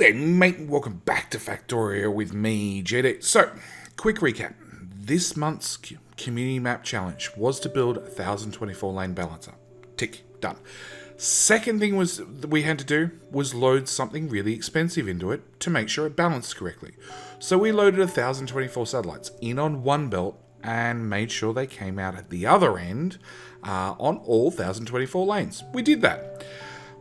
G'day mate, welcome back to Factorio with me, JD. So, quick recap. This month's community map challenge was to build a 1024 lane balancer. Tick, done. Second thing we had to do was load something really expensive into it to make sure it balanced correctly. So we loaded 1024 satellites in on one belt and made sure they came out at the other end on all 1024 lanes. We did that.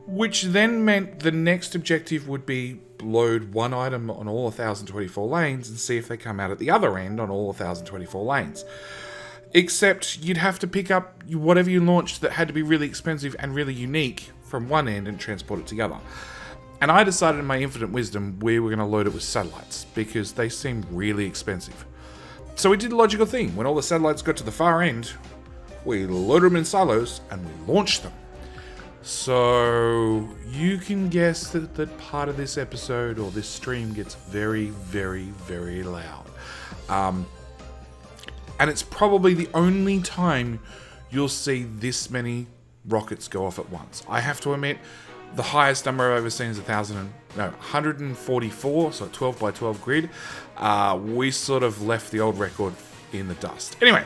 Which then meant the next objective would be load one item on all 1024 lanes and see if they come out at the other end on all 1024 lanes. Except you'd have to pick up whatever you launched that had to be really expensive and really unique from one end and transport it together. And I decided in my infinite wisdom we were going to load it with satellites because they seemed really expensive. So we did the logical thing. When all the satellites got to the far end, we loaded them in silos and we launched them. So you can guess that part of this episode or this stream gets very, very, very loud. And it's probably the only time you'll see this many rockets go off at once. I have to admit, the highest number I've ever seen is 144, so a 12 by 12 grid. We sort of left the old record in the dust. Anyway,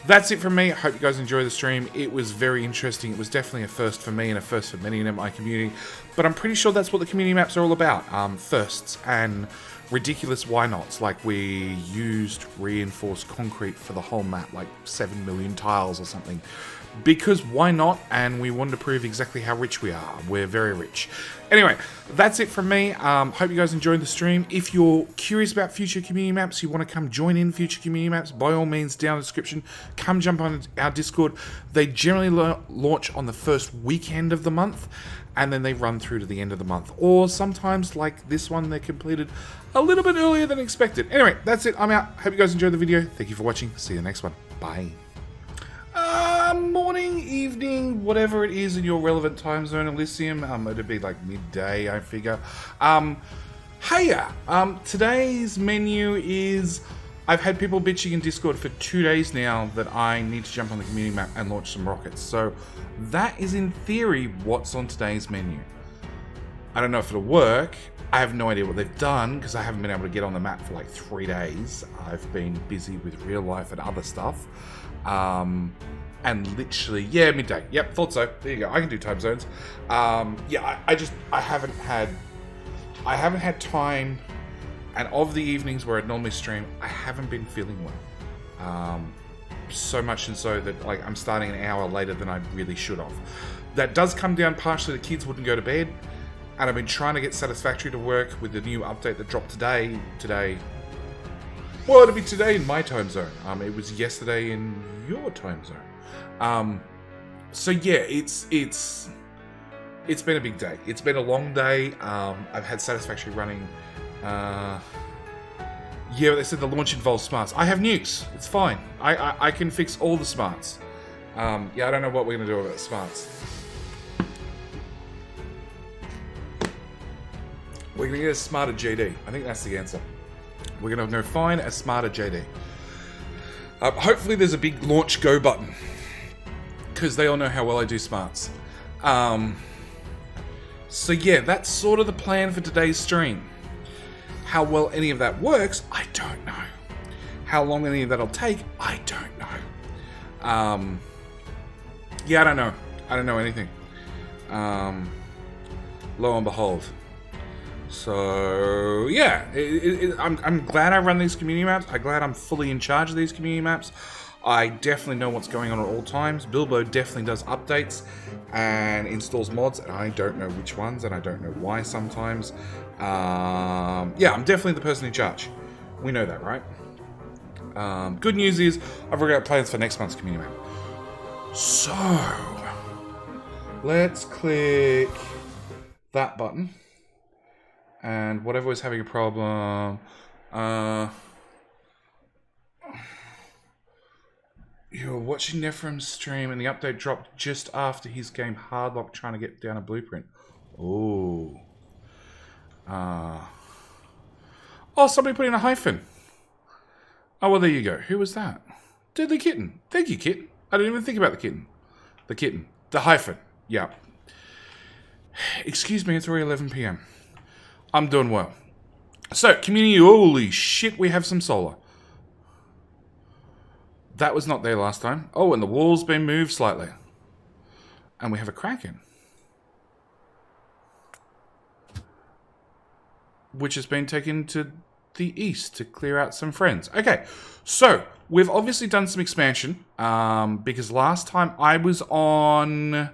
that's it from me. I hope you guys enjoy the stream. It was very interesting. It was definitely a first for me and a first for many in my community. But I'm pretty sure that's what the community maps are all about. Firsts and ridiculous why-nots. Like we used reinforced concrete for the whole map, like 7 million tiles or something. Because why not? And we wanted to prove exactly how rich we are. We're very rich. Anyway, that's it from me. Hope you guys enjoyed the stream. If you're curious about future community maps, you want to come join in future community maps, by all means, down in the description, come jump on our Discord. They generally launch on the first weekend of the month, and then they run through to the end of the month. Or sometimes, like this one, they're completed a little bit earlier than expected. Anyway, that's it. I'm out. Hope you guys enjoyed the video. Thank you for watching. See you in the next one. Bye. Morning, evening, whatever it is in your relevant time zone, Elysium. It'd be like midday, I figure. Today's menu is... I've had people bitching in Discord for 2 days now that I need to jump on the community map and launch some rockets. So that is in theory what's on today's menu. I don't know if it'll work. I have no idea what they've done because I haven't been able to get on the map for like 3 days. I've been busy with real life and other stuff. And literally, yeah, midday. Yep, thought so. There you go. I can do time zones. I haven't had time. And of the evenings where I'd normally stream, I haven't been feeling well. So much and so that like I'm starting an hour later than I really should have. That does come down partially the kids wouldn't go to bed. And I've been trying to get Satisfactory to work with the new update that dropped today. Well, it'll be today in my time zone. It was yesterday in your time zone. So yeah, it's been a big day. It's been a long day. I've had Satisfactory running. Yeah, they said the launch involves smarts. I have nukes. It's fine. I can fix all the smarts. I don't know what we're gonna do about smarts. We're gonna get a smarter JD. I think that's the answer. We're gonna go find a smarter JD. Hopefully there's a big launch go button. Because they all know how well I do smarts. So yeah, that's sort of the plan for today's stream. How well any of that works, I don't know. How long any of that'll take, I don't know. I don't know. I don't know anything. Lo and behold. So yeah, I'm glad I run these community maps. I'm glad I'm fully in charge of these community maps. I definitely know what's going on at all times. Bilbo definitely does updates and installs mods, and I don't know which ones, and I don't know why sometimes. I'm definitely the person in charge. We know that, right? Good news is, I've already got plans for next month's community map. So, let's click that button. And whatever was having a problem... You're watching Nephrim's stream and the update dropped just after his game Hardlock trying to get down a blueprint. Oh. Somebody put in a hyphen. Oh, well, there you go. Who was that? Deadly Kitten. Thank you, Kitten. I didn't even think about the kitten. The kitten. The hyphen. Yeah. Excuse me, it's already 11 p.m. I'm doing well. So, community, holy shit, we have some solar. That was not there last time. Oh, and the wall's been moved slightly. And we have a Kraken. Which has been taken to the east to clear out some friends. Okay, so we've obviously done some expansion. Because last time I was on...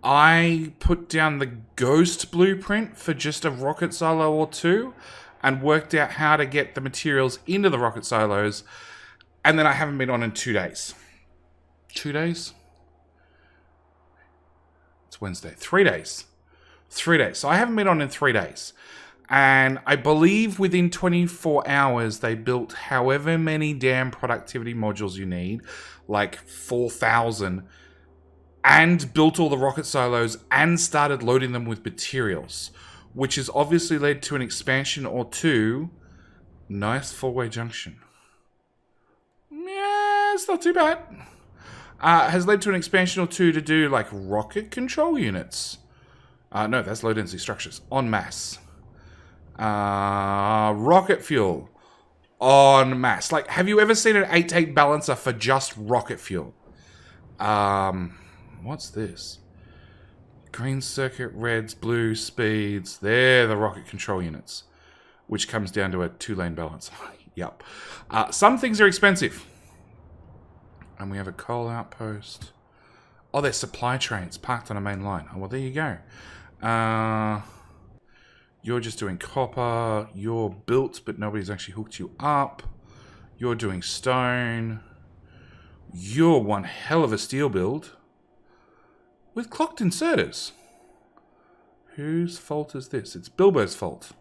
I put down the ghost blueprint for just a rocket silo or two and worked out how to get the materials into the rocket silos. And then I haven't been on in 2 days. 2 days? It's Wednesday. 3 days. 3 days. So I haven't been on in 3 days. And I believe within 24 hours, they built however many damn productivity modules you need, like 4,000, and built all the rocket silos and started loading them with materials, which has obviously led to an expansion or two. Nice four-way junction. Yeah, it's not too bad. Has led to an expansion or two to do like rocket control units. No, that's low density structures en masse. Rocket fuel en masse. Like, have you ever seen an 8-8 balancer for just rocket fuel? What's this? Green circuit, reds, blue, speeds. They're the rocket control units, which comes down to a 2-lane balancer. Yep. Some things are expensive. And we have a coal outpost. Oh, there's supply trains parked on a main line. Oh, well, there you go. You're just doing copper. You're built, but nobody's actually hooked you up. You're doing stone. You're one hell of a steel build. With clocked inserters. Whose fault is this? It's Bilbo's fault.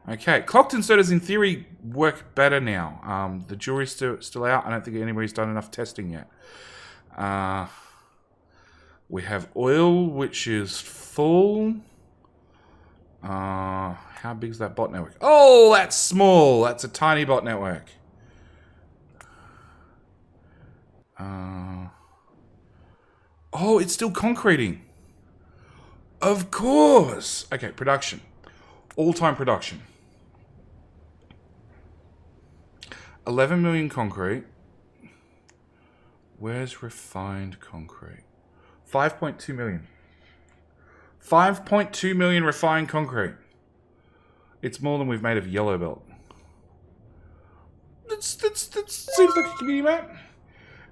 Okay, clocked inserters in theory work better now. The jury's still out. I don't think anybody's done enough testing yet. We have oil, which is full. How big is that bot network? Oh, that's small. That's a tiny bot network. Oh, it's still concreting. Of course. Okay, production. All-time production. 11 million concrete. Where's refined concrete? 5.2 million. 5.2 million refined concrete. It's more than we've made of Yellow Belt. That seems like a community map.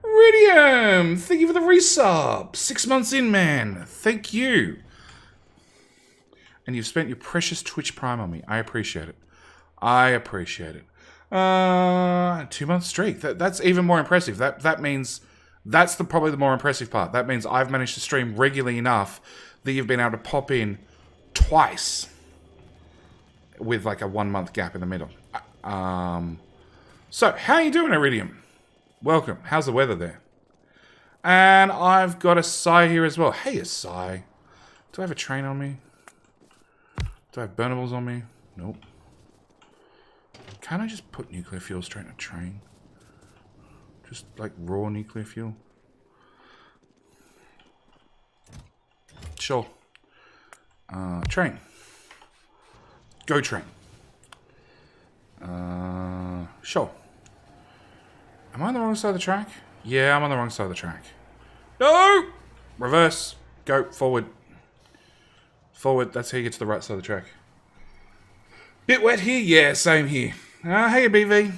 Iridium, thank you for the resub. 6 months in, man. Thank you. And you've spent your precious Twitch Prime on me. I appreciate it. I appreciate it. 2 month streak. That's even more impressive. That means that's probably the more impressive part. That means I've managed to stream regularly enough that you've been able to pop in twice with like a 1 month gap in the middle. So how are you doing, Iridium? Welcome. How's the weather there? And I've got a Psy here as well. Hey, a Psy. Do I have a train on me? Do I have burnables on me? Nope. Can't I just put nuclear fuel straight in a train? Just like raw nuclear fuel? Sure. Train. Go train. Sure. Am I on the wrong side of the track? Yeah, I'm on the wrong side of the track. No! Reverse. Go. Forward. Forward. That's how you get to the right side of the track. Bit wet here? Yeah, same here. Hey, BV.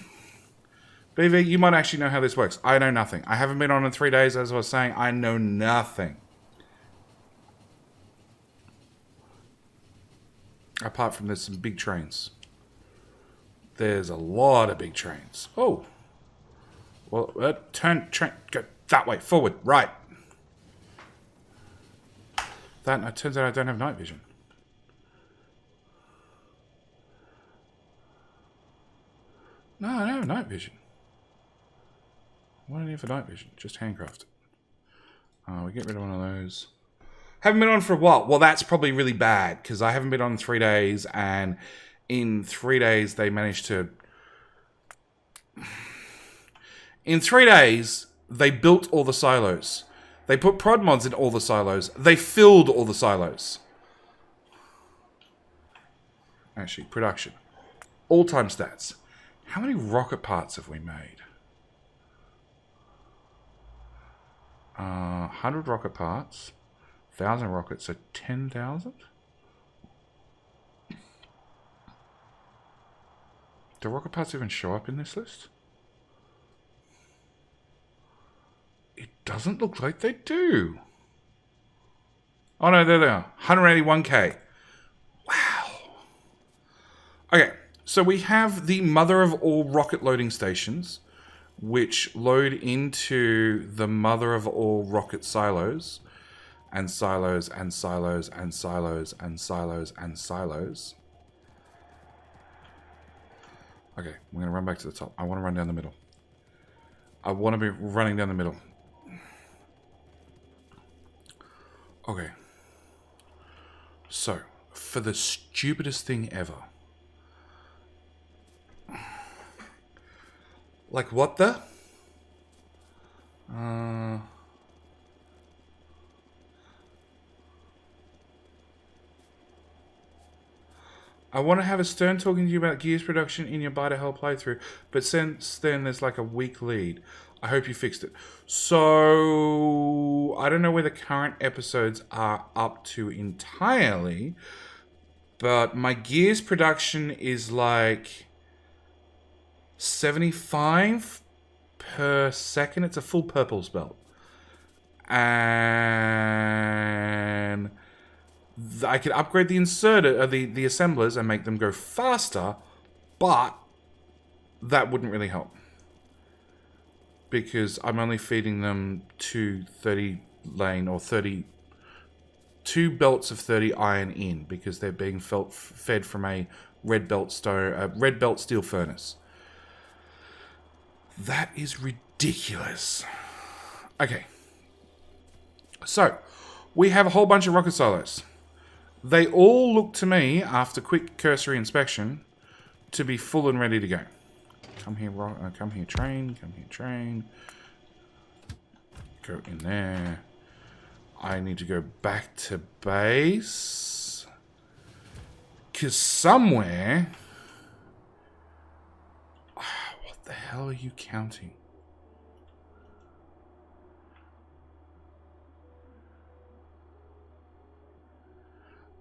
BV, you might actually know how this works. I know nothing. I haven't been on in 3 days, as I was saying. I know nothing. Apart from there's some big trains. There's a lot of big trains. Oh. Well, turn, train, go that way, forward, right. It turns out I don't have night vision. No, I don't have night vision. What do I need for night vision? Just handcrafted. We get rid of one of those. Haven't been on for a while. Well, that's probably really bad, because I haven't been on in 3 days, and in 3 days they managed to... In 3 days, they built all the silos. They put prod mods in all the silos. They filled all the silos. Actually, production. All-time stats. How many rocket parts have we made? 100 rocket parts. 1,000 rockets, so 10,000? Do rocket parts even show up in this list? It doesn't look like they do. Oh no, there they are. 181k. Wow. Okay, so we have the mother of all rocket loading stations, which load into the mother of all rocket silos, and silos, and silos, and silos, and silos, and silos. Okay, we're going to run back to the top. I want to run down the middle. I want to be running down the middle. Okay. So, for the stupidest thing ever. Like, what the? I want to have a Stern talking to you about Gears production in your Buy to Hell playthrough, but since then there's like a weak lead. I hope you fixed it. So, I don't know where the current episodes are up to entirely, but my Gears production is like 75 per second. It's a full purples belt. And I could upgrade the inserter, the assemblers, and make them go faster, but that wouldn't really help because I'm only feeding them to 30 lane or 2 belts of 30 iron in because they're being fed from a red belt steel furnace. That is ridiculous. Okay, so we have a whole bunch of rocket silos. They all look to me, after quick cursory inspection, to be full and ready to go. Come here, train. Come here, train. Go in there. I need to go back to base. Because somewhere... What the hell are you counting?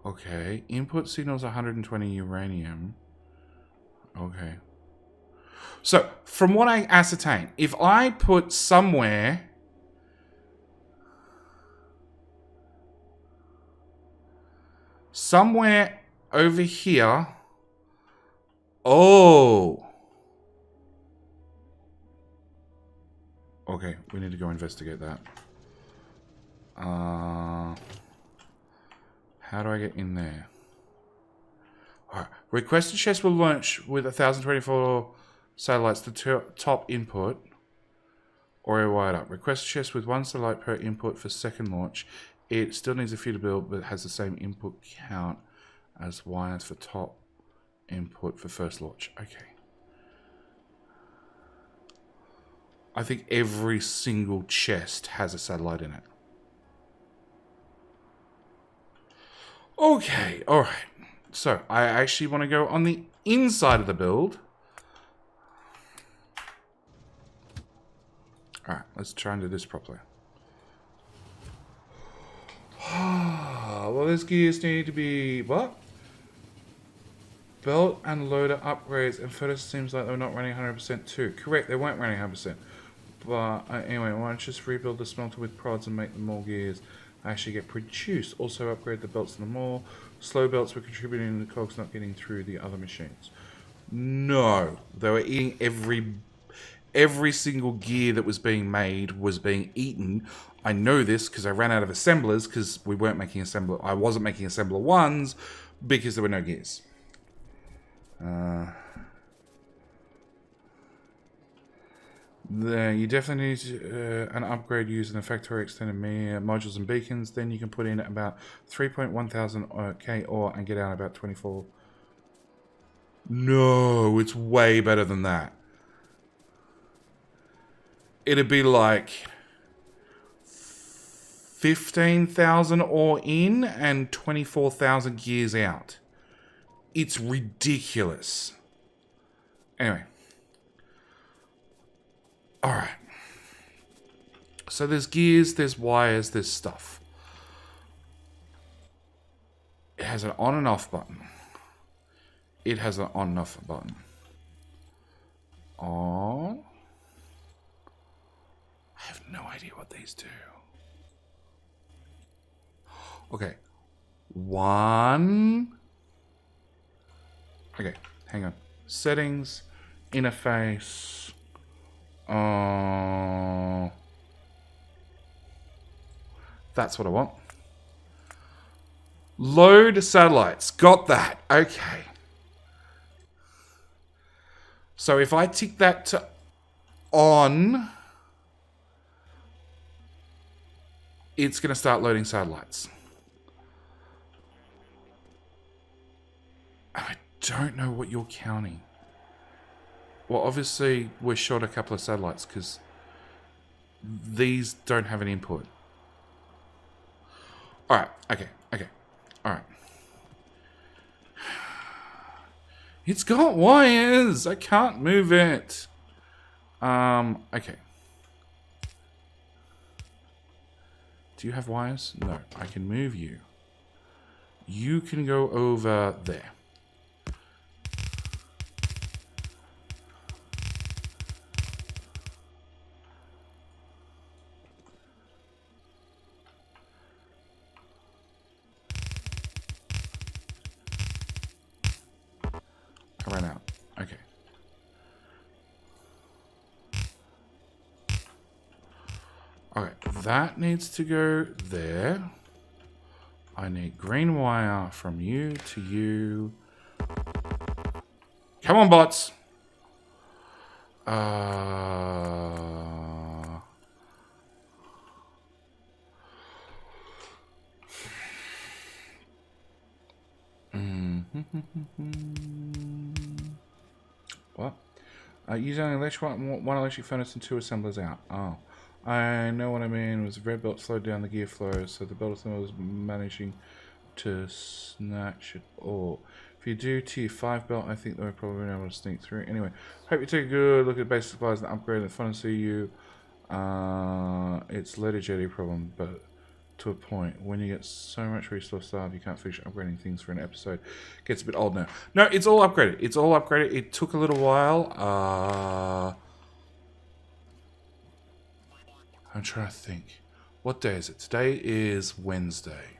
Okay, input signals 120 uranium. Okay. So, from what I ascertain, if I put somewhere over here... Oh! Okay, we need to go investigate that. How do I get in there? Alright. Requested chest will launch with 1024 satellites to top input. Or wired up. Requested chest with 1 satellite per input for second launch. It still needs a few to build, but has the same input count as wires for top input for first launch. Okay. I think every single chest has a satellite in it. Okay, alright. So, I actually want to go on the inside of the build. Alright, let's try and do this properly. Well, those gears need to be... What? Belt and loader upgrades, and first seems like they're not running 100% too. Correct, they weren't running 100%. But anyway, why don't you just rebuild the smelter with prods and make them more gears actually get produced. Also upgrade the belts to the more. Slow belts were contributing to the cogs not getting through the other machines. No, they were eating every single gear that was being made was being eaten. I know this because I ran out of assemblers because we weren't making assembler. I wasn't making assembler ones because there were no gears. You definitely need an upgrade using the Factorio extended modules and beacons. Then you can put in about 3,100 K ore and get out about 24. No, it's way better than that. It'd be like 15,000 ore in and 24,000 gears out. It's ridiculous. Anyway. Alright. So there's gears, there's wires, there's stuff. It has an on and off button. It has an on and off button. On. I have no idea what these do. Okay. One. Okay, hang on. Settings, interface. That's what I want. Load satellites. Got that. Okay. So if I tick that to on, it's going to start loading satellites. I don't know what you're counting. Well, obviously, we're short a couple of satellites because these don't have an input. Alright, okay. Alright. It's got wires! I can't move it. Okay. Do you have wires? No, I can move you. You can go over there. I ran out. Okay. Okay, that needs to go there. I need green wire from you to you. Come on, bots. What? Using an one electric furnace and 2 assemblers out. Oh. I know what I mean. It was the red belt slowed down the gear flow, so the belt assembler was managing to snatch it all. If you do tier 5 belt, I think they're probably able to sneak through. Anyway, hope you take a good look at basic supplies and upgrade the fun and see you. It's later jetty problem, but to a point. When you get so much resource starved, you can't finish upgrading things for an episode. Gets a bit old now. No, it's all upgraded. It's all upgraded. It took a little while. I'm trying to think. What day is it? Today is Wednesday.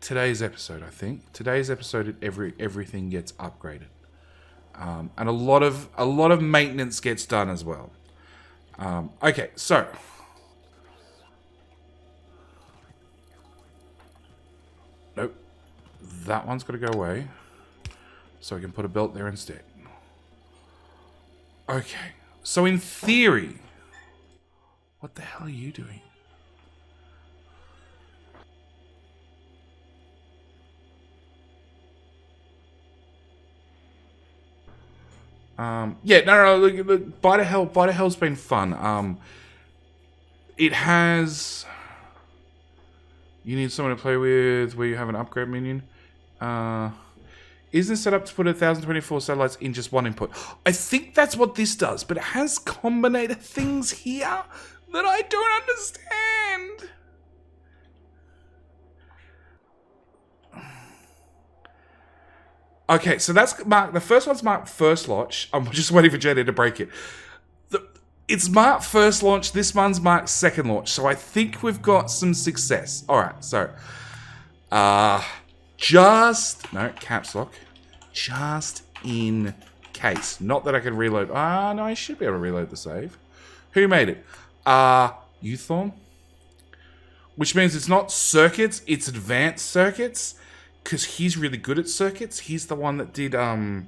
Today's episode, I think. Today's episode, everything gets upgraded, and a lot of maintenance gets done as well. Okay, so nope, that one's got to go away, so I can put a belt there instead. Okay, so in theory, what the hell are you doing? Yeah, no, look, Bite of Hell's been fun. It has... You need someone to play with where you have an upgrade minion. Isn't it set up to put 1024 satellites in just one input? I think that's what this does, but it has combinator things here that I don't understand. Okay, so that's marked. The first one's marked first launch. I'm just waiting for Jenny to break it. It's marked first launch. This one's marked second launch. So I think we've got some success. All right, so no caps lock. Just in case. Not that I can reload. No, I should be able to reload the save. Who made it? Uthorn. Which means it's not circuits. It's advanced circuits. Because he's really good at circuits. He's the one that did the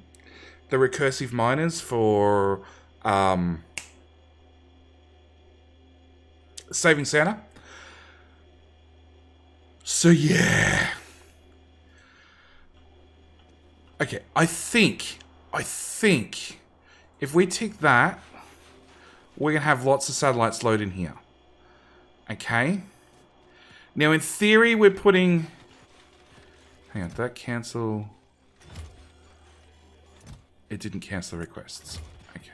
recursive miners for Saving Santa. So yeah. Okay, I think if we tick that, we're gonna have lots of satellites load in here. Okay. Now in theory we're putting Hang on, did that cancel? It didn't cancel the requests. Okay.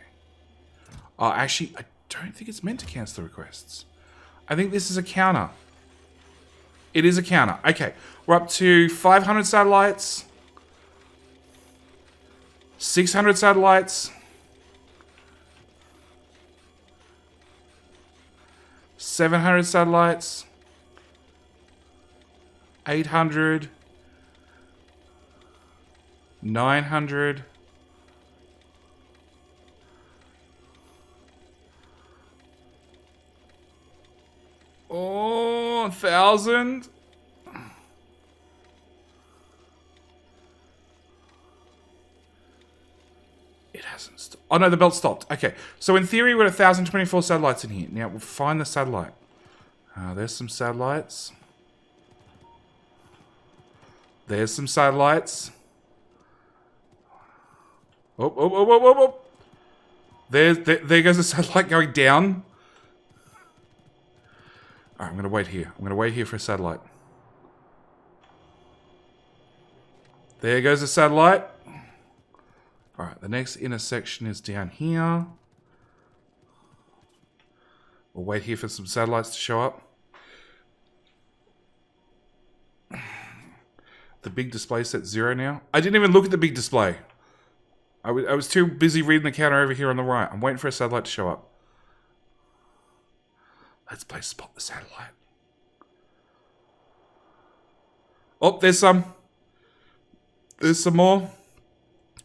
Oh, actually, I don't think it's meant to cancel the requests. I think this is a counter. It is a counter. Okay. We're up to 500 satellites. 600 satellites. 700 satellites. 800. 900. Oh, 1,000. It hasn't stopped. Oh no, the belt stopped. Okay, so in theory we're at 1,024 satellites in here. Now we'll find the satellite. There's some satellites. There's some satellites. Oh, oh, oh, oh, oh, oh. There goes the satellite going down. Alright, I'm going to wait here. I'm going to wait here for a satellite. There goes the satellite. Alright, the next intersection is down here. We'll wait here for some satellites to show up. The big display's set 0 now. I didn't even look at the big display. I was too busy reading the counter over here on the right. I'm waiting for a satellite to show up. Let's play spot the satellite. Oh, there's some. There's some more.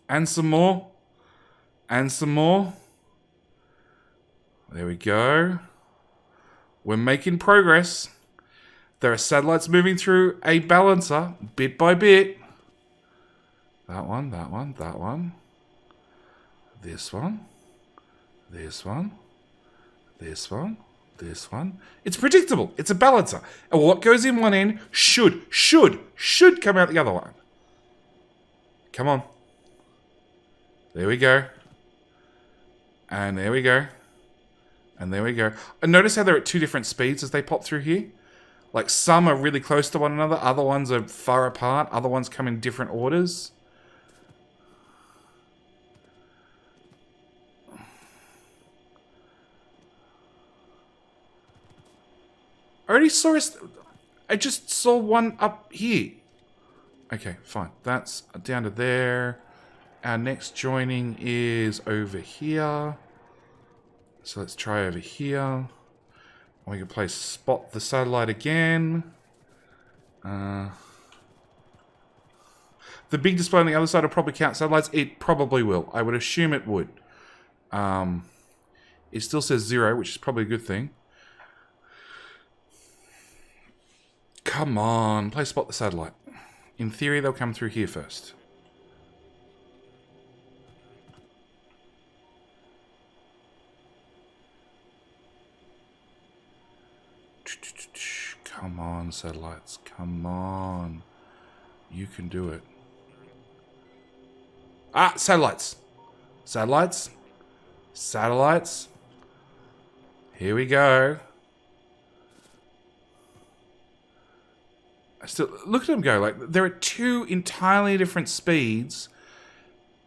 And some more. And some more. There we go. We're making progress. There are satellites moving through a balancer, bit by bit. That one, that one, that one. This one. This one. This one. This one. It's predictable. It's a balancer. And what goes in one end should come out the other one. Come on. There we go. And there we go. And there we go. And notice how they're at 2 different speeds as they pop through here. Like some are really close to one another. Other ones are far apart. Other ones come in different orders. I just saw one up here. Okay, fine. That's down to there. Our next joining is over here. So let's try over here. We can play spot the satellite again. The big display on the other side will probably count satellites. It probably will. I would assume it would. It still says 0, which is probably a good thing. Come on, play spot the satellite. In theory, they'll come through here first. Come on, satellites. Come on. You can do it. Ah, satellites. Satellites. Satellites. Here we go. Still, look at them go. Like, there are 2 entirely different speeds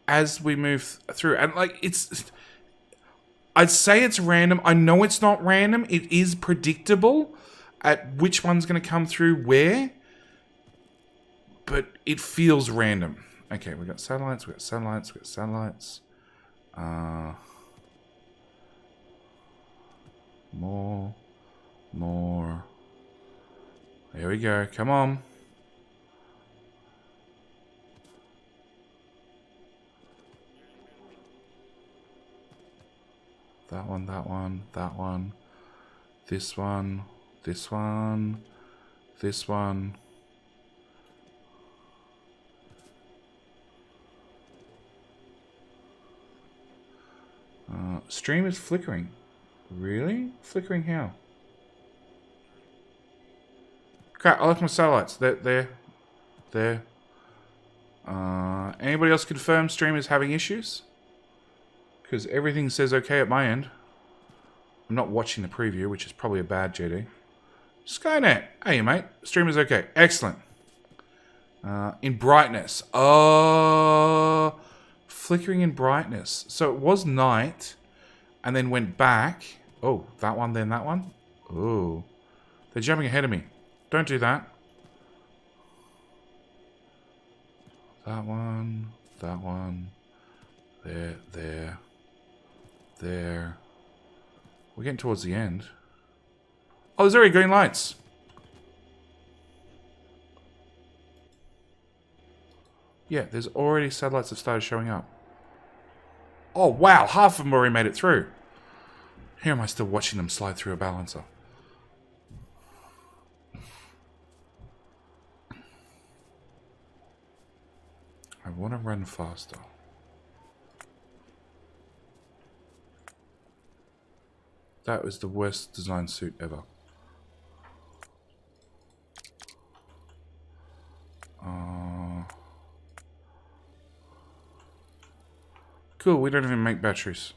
as we move through. And, like, I'd say it's random. I know it's not random. It is predictable at which one's going to come through where. But it feels random. Okay, we've got satellites. We've got satellites. We've got satellites. More. There we go. Come on. That one, that one, that one. This one, this one, this one. Stream is flickering. Really? Flickering how? Crap, I left my satellites. There. Anybody else confirm stream is having issues? Because everything says okay at my end. I'm not watching the preview, which is probably a bad JD. Skynet. Hey, mate. Stream is okay. Excellent. In brightness. Flickering in brightness. So it was night and then went back. Oh, that one, then that one. Oh, they're jumping ahead of me. Don't do that. That one. That one. There, there, there. We're getting towards the end. Oh, there's already green lights. Yeah, there's already satellites that started showing up. Oh, wow. Half of them already made it through. Here am I still watching them slide through a balancer. I want to run faster. That was the worst design suit ever. Cool, we don't even make batteries.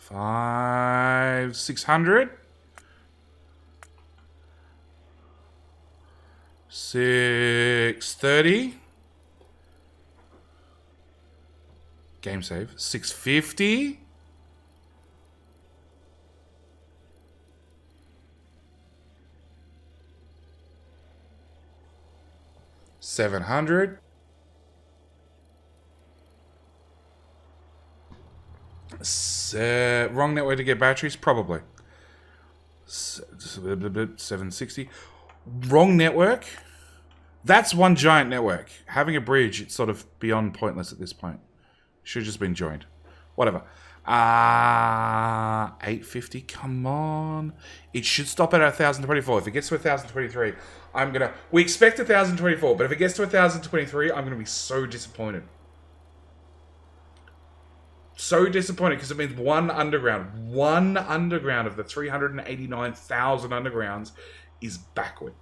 $500, 600. 630. Game save. 650. $700. Wrong network to get batteries? Probably. 760. Wrong network? That's one giant network. Having a bridge, it's sort of beyond pointless at this point. Should have just been joined. Whatever. 850. Come on. It should stop at 1,024. If it gets to 1,023, I'm going to... We expect 1,024, but if it gets to 1,023, I'm going to be so disappointed. So disappointed, because it means one underground of the 389,000 undergrounds is backward.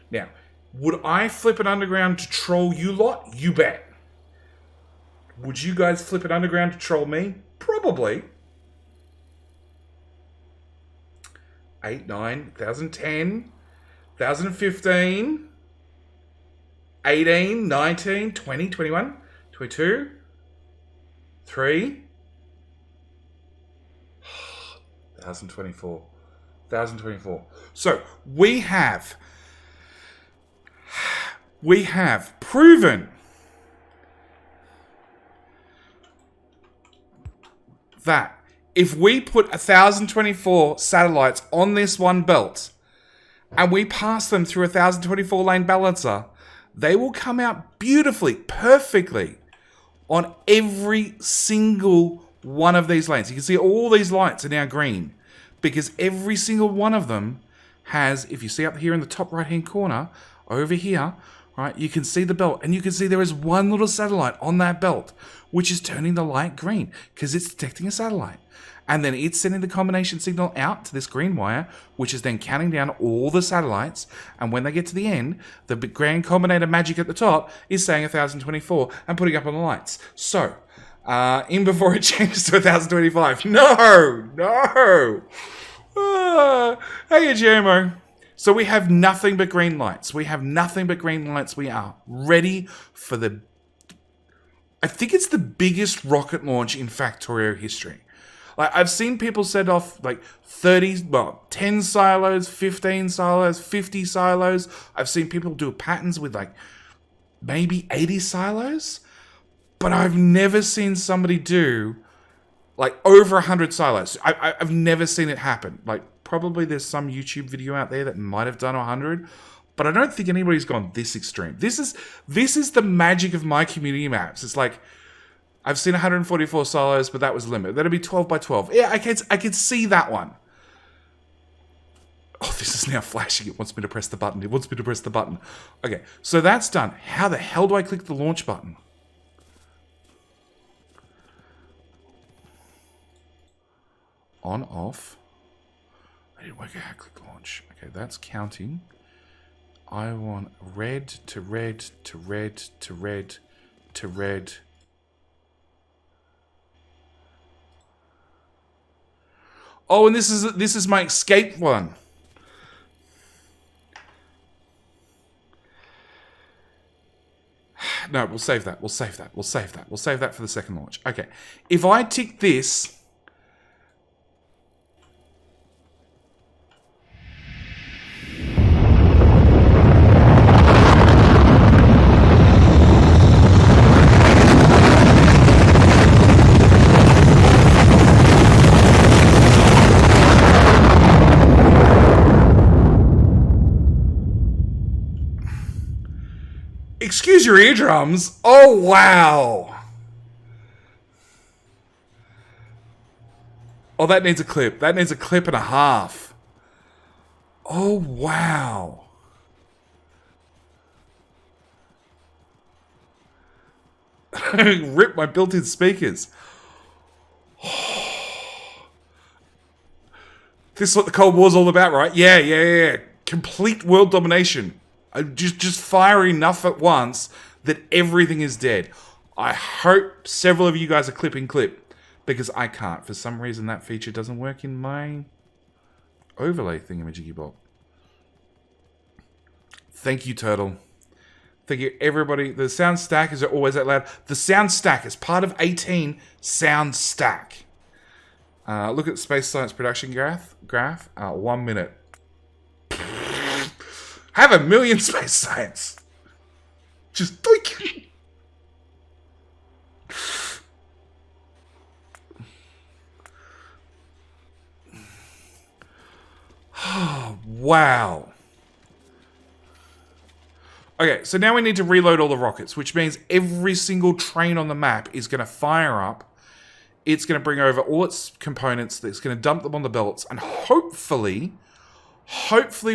Now, would I flip an underground to troll you lot? You bet. Would you guys flip an underground to troll me? Probably. 8, 9, 1,010, 1,015, 18, 19, 20, 21, 22, 3, 1,024. 1,024. So, we have proven that if we put 1,024 satellites on this one belt and we pass them through a 1,024 lane balancer, they will come out beautifully, perfectly on every single one of these lanes. You can see all these lights are now green because every single one of them has, if you see up here in the top right hand corner, over here, right, you can see the belt, and you can see there is one little satellite on that belt, which is turning the light green because it's detecting a satellite. And then it's sending the combination signal out to this green wire, which is then counting down all the satellites. And when they get to the end, the grand combinator magic at the top is saying 1,024 and putting up on the lights. So, in before it changes to 1,025. No! Hey, GMO. So we have nothing but green lights. We are ready for the... I think it's the biggest rocket launch in Factorio history. Like, I've seen people set off like 10 silos, 15 silos, 50 silos. I've seen people do patterns with like maybe 80 silos. But I've never seen somebody do like over 100 silos. I've never seen it happen. Like, probably there's some YouTube video out there that might have done 100, but I don't think anybody's gone this extreme. This is the magic of my community maps. It's like, I've seen 144 silos, but that was the limit. That'd be 12 by 12. Yeah, I could see that one. Oh, this is now flashing. It wants me to press the button. Okay, so that's done. How the hell do I click the launch button? On, off. I didn't work out how to click launch. Okay, that's counting. I want red to red to red to red to red. Oh, and this is my escape one. No, we'll save that. We'll save that. We'll save that. We'll save that for the second launch. Okay. If I tick this... Excuse your eardrums. Oh, wow. Oh, that needs a clip. That needs a clip and a half. Oh, wow. Rip my built-in speakers. This is what the Cold War's all about, right? Yeah. Complete world domination. Just fire enough at once that everything is dead. I hope several of you guys are clipping clip, because I can't. For some reason, that feature doesn't work in my overlay thingamajiggy bob. Thank you, Turtle. Thank you, everybody. The sound stack is always that loud. The sound stack is part of 18 sound stack. Look at Space Science production graph. 1 minute. Have a million Space Science. Just doink. Oh, wow. Okay, so now we need to reload all the rockets, which means every single train on the map is going to fire up. It's going to bring over all its components. It's going to dump them on the belts. And hopefully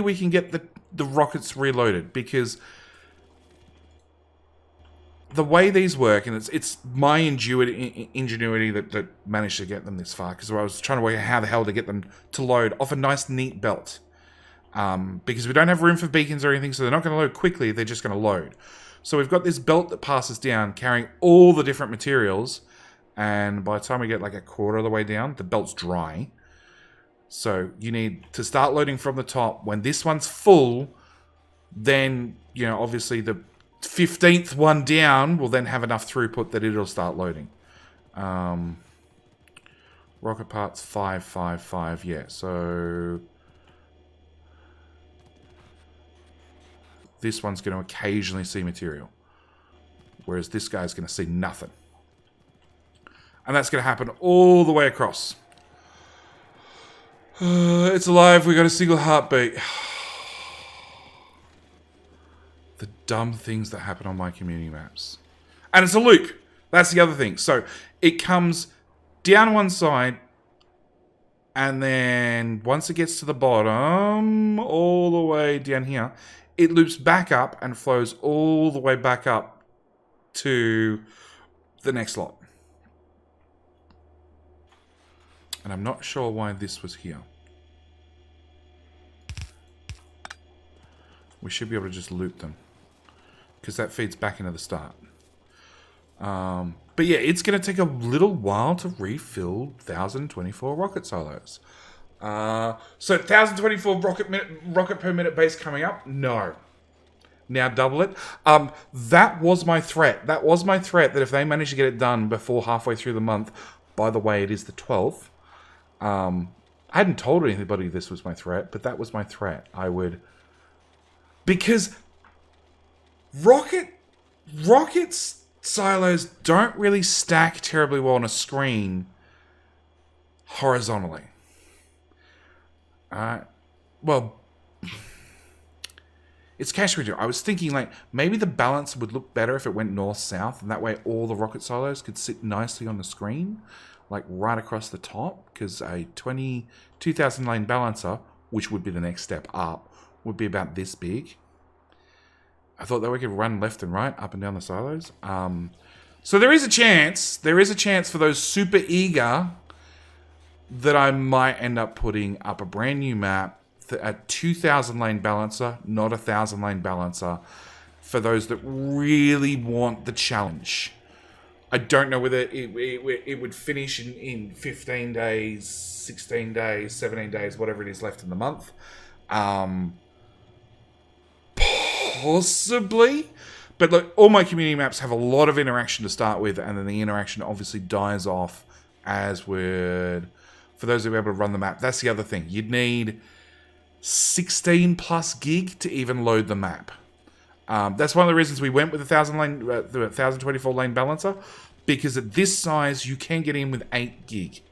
we can get the rockets reloaded, because the way these work, and it's my ingenuity that managed to get them this far, because I was trying to work out how the hell to get them to load off a nice neat belt, because we don't have room for beacons or anything, so they're not going to load quickly, they're just going to load. So we've got this belt that passes down carrying all the different materials, and by the time we get like a quarter of the way down, the belt's dry. So you need to start loading from the top. When this one's full, then, you know, obviously the 15th one down will then have enough throughput that it'll start loading. Rocket parts 555, yeah. So this one's going to occasionally see material, whereas this guy's going to see nothing. And that's going to happen all the way across. It's alive. We got a single heartbeat. The dumb things that happen on my community maps. And it's a loop. That's the other thing. So it comes down one side, and then once it gets to the bottom, all the way down here, it loops back up and flows all the way back up to the next lot. And I'm not sure why this was here. We should be able to just loop them, because that feeds back into the start. But yeah, it's going to take a little while to refill 1,024 rocket silos. So 1,024 rocket per minute base coming up? No. Now double it. That was my threat. That was my threat, that if they manage to get it done before halfway through the month, by the way, it is the 12th. I hadn't told anybody this was my threat, but that was my threat. I would... Because rocket silos don't really stack terribly well on a screen horizontally. Well, it's cache redo. I was thinking, like, maybe the balance would look better if it went north-south, and that way all the rocket silos could sit nicely on the screen, like right across the top, because a 2,000 lane balancer, which would be the next step up, would be about this big. I thought that we could run left and right, up and down the silos. So there is a chance for those super eager that I might end up putting up a brand new map, a 2,000 lane balancer, not a 1,000 lane balancer, for those that really want the challenge. I don't know whether it would finish in 15 days, 16 days, 17 days, whatever it is left in the month. Possibly. But look, all my community maps have a lot of interaction to start with, and then the interaction obviously dies off as we're... For those who are able to run the map, that's the other thing. You'd need 16 plus gig to even load the map. That's one of the reasons we went with the 1024 lane balancer, because at this size you can get in with 8 gig.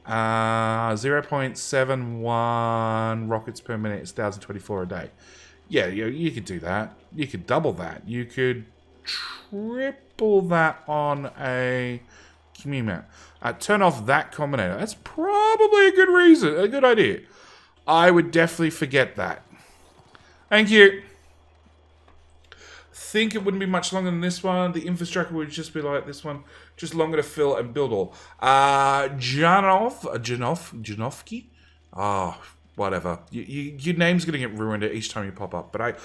0.71 rockets per minute is 1024 a day. Yeah, you could do that. You could double that. You could triple that on a community map. Turn off that combinator. That's probably a good idea. I would definitely forget that. Thank you. Think it wouldn't be much longer than this one. The infrastructure would just be like this one, just longer to fill and build all. Janovsky? Whatever. Your name's gonna get ruined each time you pop up. But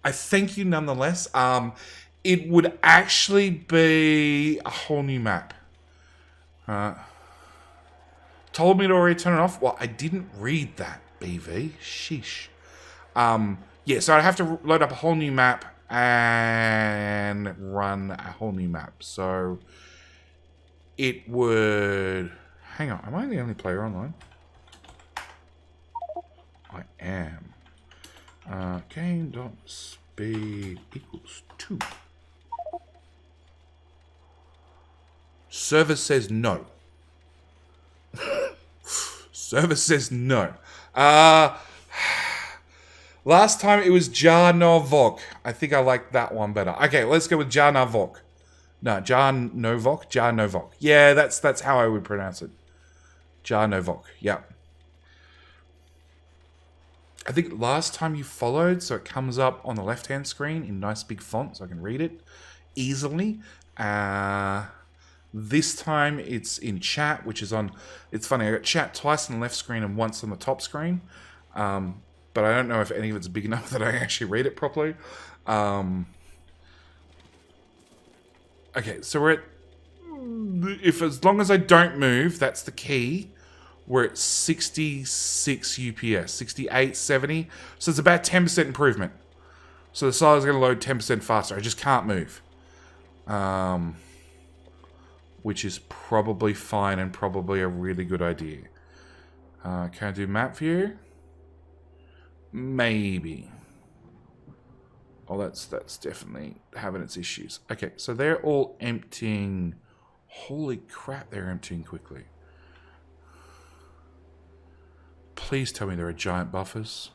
I thank you nonetheless. It would actually be a whole new map. Told me to already turn it off. Well, I didn't read that, BV. Sheesh. Yeah, so I'd have to load up a whole new map and run a whole new map. So it would... Hang on, am I the only player online? I am. Game.speed equals 2. Server says no. Server says no. Last time it was Jarnovok. I think I like that one better. Okay, let's go with Jarnovok. No, Jarnovok. Yeah, that's how I would pronounce it. Jarnovok. Yeah. I think last time you followed, so it comes up on the left-hand screen in nice big font, so I can read it easily. This time it's in chat, which is on... It's funny, I got chat twice on the left screen and once on the top screen. But I don't know if any of it's big enough that I actually read it properly. Okay, so we're at... As long as I don't move, that's the key. We're at 66 UPS, 68, 70. So it's about 10% improvement. So the silo is going to load 10% faster. I just can't move. Which is probably fine and probably a really good idea. Can I do map view? Maybe. Oh, that's definitely having its issues. Okay, so they're all emptying. Holy crap, they're emptying quickly. Please tell me there are giant buffers.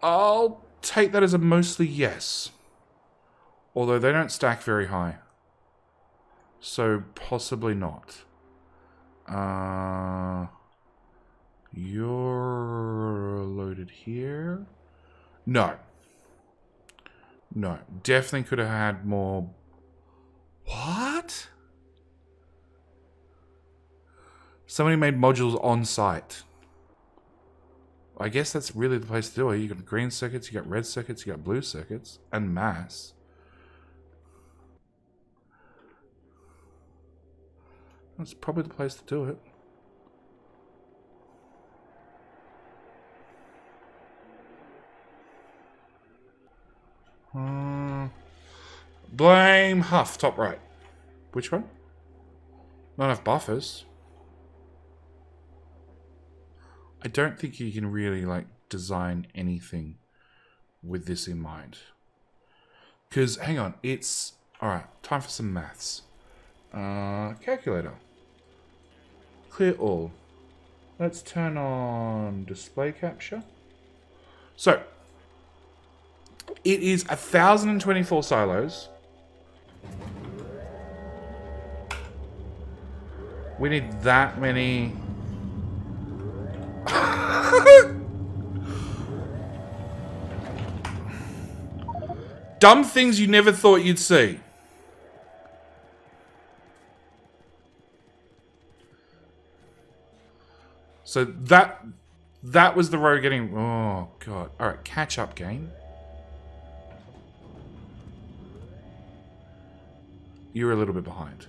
I'll take that as a mostly yes. Although they don't stack very high. So possibly not. You're loaded here. No. No. Definitely could have had more. What? Somebody made modules on site. I guess that's really the place to do it. You got green circuits, you got red circuits, you got blue circuits, and mass. That's probably the place to do it. Blame Huff, top right. Which one? Not enough buffers. I don't think you can really, like, design anything with this in mind. Because, hang on, it's... Alright, time for some maths. Calculator. Clear all. Let's turn on display capture. So, it is 1,024 silos. We need that many... Dumb things you never thought you'd see. So that was the row getting... Oh, God. All right, catch up game. You're a little bit behind.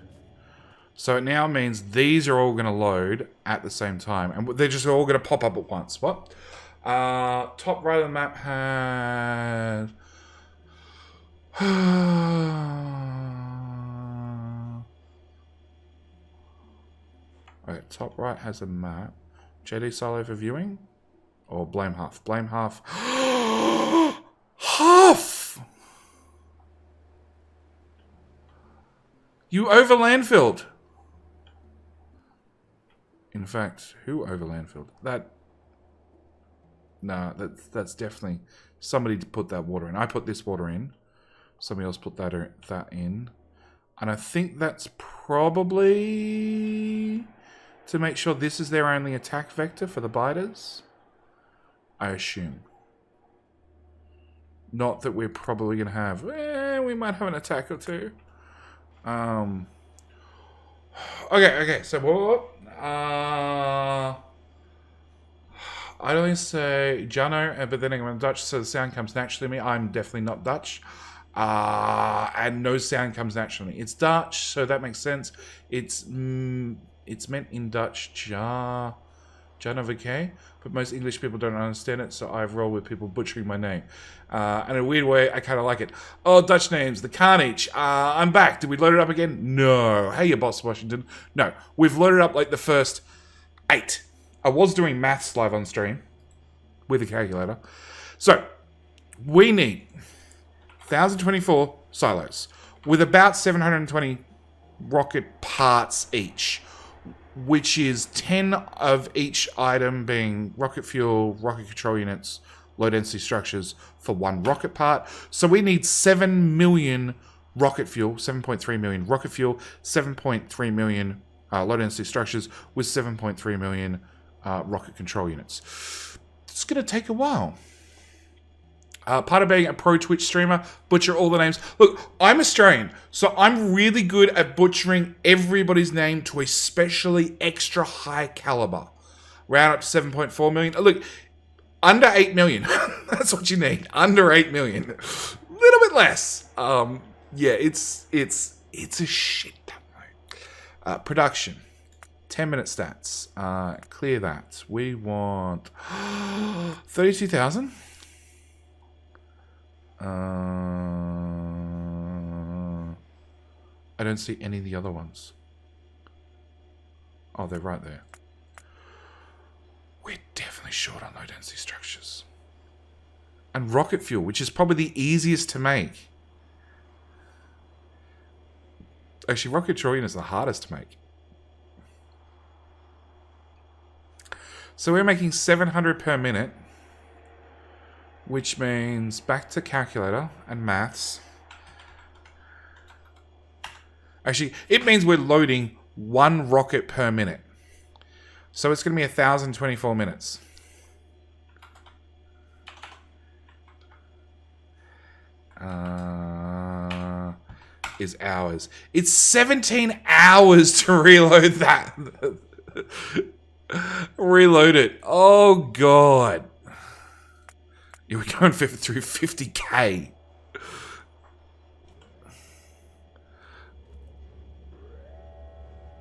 So it now means these are all going to load at the same time. And they're just all going to pop up at once. What? Top right of the map has... Okay, top right has a map. JD silo for viewing? Or blame half? Blame half. Half! You over landfilled. In fact, who over landfilled? Nah, that's definitely somebody put that water in. I put this water in. Somebody else put that in. And I think that's probably to make sure this is their only attack vector for the biters. I assume. Not that we're probably going to have... we might have an attack or two. Okay, so what? I'd only say Jano, but then I'm Dutch, so the sound comes naturally to me. I'm definitely not Dutch. And no sound comes naturally. It's Dutch, so that makes sense. It's meant in Dutch, Janovike, but most English people don't understand it, so I've rolled with people butchering my name. And in a weird way, I kind of like it. Oh, Dutch names, the Carnage. I'm back. Did we load it up again? No. Hey, you boss, Washington. No, we've loaded up like the first 8. I was doing maths live on stream with a calculator. So, we need 1,024 silos with about 720 rocket parts each, which is 10 of each item being rocket fuel, rocket control units, low density structures for one rocket part. So we need 7 million rocket fuel, 7.3 million rocket fuel, 7.3 million low density structures with 7.3 million rocket control units. It's going to take a while. Part of being a pro Twitch streamer, butcher all the names. Look, I'm Australian, so I'm really good at butchering everybody's name to especially extra high caliber. Round up to 7.4 million. Look, under 8 million. That's what you need. Under 8 million. A little bit less. Yeah, it's a shit ton. Production. 10-minute stats. Clear that. We want 32,000. I don't see any of the other ones. Oh, they're right there. We're definitely short on low density structures. And rocket fuel, which is probably the easiest to make. Actually, rocket trillion is the hardest to make. So we're making 700 per minute, which means back to calculator and maths. Actually, it means we're loading 1 rocket per minute. So it's going to be 1,024 minutes. Is hours. It's 17 hours to reload that. Reload it. Oh, God. You were going through 50k.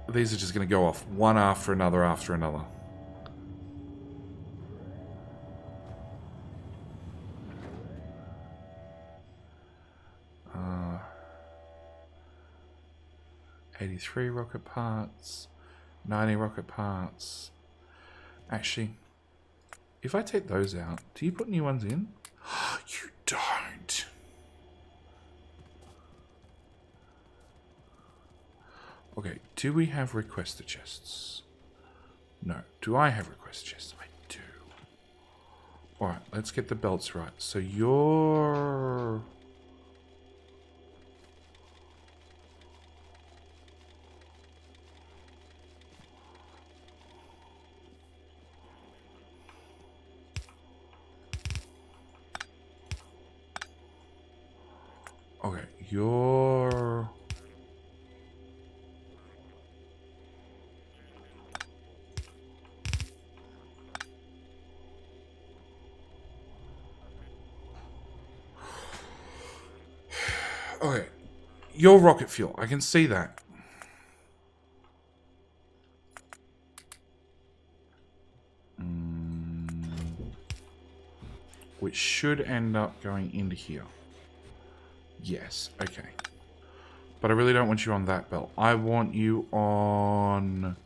These are just going to go off one after another after another. Uh, 83 rocket parts. 90 rocket parts. Actually, if I take those out, do you put new ones in? You don't. Okay, do we have requester chests? No. Do I have request chests? I do. Alright, let's get the belts right. So you're... Okay, you're... Okay, you're rocket fuel. I can see that. which should end up going into here. Yes, okay. But I really don't want you on that belt. I want you on...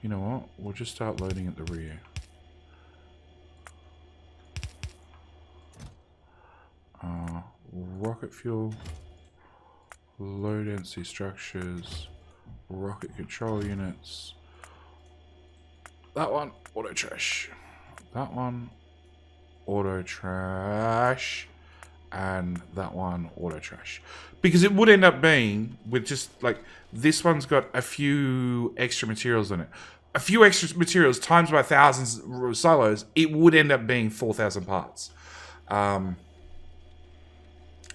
You know what? We'll just start loading at the rear. Rocket fuel, low density structures, rocket control units. That one, auto trash. That one, auto trash. And that one, auto trash. Because it would end up being, with just like, this one's got a few extra materials in it. A few extra materials times by thousands of silos, it would end up being 4,000 parts.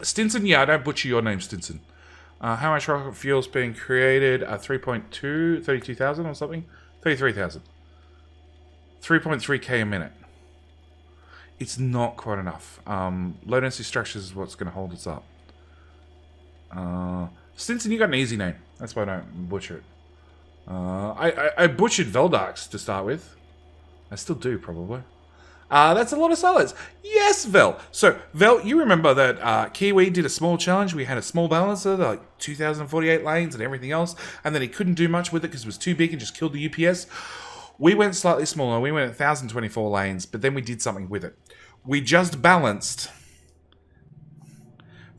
Stinson, yeah, I don't butcher your name, Stinson. How much rocket fuel is being created? 3.2, 32,000 or something? 33,000. 3.3k a minute. It's not quite enough. Low density structures is what's going to hold us up. Stinson, you got an easy name. That's why I don't butcher it. I butchered Veldarks to start with. I still do, probably. That's a lot of solids. Yes, Vel. So, Vel, you remember that Kiwi did a small challenge. We had a small balancer, like 2,048 lanes and everything else, and then he couldn't do much with it because it was too big and just killed the UPS. We went slightly smaller. We went at 1,024 lanes, but then we did something with it. We just balanced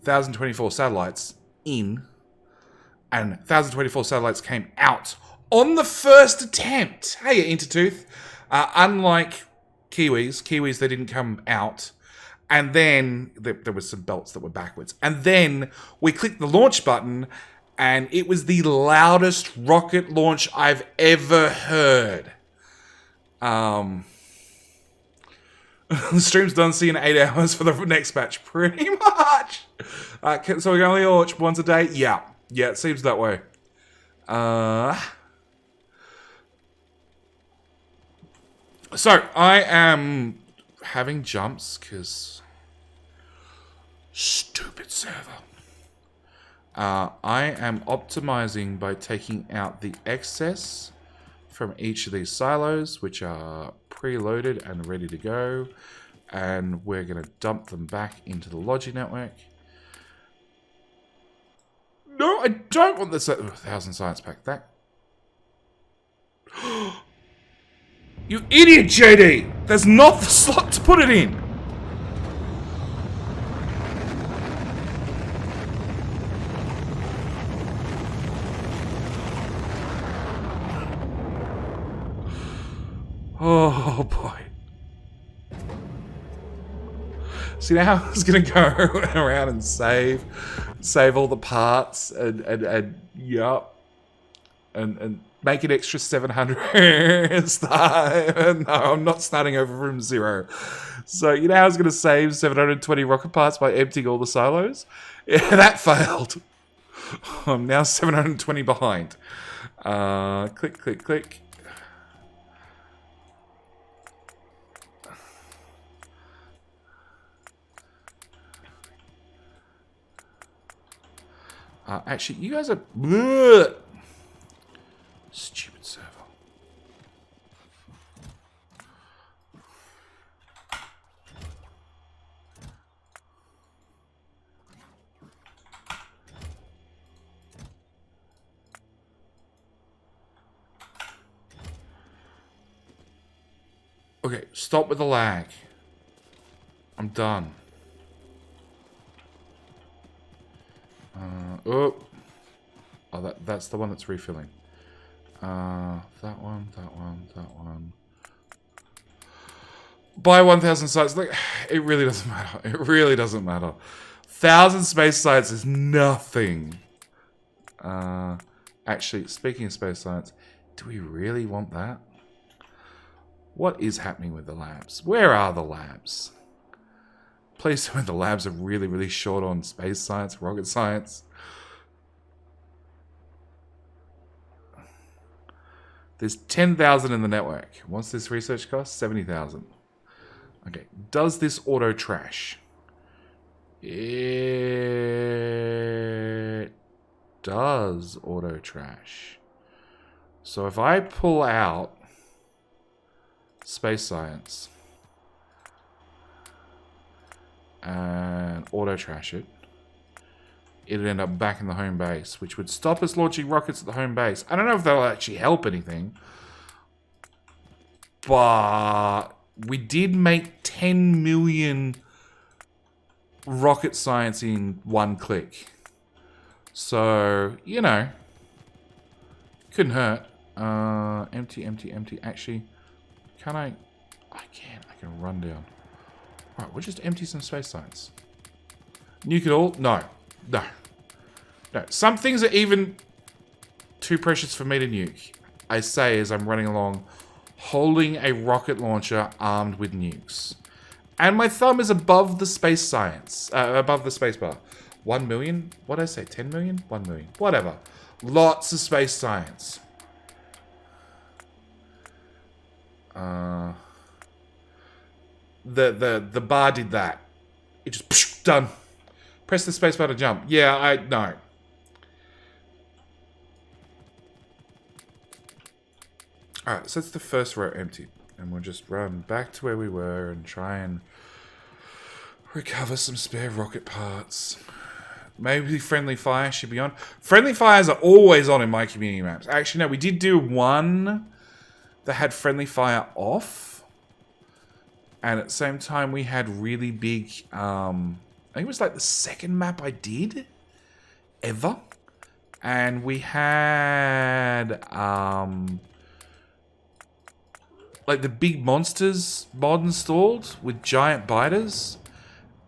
1,024 satellites in, and 1,024 satellites came out on the first attempt. Hey, Intertooth. Unlike Kiwis, they didn't come out. And then there was some belts that were backwards. And then we clicked the launch button, and it was the loudest rocket launch I've ever heard. The stream's done. See you in 8 hours for the next batch. Pretty much. So we can only launch once a day? Yeah. Yeah, it seems that way. So, I am having jumps because stupid server. I am optimizing by taking out the excess from each of these silos, which are preloaded and ready to go. And we're going to dump them back into the Logi network. No, I don't want this 1,000 science pack. That... You idiot, JD! There's not the slot to put it in! Oh, boy. See, now I was going to go around and save all the parts and yup. And make an extra 700 start. No, I'm not starting over from 0. So, you know how I was going to save 720 rocket parts by emptying all the silos? Yeah, that failed. I'm now 720 behind. Click, click, click. Actually, you guys are... Bleh. Stupid server. Okay, stop with the lag. I'm done. Oh, that's the one that's refilling. That one. Buy 1,000 sites. Like, it really doesn't matter. It really doesn't matter. 1,000 space sites is nothing. Actually, speaking of space sites, do we really want that? What is happening with the labs? Where are the labs? Please tell me the labs are really, really short on space science, rocket science. There's 10,000 in the network. What's this research cost? 70,000. Okay. Does this auto trash? It does auto trash. So if I pull out space science and auto trash it, it'd end up back in the home base, which would stop us launching rockets at the home base. I don't know if that'll actually help anything, but we did make 10 million rocket science in one click. So, you know, couldn't hurt. Empty, empty, empty. Actually, can I? I can run down. Right, we'll just empty some space science. Nuke it all? No. No. No. Some things are even too precious for me to nuke. I say as I'm running along, holding a rocket launcher armed with nukes. And my thumb is above the space science. Above the space bar. 1 million? What did I say? 10 million? 1 million. Whatever. Lots of space science. The bar did that. It just psh, done. Press the space bar to jump. Yeah, I know. Alright, so that's the first row empty. And we'll just run back to where we were and try and recover some spare rocket parts. Maybe friendly fire should be on. Friendly fires are always on in my community maps. Actually, no, we did do one that had friendly fire off. And at the same time, we had really big... I think it was like the second map I did ever. And we had... like the big monsters mod installed with giant biters.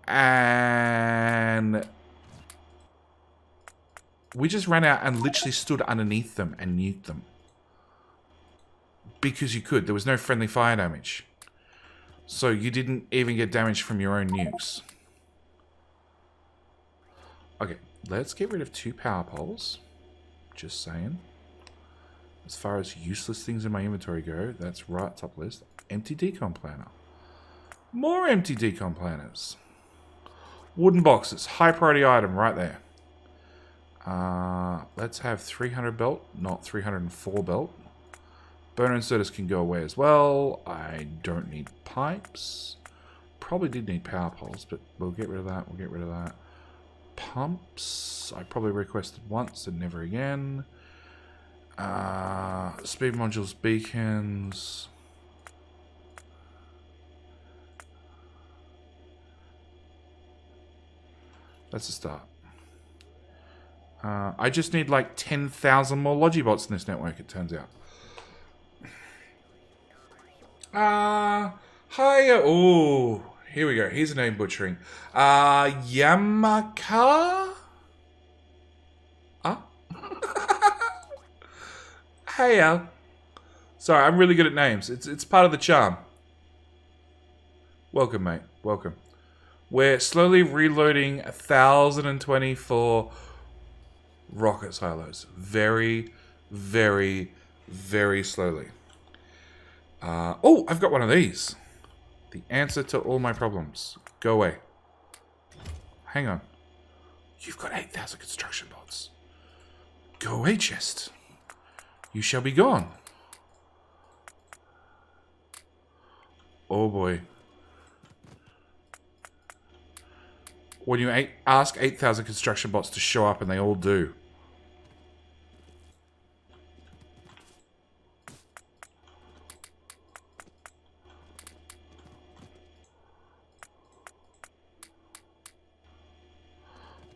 And we just ran out and literally stood underneath them and nuked them. Because you could. There was no friendly fire damage. So you didn't even get damage from your own nukes. Okay, let's get rid of 2 power poles. Just saying. As far as useless things in my inventory go, that's right top list. Empty decon planner. More empty decon planners. Wooden boxes. High priority item right there. Let's have 300 belt, not 304 belt. Burner inserters can go away as well. I don't need pipes. Probably did need power poles, but we'll get rid of that. We'll get rid of that. Pumps. I probably requested once and never again. Speed modules, beacons. That's a start. I just need like 10,000 more Logibots in this network, it turns out. Hi. Oh, here we go. Here's a name butchering. Yamaka? Hey, Al. Sorry, I'm really good at names. It's part of the charm. Welcome, mate. Welcome. We're slowly reloading 1,024 rocket silos. Very, very, very slowly. Oh, I've got one of these. The answer to all my problems. Go away. Hang on. You've got 8,000 construction bots. Go away, chest. You shall be gone. Oh boy. When you ask 8,000 construction bots to show up, and they all do.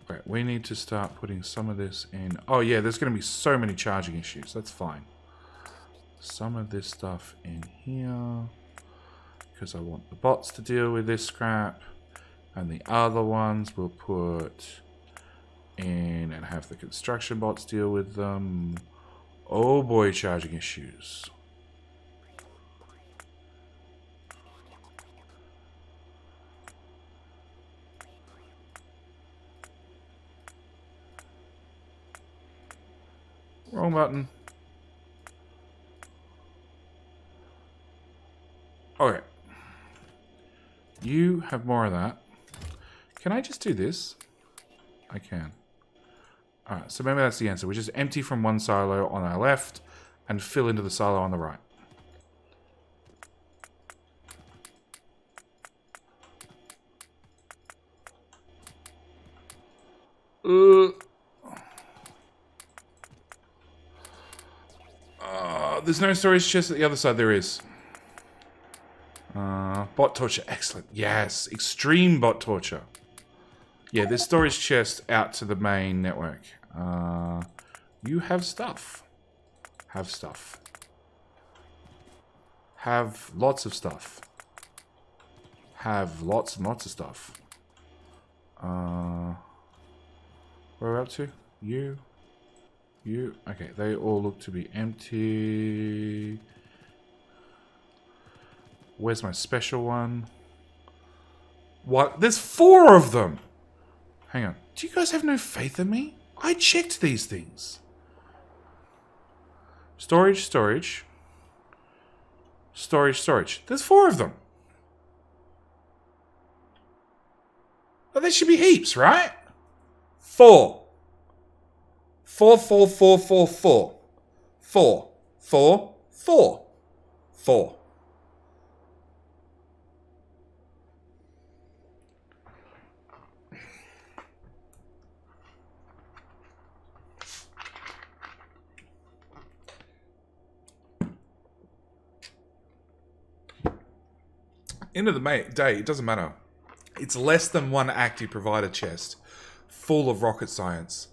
Right, we need to start putting some of this in. Oh yeah, there's going to be so many charging issues. That's fine. Some of this stuff in here. Because I want the bots to deal with this scrap. And the other ones we'll put in and have the construction bots deal with them. Oh boy, charging issues. Wrong button. have more of that. Can I just do this? I can. Alright, so maybe that's the answer. We just empty from one silo on our left and fill into the silo on the right. There's no storage chest at the other side. There is. Bot torture. Excellent. Yes. Extreme bot torture. Yeah, there's storage chest out to the main network. You have stuff. Have stuff. Have lots of stuff. Have lots and lots of stuff. Where are we up to? You. Okay, they all look to be empty. Where's my special one? What? There's 4 of them! Hang on. Do you guys have no faith in me? I checked these things. Storage. There's 4 of them. Well, there should be heaps, right? 4. 4. 4. End of the day, it doesn't matter. It's less than 1 active provider chest full of rocket science.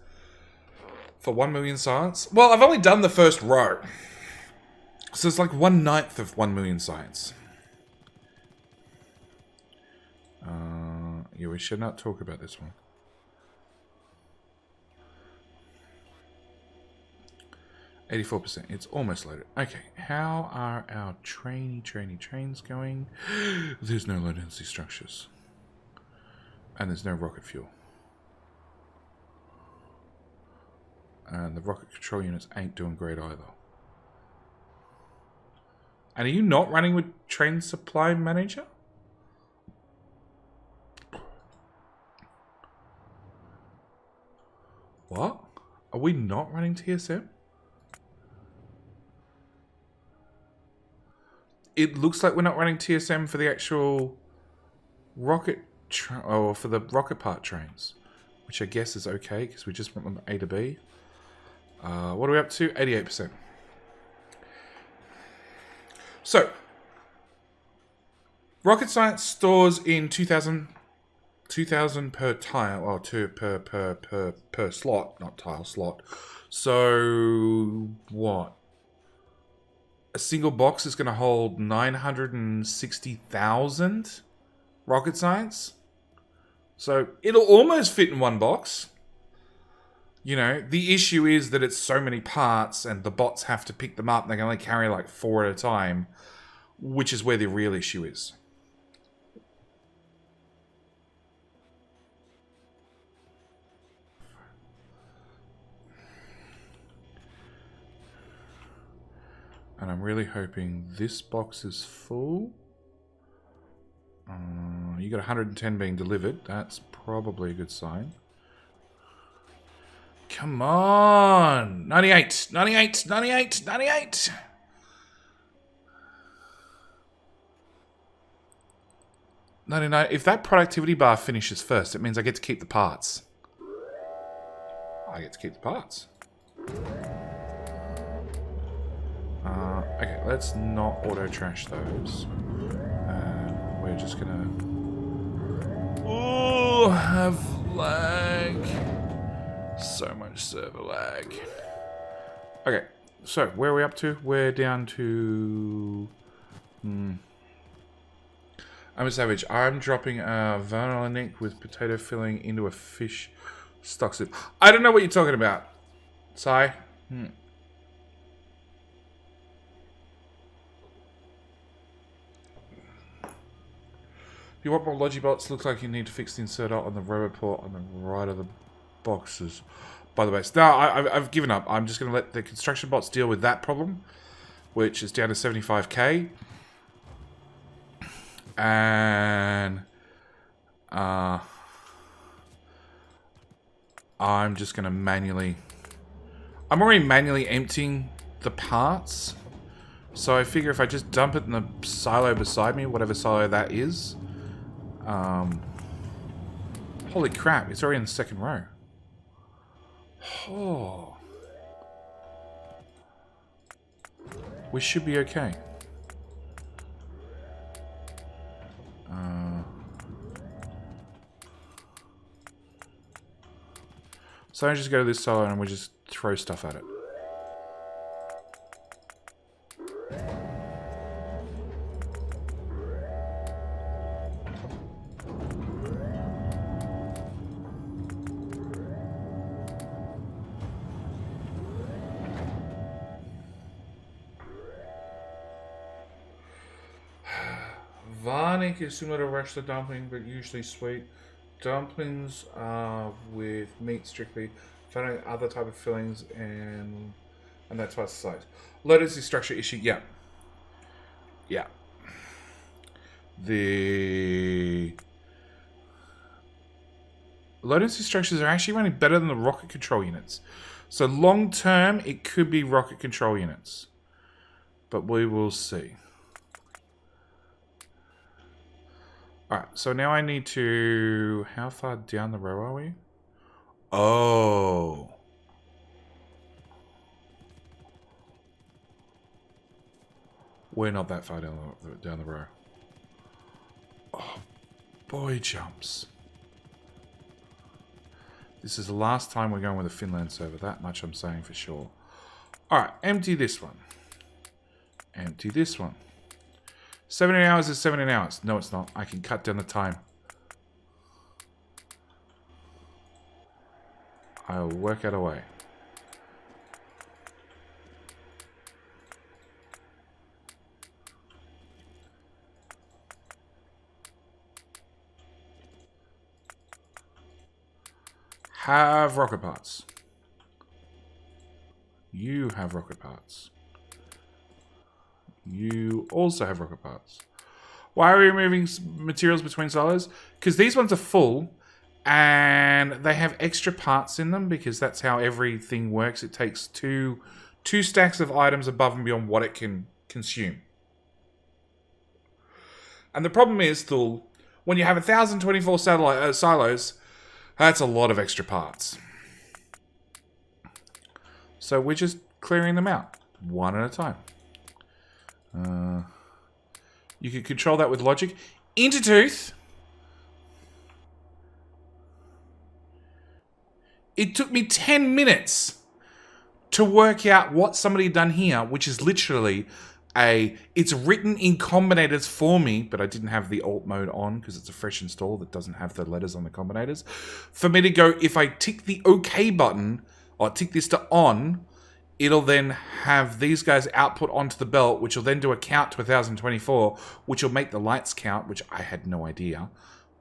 For 1 million science? Well, I've only done the first row. So it's like 1/9 of 1 million science. Yeah, we should not talk about this one. %. It's almost loaded. Okay, how are our trains going? There's no low density structures. And there's no rocket fuel. And the rocket control units ain't doing great either. And are you not running with Train Supply Manager? What? Are we not running TSM? It looks like we're not running TSM for the actual rocket or for the rocket part trains, which I guess is okay because we just want them A to B. What are we up to? 88%. So, rocket science stores in 2,000 per tile, or per slot, not tile, slot. So, what? A single box is going to hold 960,000 rocket science. So it'll almost fit in one box. You know, the issue is that it's so many parts and the bots have to pick them up. They can only carry like 4 at a time, which is where the real issue is. And I'm really hoping this box is full. You got 110 being delivered. That's probably a good sign. Come on! 98! 98! 98! 98! If that productivity bar finishes first, it means I get to keep the parts. Okay, let's not auto-trash those. We're just gonna... Ooh, have lag. So much server lag. Okay, so where are we up to? We're down to... I'm a savage. I'm dropping a vanilla nick with potato filling into a fish stock soup. I don't know what you're talking about. Sai? If you want more Logibots, looks like you need to fix the inserter on the robot port on the right of the boxes. By the way, so now I've given up. I'm just going to let the construction bots deal with that problem, which is down to 75k. And I'm just going to manually... I'm already manually emptying the parts. So I figure if I just dump it in the silo beside me, whatever silo that is... holy crap, it's already in the second row. Oh. We should be okay. So I just go to this silo and we just throw stuff at it. Varnic is similar to Rashler dumpling, but usually sweet. Dumplings are with meat strictly, finding other type of fillings, and that's twice the size. Lotus is structure issue. Yeah. Yeah. The Lotus structures are actually running better than the rocket control units. So long term, it could be rocket control units. But we will see. Alright, so now I need to... How far down the row are we? Oh. We're not that far down the row. Oh, boy jumps. This is the last time we're going with a Finland server. That much I'm saying for sure. Alright, empty this one. Empty this one. 17 hours is 17 hours. No, it's not. I can cut down the time. I'll work out a way. Have rocket parts. You have rocket parts. You also have rocket parts. Why are we removing materials between silos? Because these ones are full and they have extra parts in them because that's how everything works. It takes two stacks of items above and beyond what it can consume. And the problem is, Thul, when you have 1,024 silos, that's a lot of extra parts. So we're just clearing them out one at a time. You can control that with logic. Intertooth. It took me 10 minutes to work out what somebody had done here, which is literally it's written in combinators for me, but I didn't have the alt mode on because it's a fresh install that doesn't have the letters on the combinators. For me to go, if I tick the OK button, or tick this to on, it'll then have these guys output onto the belt, which will then do a count to 1,024, which will make the lights count, which I had no idea,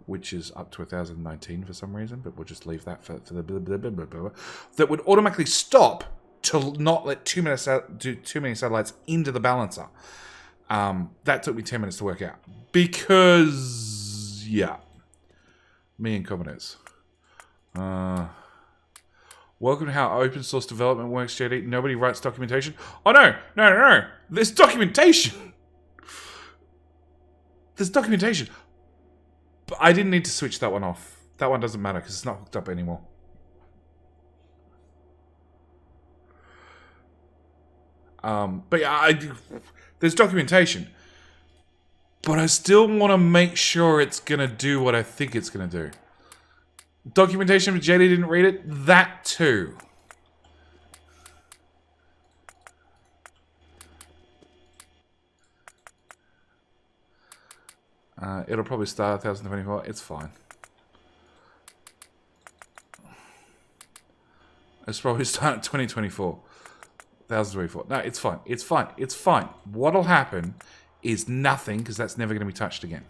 which is up to 1,019 for some reason, but we'll just leave that for the blah, blah, blah, blah, blah. That would automatically stop to not let too many satellites into the balancer. That took me 10 minutes to work out. Because, yeah. Me and combinators. Welcome to how open source development works, JD. Nobody writes documentation. Oh, no. There's documentation. There's documentation. But I didn't need to switch that one off. That one doesn't matter because it's not hooked up anymore. But yeah, there's documentation. But I still want to make sure it's going to do what I think it's going to do. Documentation, but JD didn't read it. That too. It'll probably start 1,024. It's fine. It's probably start at 2024. 1,024. No, it's fine. It's fine. It's fine. What'll happen is nothing, because that's never going to be touched again.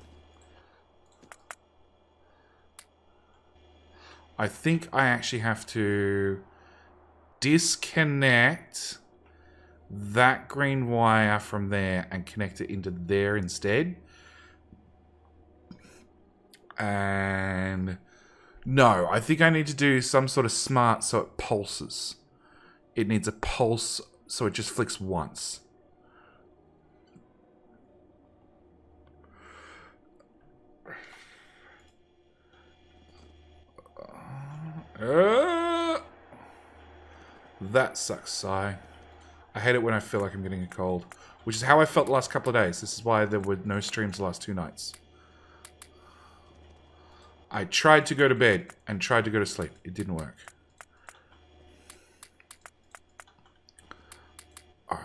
I think I actually have to disconnect that green wire from there and connect it into there instead. And no, I think I need to do some sort of smart so it pulses. It needs a pulse so it just flicks once. That sucks, sigh. I hate it when I feel like I'm getting a cold, which is how I felt the last couple of days. This is why there were no streams the last 2 nights. I tried to go to bed and tried to go to sleep. It didn't work. Alright.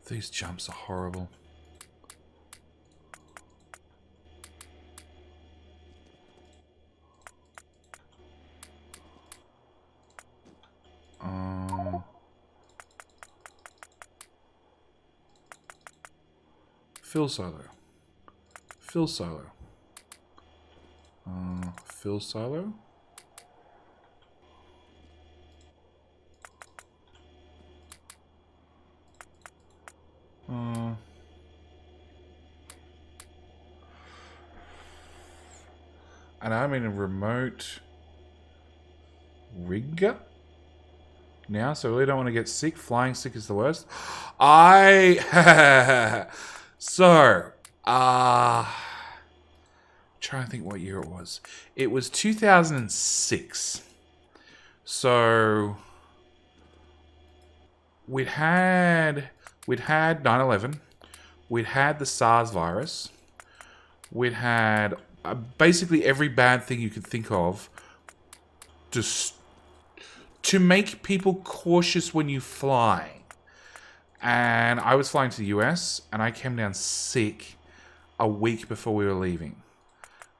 These jumps are horrible. Fill silo. Fill silo. Fill silo. And I'm in a remote rig now, so I really don't want to get sick. Flying sick is the worst. So, trying to think what year it was. It was 2006. So we'd had 9/11. We'd had the SARS virus. We'd had basically every bad thing you could think of, just to make people cautious when you fly. And I was flying to the US, and I came down sick a week before we were leaving.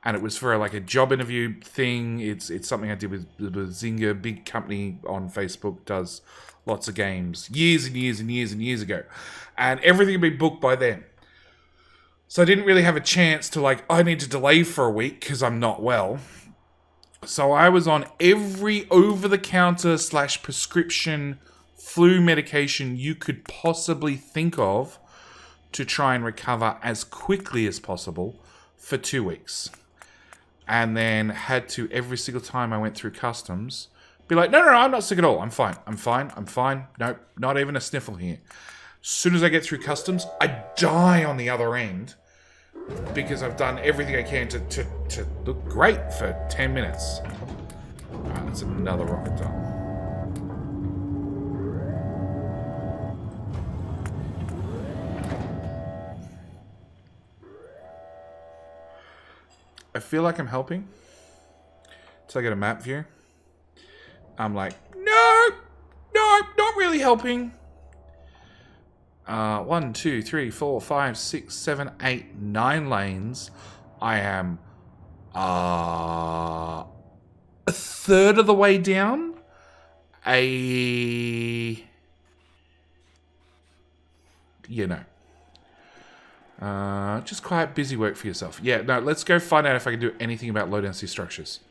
And it was for like a job interview thing. It's something I did with Zynga, big company on Facebook, does lots of games years and years and years and years ago. And everything had been booked by then. So I didn't really have a chance to I need to delay for a week because I'm not well. So I was on every over-the-counter / prescription flu medication you could possibly think of to try and recover as quickly as possible for 2 weeks. And then had to, every single time I went through customs, be like, no, I'm not sick at all. I'm fine. Nope, not even a sniffle here. As soon as I get through customs, I die on the other end because I've done everything I can to look great for 10 minutes. Alright, that's another rocket done. I feel like I'm helping until I get a map view. I'm like, no, not really helping. 1, 2, 3, 4, 5, 6, 7, 8, 9 lanes. I am a third of the way down. Just quite busy work for yourself. Yeah, no, let's go find out if I can do anything about low density structures.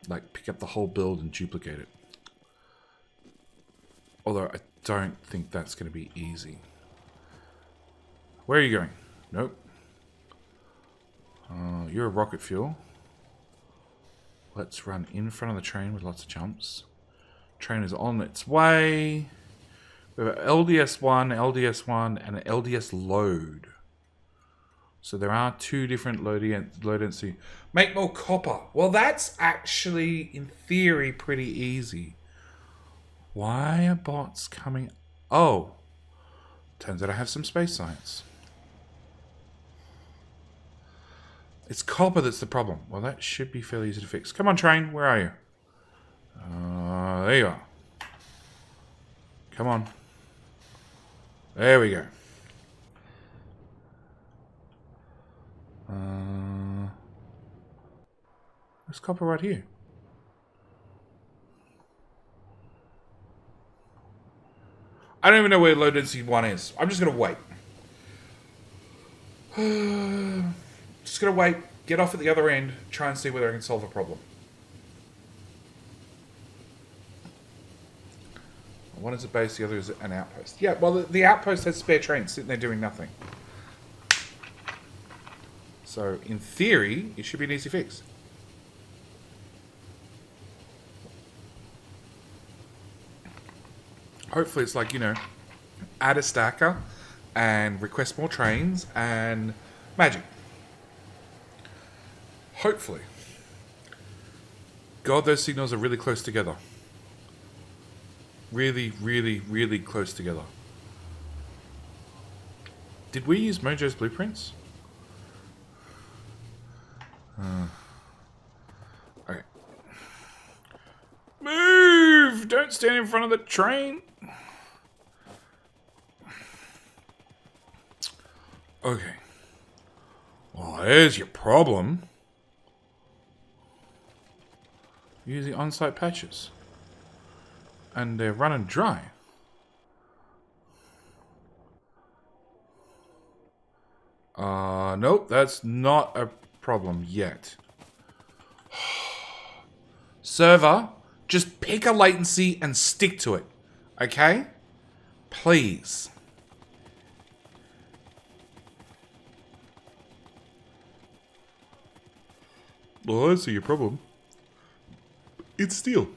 Like, pick up the whole build and duplicate it. Although, I don't think that's going to be easy. Where are you going? Nope. You're a rocket fuel. Let's run in front of the train with lots of jumps. Train is on its way. We have an LDS1, LDS1, and an LDS load. So there are 2 different low density. Make more copper. Well, that's actually, in theory, pretty easy. Why are bots coming? Oh. Turns out I have some space science. It's copper that's the problem. Well, that should be fairly easy to fix. Come on, train. Where are you? There you are. Come on. There we go. There's copper right here. I don't even know where low density 1 is. I'm just going to wait. Just gonna wait, get off at the other end, try and see whether I can solve a problem. One is a base, the other is an outpost. Yeah, well, the outpost has spare trains sitting there doing nothing. So, in theory, it should be an easy fix. Hopefully it's like, add a stacker and request more trains and magic. Hopefully. God, those signals are really close together. Really, really, really close together. Did we use Mojo's blueprints? Okay. Move! Don't stand in front of the train. Okay. Well, there's your problem. Using on-site patches. And they're running dry. Nope, that's not a problem yet. Server, just pick a latency and stick to it. Okay? Please. Well, I see your problem. It's steel.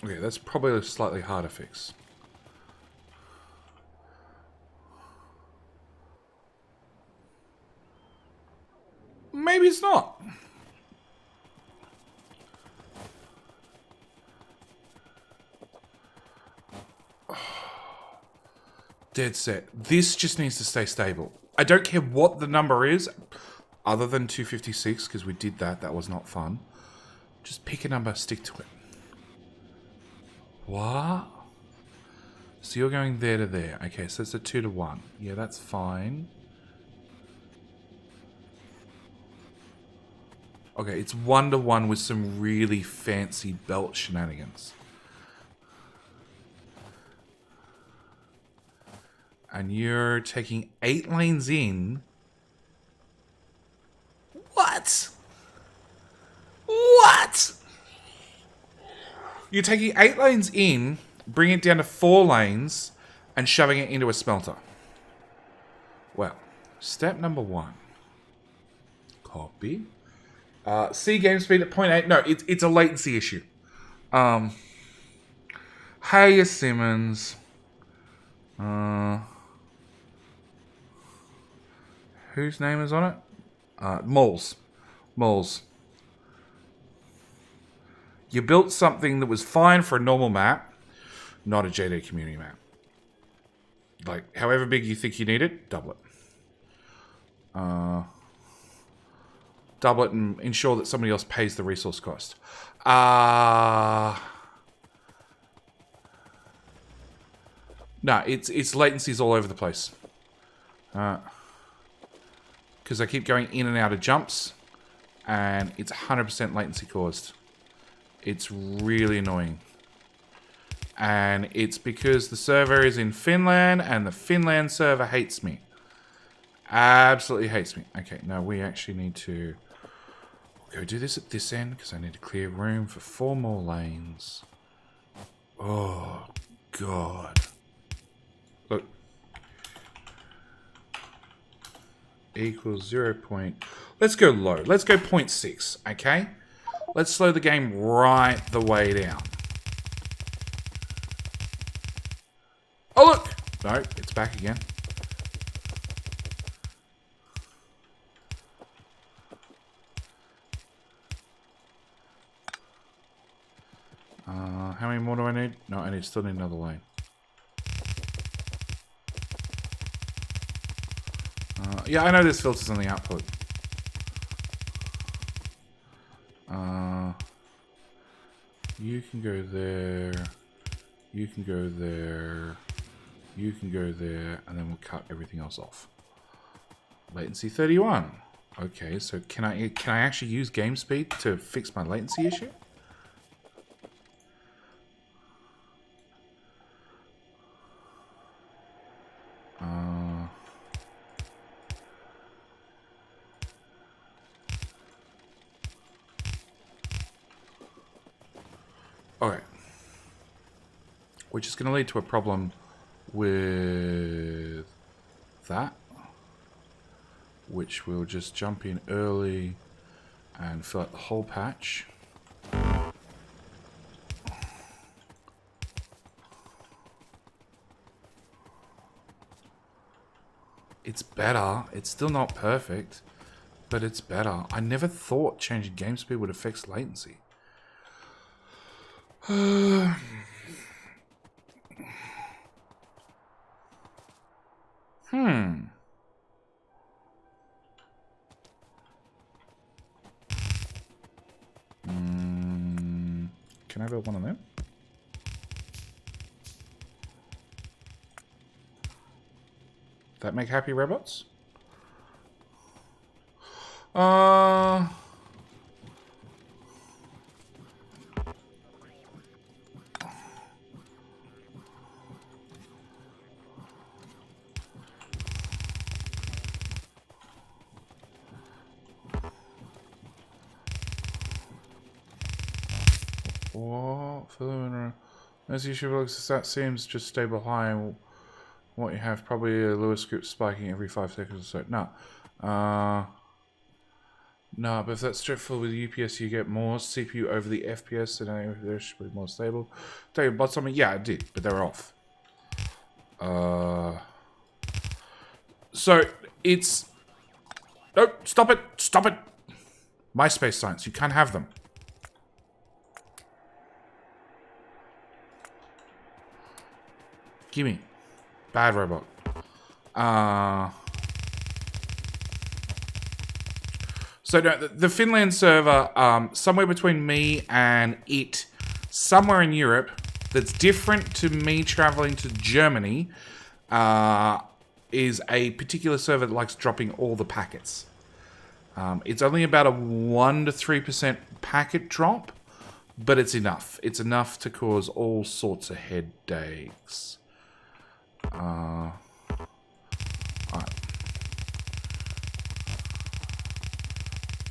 Okay, that's probably a slightly harder fix. Maybe it's not. Dead set. This just needs to stay stable. I don't care what the number is, other than 256, because we did that. That was not fun. Just pick a number, stick to it. What? So you're going there to there. Okay, so it's a 2 to 1. Yeah, that's fine. Okay, it's 1 to 1 with some really fancy belt shenanigans. And you're taking 8 lanes in. What? What? You're taking 8 lanes in, bringing it down to 4 lanes, and shoving it into a smelter. Well, step number 1. Copy. See game speed at 0.8. No, it's a latency issue. Hey, Simmons. Whose name is on it? Moles. You built something that was fine for a normal map, not a JD community map. Like, however big you think you need it, double it. Double it and ensure that somebody else pays the resource cost. No, it's latencies all over the place. Because I keep going in and out of jumps, and it's 100% latency caused. It's really annoying. And it's because the server is in Finland, and the Finland server hates me. Absolutely hates me. Okay, now we actually need to go do this at this end, because I need to clear room for 4 more lanes. Oh, God. Look. Equals 0. Let's go low. Let's go 0.6, okay? Let's slow the game right the way down. Oh, look! No, it's back again. How many more do I need? No, I still need another lane. Yeah, I know there's filters on the output. You can go there. You can go there. You can go there, and then we'll cut everything else off. Latency 31. Okay, so can I actually use game speed to fix my latency issue? which is going to lead to a problem with that, which we'll just jump in early and fill out the whole patch. It's better. It's still not perfect, but it's better. I never thought changing game speed would affect latency. Can I build one of them? That make happy robots? What? As you should look, that seems just stable high. What you have, probably a Lewis script spiking every 5 seconds or so. No. No, but if that's straightforward with UPS, you get more CPU over the FPS, so now they should be more stable. Tell you about something? Yeah, I did, but they were off. So, it's... No, stop it! Stop it! MySpace science, you can't have them. Gimme. Bad robot. So no, the Finland server, somewhere between me and it, somewhere in Europe, that's different to me traveling to Germany, is a particular server that likes dropping all the packets. It's only about a 1 to 3% packet drop, but it's enough. It's enough to cause all sorts of headaches. Alright.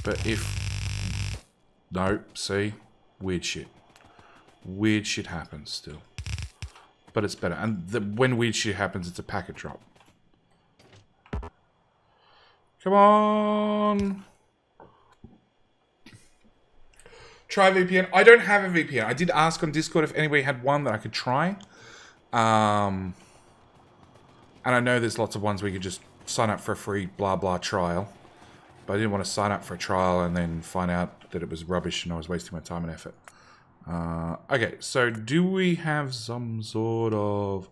But if... No, see? Weird shit. Weird shit happens still. But it's better. And when weird shit happens, it's a packet drop. Come on! Try VPN. I don't have a VPN. I did ask on Discord if anybody had one that I could try. And I know there's lots of ones where you could just sign up for a free blah blah trial. But I didn't want to sign up for a trial and then find out that it was rubbish and I was wasting my time and effort. Okay, so do we have some sort of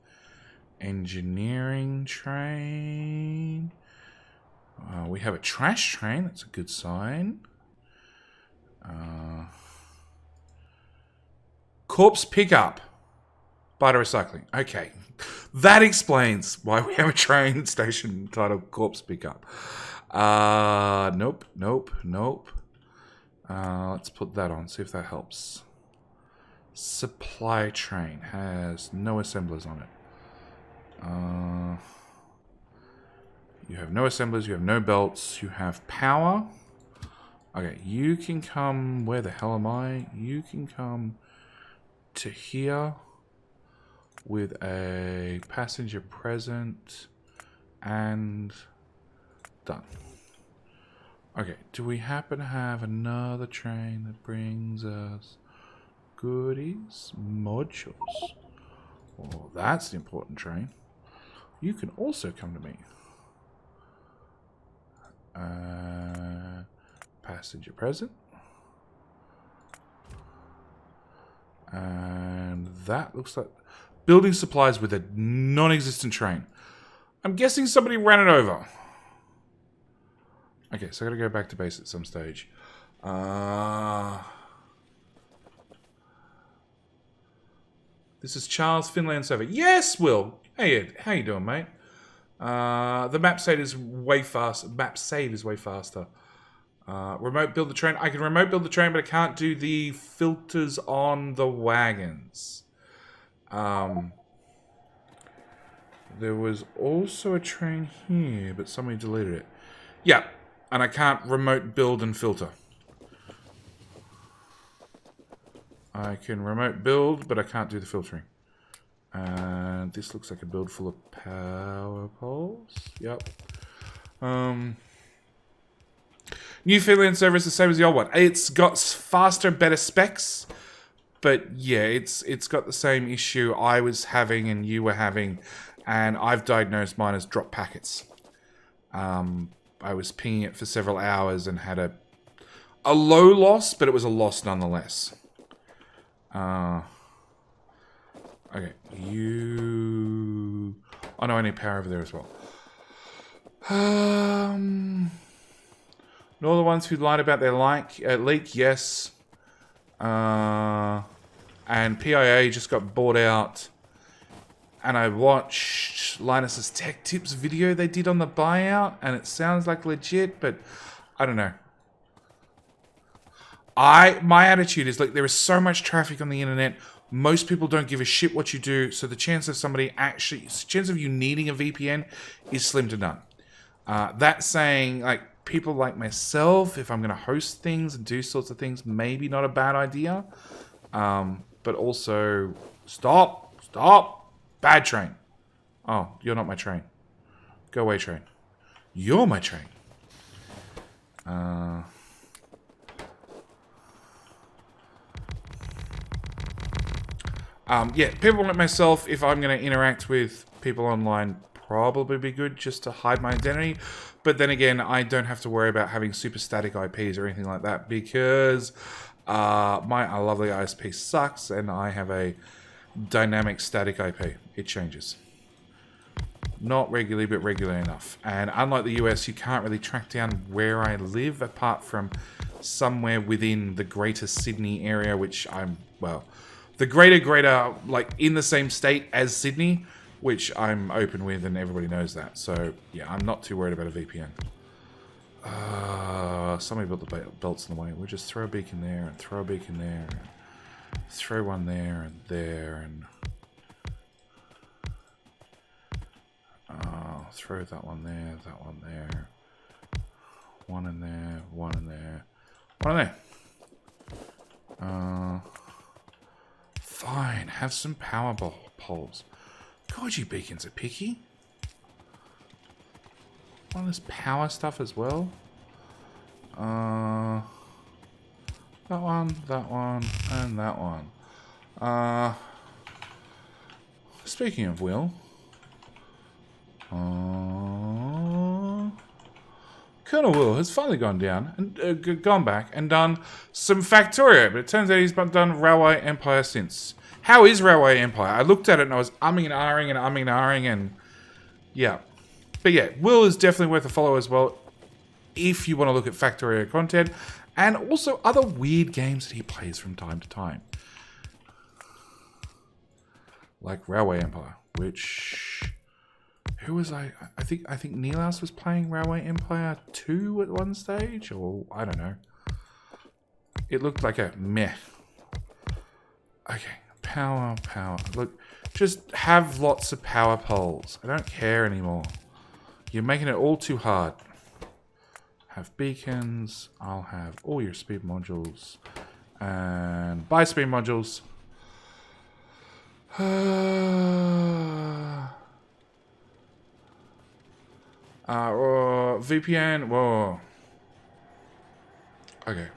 engineering train? We have a trash train. That's a good sign. Corpse pickup. Biter recycling. Okay. That explains why we have a train station titled Corpse Pickup. Nope. Let's put that on, see if that helps. Supply train has no assemblers on it. You have no assemblers, you have no belts, you have power. Okay, you can come, where the hell am I? You can come to here with a passenger present and done. Okay, do we happen to have another train that brings us goodies? Modules. Oh, that's the important train. You can also come to me. Passenger present. And that looks like building supplies with a non-existent train. I'm guessing somebody ran it over. Okay, so I gotta go back to base at some stage. This is Charles, Finland server. Yes, Will. Hey, how you doing, mate? The map save is way fast. Map save is way faster. Remote build the train. I can remote build the train, but I can't do the filters on the wagons. There was also a train here, but somebody deleted it. Yeah, and I can't remote build and filter. I can remote build, but I can't do the filtering. And this looks like a build full of power poles. Yep. New Finland server is the same as the old one. It's got faster, better specs. But yeah, it's got the same issue I was having and you were having. And I've diagnosed mine as drop packets. I was pinging it for several hours and had a low loss, but it was a loss nonetheless. Okay, you... Oh no, I need power over there as well. And all the ones who lied about their leak, yes. And PIA just got bought out. And I watched Linus's Tech Tips video they did on the buyout, and it sounds like legit, but I don't know. My attitude is, like, there is so much traffic on the internet. Most people don't give a shit what you do, so the chance of you needing a VPN is slim to none. That saying, like, people like myself, if I'm going to host things and do sorts of things, maybe not a bad idea. But also, stop, bad train. Oh, you're not my train. Go away, train. You're my train. Yeah, people like myself, if I'm going to interact with people online, probably be good just to hide my identity. But then again, I don't have to worry about having super static IPs or anything like that because my lovely ISP sucks and I have a dynamic static IP. It changes. Not regularly, but regularly enough. And unlike the US, you can't really track down where I live apart from somewhere within the greater Sydney area, which I'm, well... The greater, like, in the same state as Sydney, which I'm open with and everybody knows that. So, yeah, I'm not too worried about a VPN. Somebody built the belts in the way. We'll just throw a beacon there and throw a beacon there. And throw one there and there and... throw that one there, that one there. One in there, one in there. One in there. Fine, have some power poles. God, you beacons are picky. Want this power stuff as well? That one, and that one. Speaking of Will. Colonel Will has finally gone down and gone back and done some Factorio, but it turns out he's done Railway Empire since. How is Railway Empire? I looked at it and I was umming and ahhing and yeah. But yeah, Will is definitely worth a follow as well if you want to look at Factorio content and also other weird games that he plays from time to time. Like Railway Empire, which... Who was I think Nilaus was playing Railway Empire 2 at one stage, or I don't know. It looked like a meh. Okay, power. Look, just have lots of power poles. I don't care anymore. You're making it all too hard. Have beacons. I'll have all your speed modules. And buy speed modules. VPN, whoa. Okay.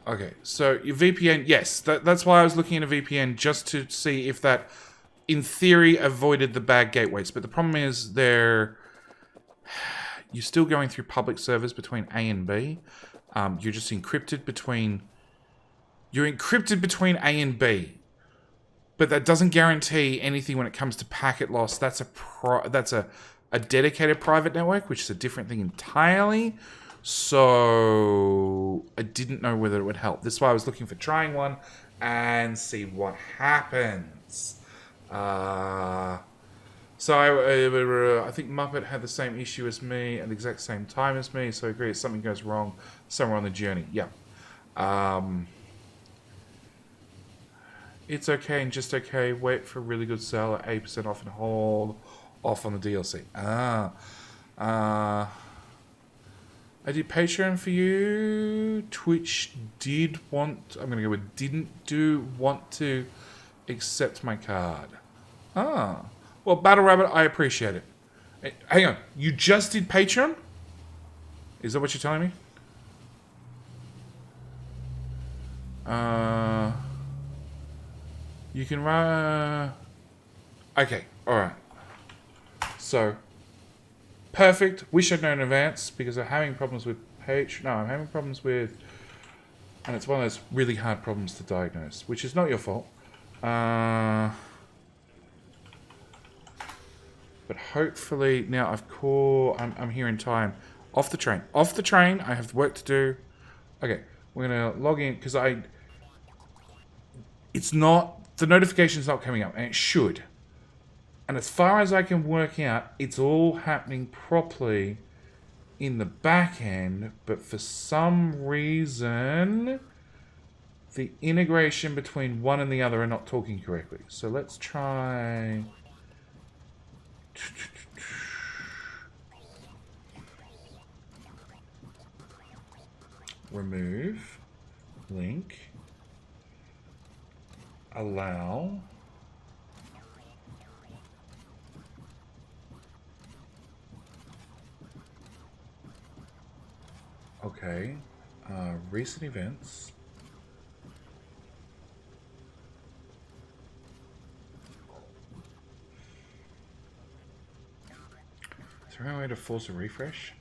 Okay, so your VPN, yes, that's why I was looking at a VPN, just to see if that, in theory, avoided the bad gateways. But the problem is you're still going through public servers between A and B. You're just encrypted between A and B. But that doesn't guarantee anything when it comes to packet loss. That's a dedicated private network, which is a different thing entirely. So I didn't know whether it would help. This is why I was looking for trying one and see what happens. So I think Muppet had the same issue as me at the exact same time as me. So I agree if something goes wrong somewhere on the journey. Yeah. It's okay and just okay. Wait for a really good sale at 8% off and hold off on the DLC. I did Patreon for you. Twitch did want... I'm going to go with want to accept my card. Ah. Well, Battle Rabbit, I appreciate it. Hey, hang on. You just did Patreon? Is that what you're telling me? You can run... Okay, alright. So, perfect. Wish I'd known in advance because I'm having problems with Patreon. No, I'm having problems with... And it's one of those really hard problems to diagnose, which is not your fault. But hopefully now I'm here in time. Off the train. Off the train. I have work to do. Okay, we're gonna log in because it's not, the notification's not coming up, and it should. And as far as I can work out, it's all happening properly in the back end, but for some reason the integration between one and the other are not talking correctly. So let's try... Remove, link, allow, okay, recent events, is there any way to force a refresh?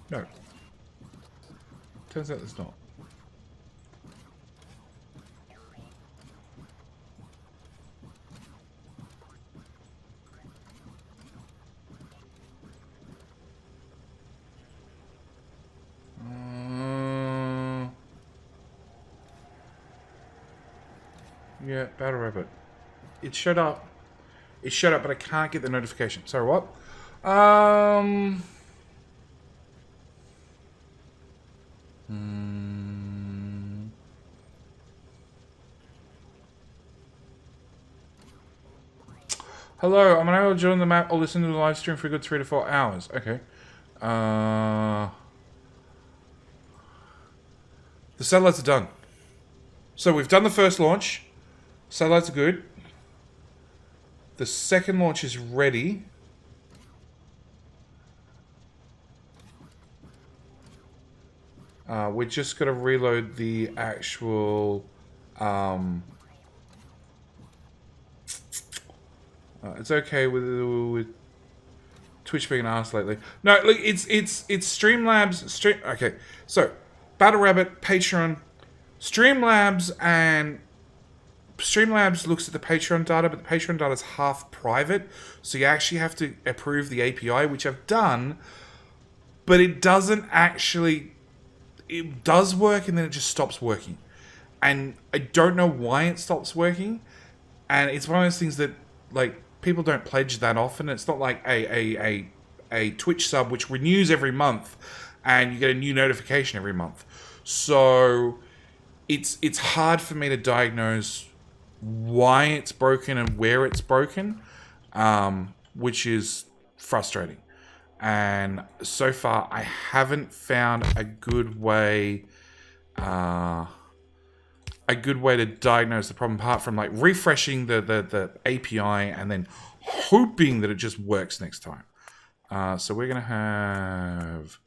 No. Turns out there's not. Yeah, Battle Rabbit. It showed up. It showed up, but I can't get the notification. Sorry, what? Hello, I'm unable to join the map or listen to the live stream for a good 3 to 4 hours. Okay. The satellites are done. So we've done the first launch. Satellites are good. The second launch is ready. We're just going to reload the actual... it's okay with Twitch being an ass lately. No, look, it's Streamlabs. Okay, so Battle Rabbit, Patreon, Streamlabs looks at the Patreon data, but the Patreon data is half private, so you actually have to approve the API, which I've done, but it doesn't actually. It does work, and then it just stops working, and I don't know why it stops working, and it's one of those things that like people don't pledge that often. It's not like a Twitch sub which renews every month, and you get a new notification every month. So it's hard for me to diagnose why it's broken and where it's broken, which is frustrating. And so far, I haven't found a good way to diagnose the problem, apart from like refreshing the API and then hoping that it just works next time. So we're gonna have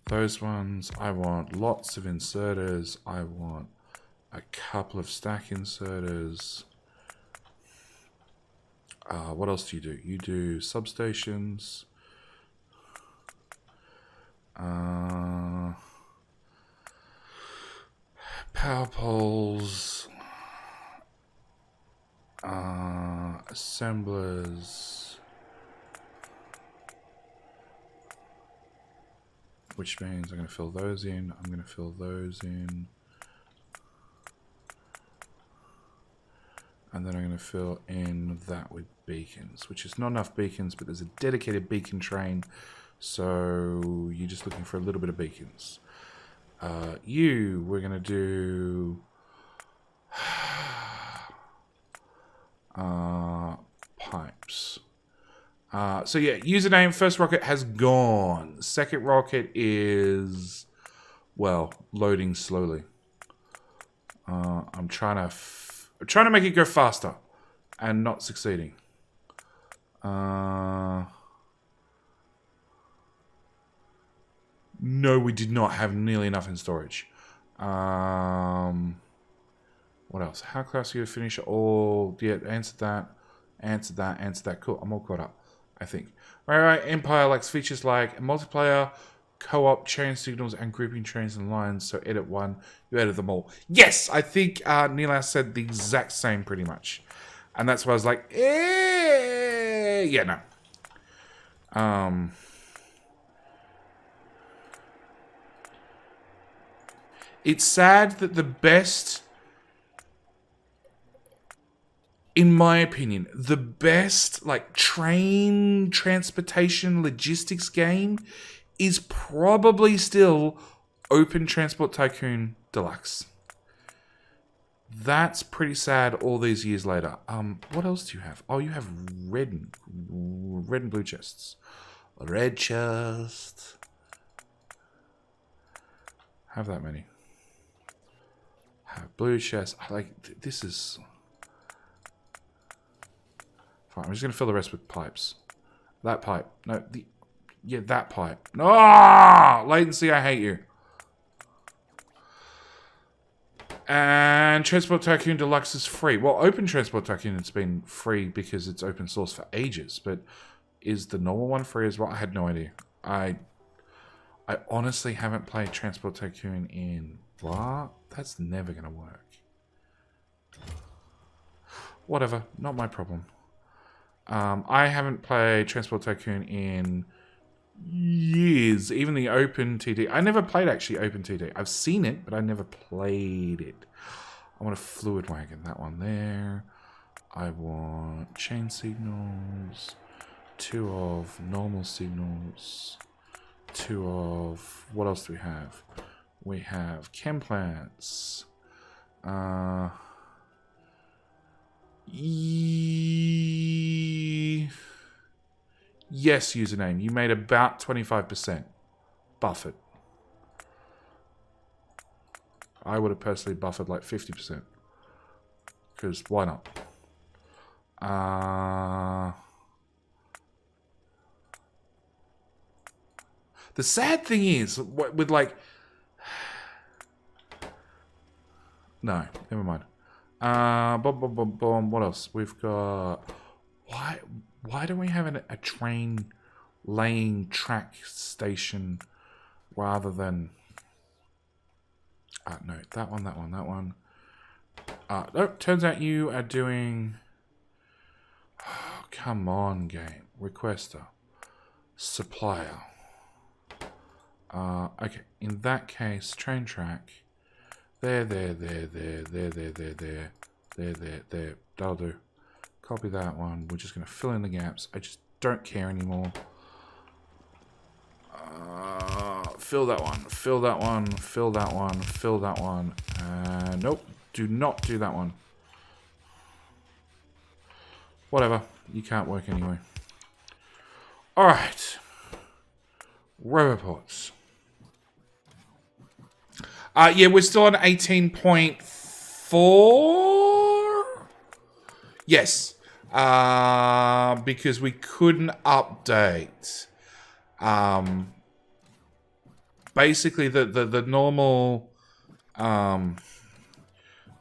those ones. I want lots of inserters. I want a couple of stack inserters. What else do? You do substations. Power poles. Assemblers. Which means I'm going to fill those in. I'm going to fill those in. And then I'm going to fill in that with beacons, which is not enough beacons, but there's a dedicated beacon train. So you're just looking for a little bit of beacons. We're going to do pipes. So yeah, username, first rocket has gone. Second rocket is, well, loading slowly. I'm trying to make it go faster and not succeeding. No, we did not have nearly enough in storage. What else? How close are you to finish all? Yeah, answer that. Answer that. Cool, I'm all caught up, I think. Right. Empire likes features like multiplayer, co-op, chain signals, and grouping trains and lines. So edit one, you edit them all. Yes, I think Nilas said the exact same pretty much. And that's why I was like, yeah, no. It's sad that the best, in my opinion, the best like train transportation logistics game is probably still Open Transport Tycoon Deluxe. That's pretty sad all these years later. What else do you have? Oh, you have red and blue chests. Red chest. Have that many. Have blue chest. I like this is fine. I'm just gonna fill the rest with pipes. That pipe. No, that pipe. No, latency. I hate you. And Transport Tycoon Deluxe is free. Well, Open Transport Tycoon has been free because it's open source for ages. But is the normal one free as well? I had no idea. I honestly haven't played Transport Tycoon in... What? That's never going to work. Whatever. Not my problem. I haven't played Transport Tycoon in years. Even the Open TD. I never played actually Open TD. I've seen it, but I never played it. I want a fluid wagon. That one there. I want chain signals. 2 of normal signals. 2 of... What else do we have? We have chem plants. Yes, username. You made about 25%. Buffered. I would have personally buffered like 50%. Because why not? The sad thing is, with like... No, never mind. What else? We've got... Why don't we have a train laying track station rather than... no, that one. No, turns out you are doing... Oh, come on, game. Requester. Supplier. Okay, in that case, train track. There. That'll do. Copy that one. We're just going to fill in the gaps. I just don't care anymore. Fill that one. Fill that one. Fill that one. Fill that one. Nope. Do not do that one. Whatever. You can't work anyway. Alright. Roboports. Yeah, we're still on 18.4. Yes. Because we couldn't update. Basically, the normal...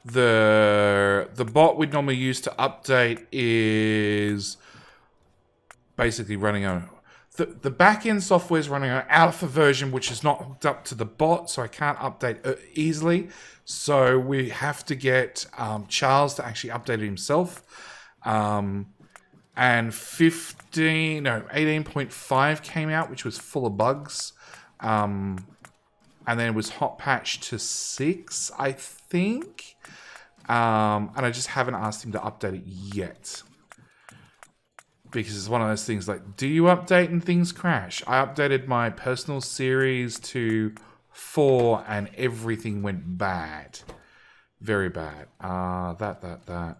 The bot we'd normally use to update is basically running on... The back-end software is running on alpha version, which is not hooked up to the bot, so I can't update easily. So we have to get Charles to actually update it himself. And 18.5 came out, which was full of bugs. And then it was hot patched to 6, I think. And I just haven't asked him to update it yet. Because it's one of those things like, do you update and things crash? I updated my personal series to 4 and everything went bad. Very bad. That.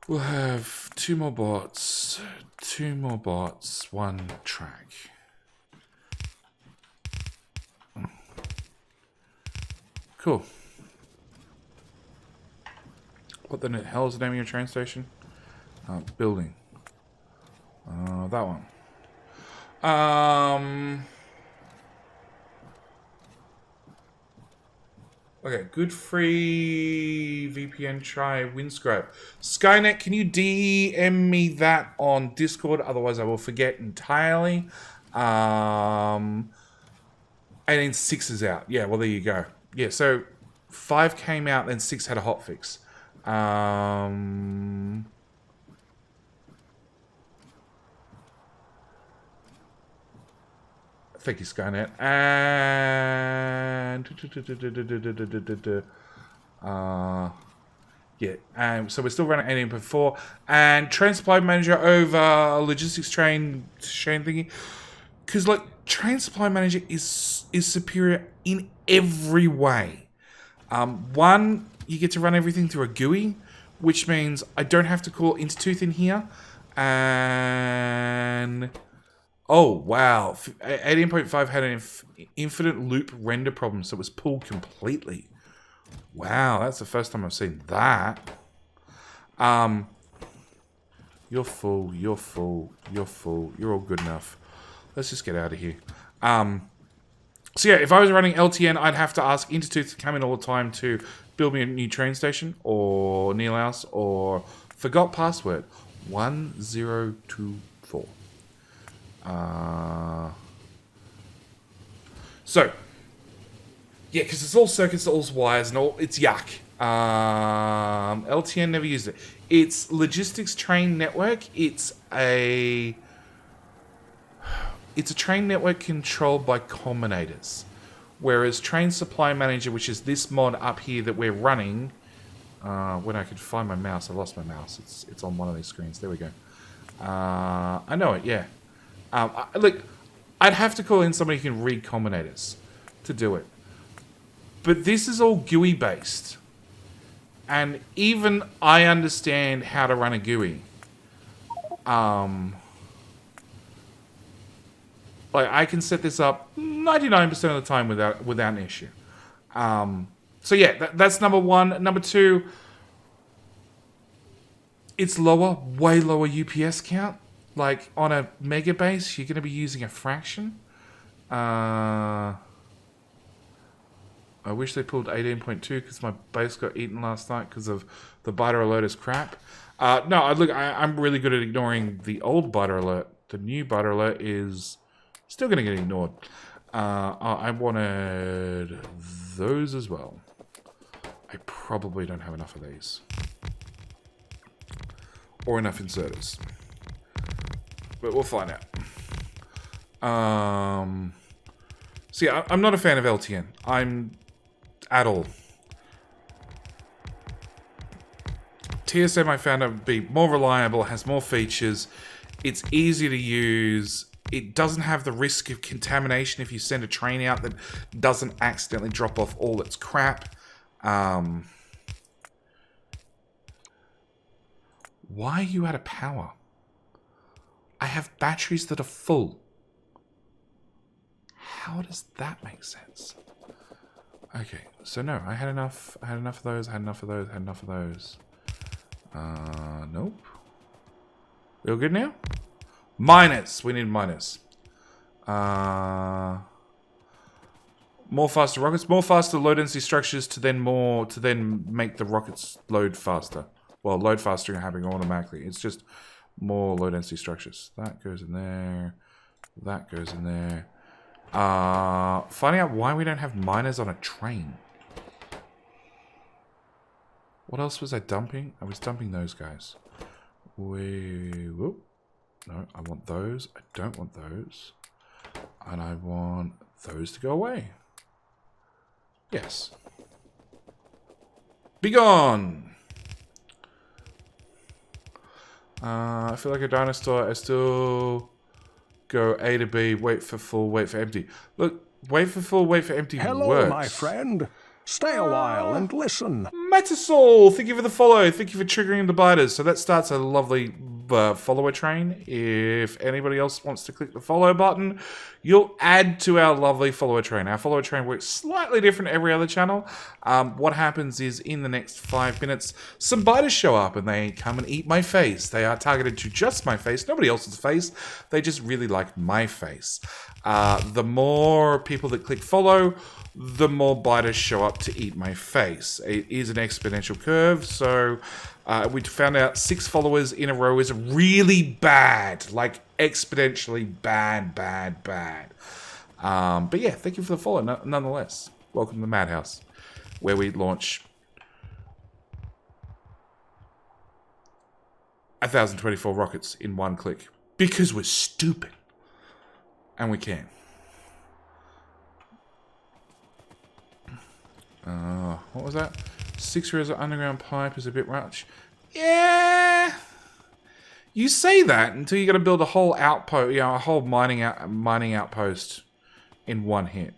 We'll have 2 more bots. 2 more bots. 1 track. Cool. What the hell is the name of your train station? Building. That one. Okay, good free VPN try Windscribe. Skynet, can you DM me that on Discord? Otherwise I will forget entirely. And then 6 is out. Yeah, well there you go. Yeah, so 5 came out, then 6 had a hotfix. Thank you, Skynet. And yeah, so we're still running 18.4 and train supply manager over logistics train thingy, because like train supply manager is superior in every way. One, you get to run everything through a GUI, which means I don't have to call Intertooth in here, and oh, wow. 18.5 had an infinite loop render problem, so it was pulled completely. Wow, that's the first time I've seen that. You're full, you're full, you're full. You're all good enough. Let's just get out of here. So yeah, if I was running LTN, I'd have to ask Intertooth to come in all the time to build me a new train station, or Neilhouse, or forgot password 1024. So yeah, because it's all circuits, all wires, and all it's yuck. LTN never used it. It's logistics train network. It's a train network controlled by combinators, whereas train supply manager, which is this mod up here that we're running. When I could find my mouse, I lost my mouse. It's on one of these screens. There we go. I know it. Yeah. Look, I'd have to call in somebody who can read combinators to do it. But this is all GUI based. And even I understand how to run a GUI. Like I can set this up 99% of the time without an issue. So yeah, that's number 1. Number 2, it's lower, way lower UPS count. Like, on a mega base, you're going to be using a fraction. I wish they pulled 18.2 because my base got eaten last night because of the byter alert is crap. No, I'm really good at ignoring the old byter alert. The new byter alert is still going to get ignored. I wanted those as well. I probably don't have enough of these. Or enough inserters. But we'll find out. So yeah, I'm not a fan of LTN. I'm at all. TSM I found out to be more reliable, has more features. It's easy to use. It doesn't have the risk of contamination if you send a train out that doesn't accidentally drop off all its crap. Why are you out of power? I have batteries that are full. How does that make sense? Okay, so no, I had enough of those, I had enough of those, I had enough of those. Nope. We all good now? Miners! We need miners. More faster rockets, more faster low density structures to then make the rockets load faster. Well, load faster and happening automatically. It's just more low density structures. That goes in there. That goes in there. Finding out why we don't have miners on a train. What else was I dumping? I was dumping those guys. Whoop. No, I want those. I don't want those. And I want those to go away. Yes. Be gone! I feel like a dinosaur. I still go A to B, wait for full, wait for empty. Look, wait for full, wait for empty Hello, works. my friend. Stay a while and listen. Metasol, thank you for the follow. Thank you for triggering the biters. So that starts a lovely follower train. If anybody else wants to click the follow button, you'll add to our lovely follower train. Our follower train works slightly different to every other channel. What happens is in the next 5 minutes, some biters show up and they come and eat my face. They are targeted to just my face, nobody else's face. They just really like my face. The more people that click follow, the more biters show up to eat my face. It is an exponential curve, so we found out 6 followers in a row is really bad, like exponentially bad. But yeah, thank you for the follow nonetheless. Welcome to the Madhouse, where we launch 1,024 rockets in one click. Because we're stupid. And we can. What was that? 6 rows of underground pipe is a bit much. Yeah. You say that until you got to build a whole outpost, a whole mining outpost in one hit.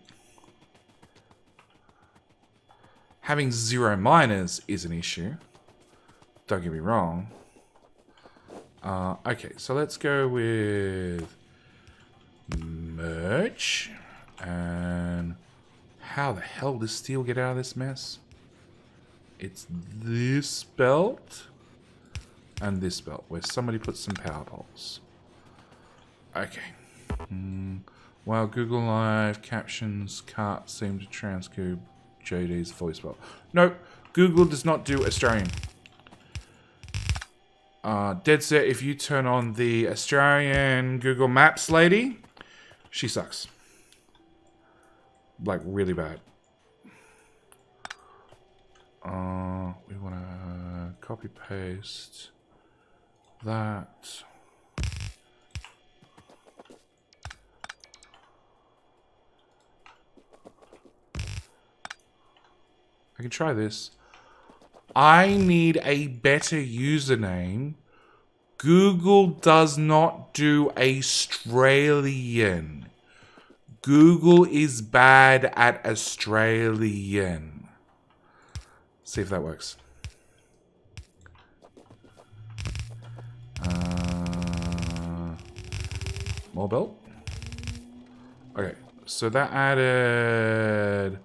Having 0 miners is an issue. Don't get me wrong. Okay, so let's go with merch. And how the hell does steel get out of this mess? It's this belt and this belt where somebody put some power poles. Okay. While Google Live captions can't seem to transcribe JD's voice well. Nope, Google does not do Australian. Dead set, if you turn on the Australian Google Maps lady, she sucks. Like, really bad. We want to copy paste that. I can try this. I need a better username. Google does not do Australian. Google is bad at Australian. See if that works. More belt. Okay, so that added...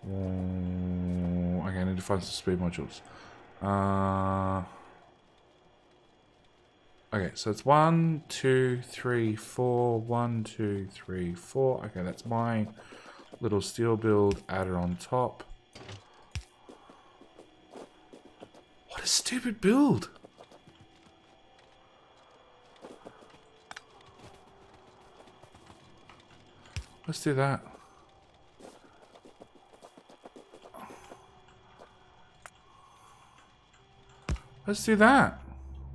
okay, I need to find some speed modules. Okay, so it's 1, 2, 3, 4. 1, 2, 3, 4. Okay, that's my little steel build added on top. What a stupid build! Let's do that. Let's do that.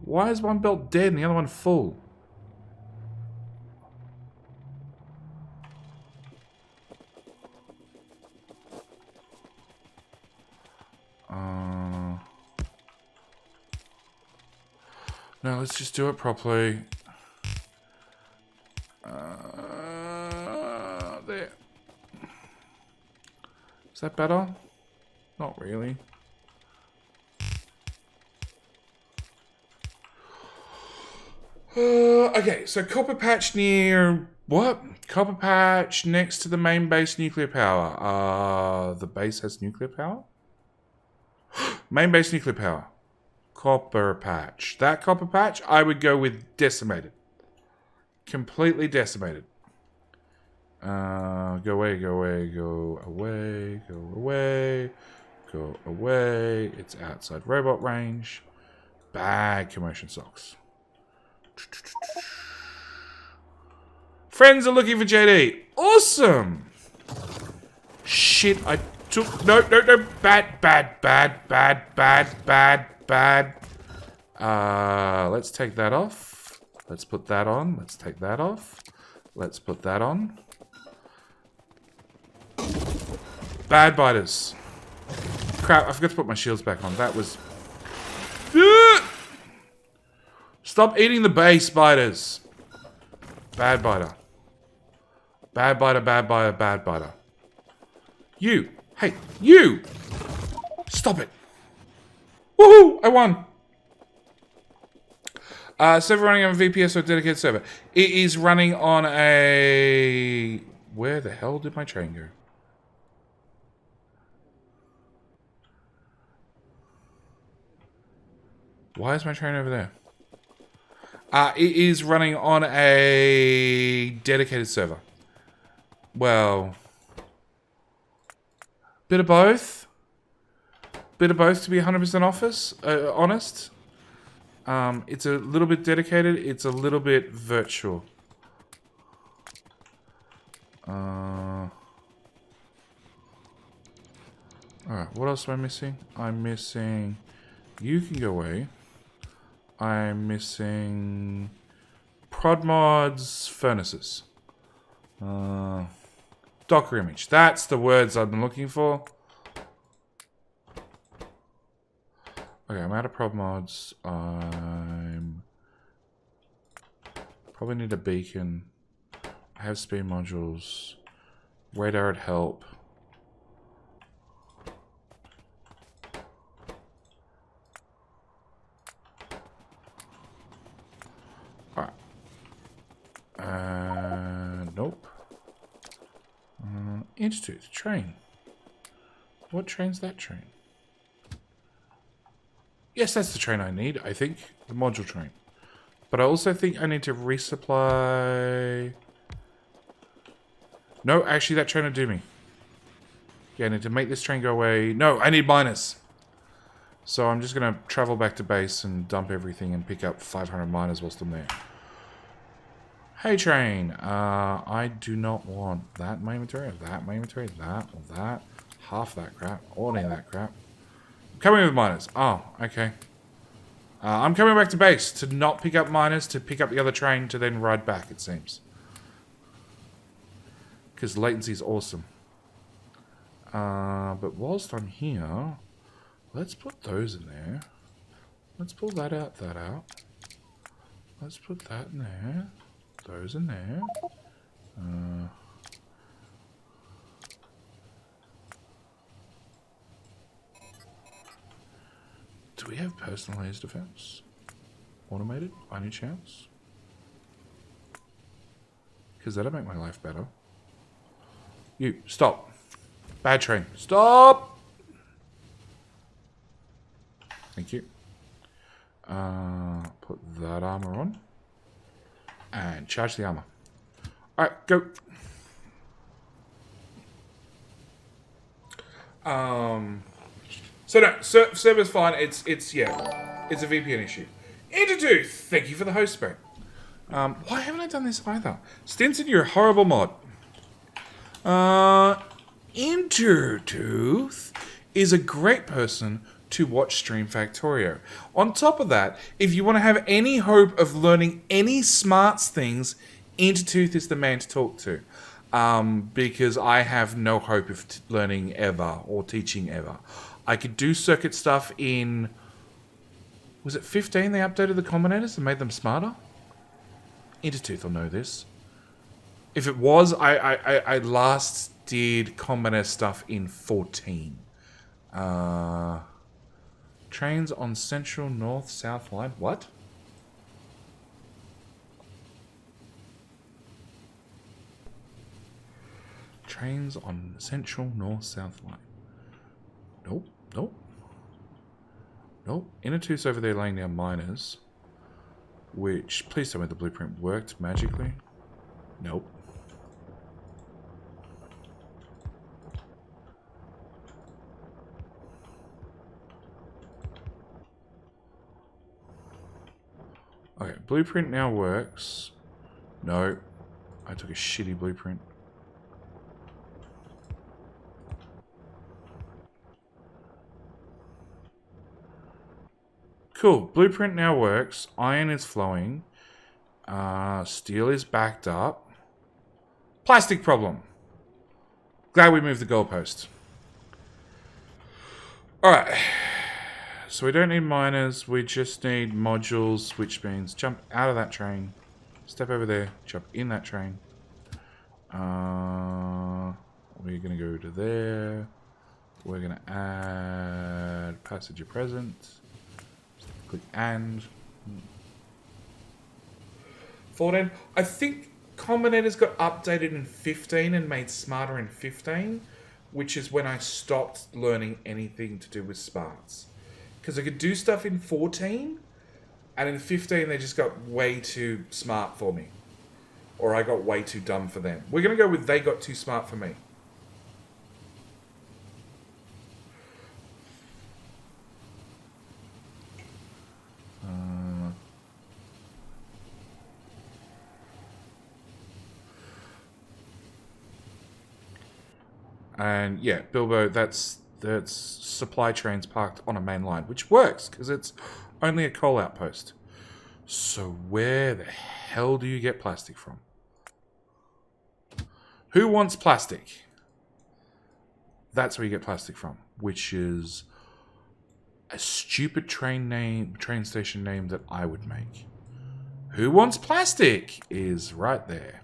Why is one belt dead and the other one full? No, let's just do it properly. There. Is that better? Not really. Okay, so copper patch near... What? Copper patch next to the main base nuclear power. The base has nuclear power? Main base nuclear power. Copper patch. That copper patch, I would go with decimated. Completely decimated. Go away, go away, go away, go away, go away. It's outside robot range. Bad commotion socks. Friends are looking for JD. Awesome. Shit, I took... No. Bad. Let's take that off. Let's put that on. Let's take that off. Let's put that on. Bad biters. Crap, I forgot to put my shields back on. That was... Stop eating the base, biters. Bad biter. Bad biter, bad biter, bad biter. You. Hey, you! Stop it. Woohoo! I won. Server running on a VPS or dedicated server. It is running on a... Where the hell did my train go? Why is my train over there? It is running on a dedicated server. Well... Bit of both. Bit of both to be 100% honest. It's a little bit dedicated. It's a little bit virtual. Alright, what else am I missing? I'm missing... You can go away. I'm missing... Prod mods, furnaces. Docker image. That's the words I've been looking for. Okay, I'm out of prod mods. I'm... Probably need a beacon. I have speed modules. Radar at help. Alright. Nope. Institute. Train. What train's that train? Yes, that's the train I need, I think. The module train. But I also think I need to resupply... No, actually that train will do me. Yeah, I need to make this train go away. No, I need miners. So I'm just going to travel back to base and dump everything and pick up 500 miners whilst I'm there. Hey train, I do not want that in my inventory, that in my inventory, that, or that. Half that crap, all any of that crap. I'm coming with miners. Oh, okay. I'm coming back to base to not pick up miners, to pick up the other train, to then ride back, it seems. Because latency is awesome. But whilst I'm here, let's put those in there. Let's pull that out, that out. Let's put that in there. Those in there. Do we have personalized defense? Automated? By any chance? Because that'll make my life better. You, stop. Bad train. Stop! Thank you. Put that armor on. And charge the armor. Alright, go. So no, server's fine. It's yeah, it's a VPN issue. Intertooth, thank you for the host spec. Why haven't I done this either? Stinson, you're a horrible mod. Intertooth is a great person to watch stream Factorio. On top of that, if you want to have any hope of learning any smarts things, Intertooth is the man to talk to. Because I have no hope of learning ever or teaching ever. I could do circuit stuff in... Was it 15 they updated the combinators and made them smarter? Intertooth will know this. If it was, I last did combinator stuff in 14. Trains on Central North South Line. What? Trains on Central North South Line. Nope, nope. Nope. Intertooth's over there laying down miners. Which, please tell me the blueprint worked magically. Nope. Okay, blueprint now works. No, I took a shitty blueprint. Cool, blueprint now works. Iron is flowing. Steel is backed up. Plastic problem. Glad we moved the goalpost. Alright. So we don't need miners. We just need modules, which means jump out of that train. Step over there. Jump in that train. We're going to go to there. We're going to add passenger present. Click and. 14. I think Combinators got updated in 15 and made smarter in 15, which is when I stopped learning anything to do with smarts. Because I could do stuff in 14, and in 15 they just got way too smart for me. Or I got way too dumb for them. We're going to go with they got too smart for me. And yeah, Bilbo, that's supply trains parked on a main line, which works because it's only a coal outpost. So where the hell do you get plastic from? Who wants plastic? That's where you get plastic from, which is a stupid train station name that I would make. Who wants plastic is right there.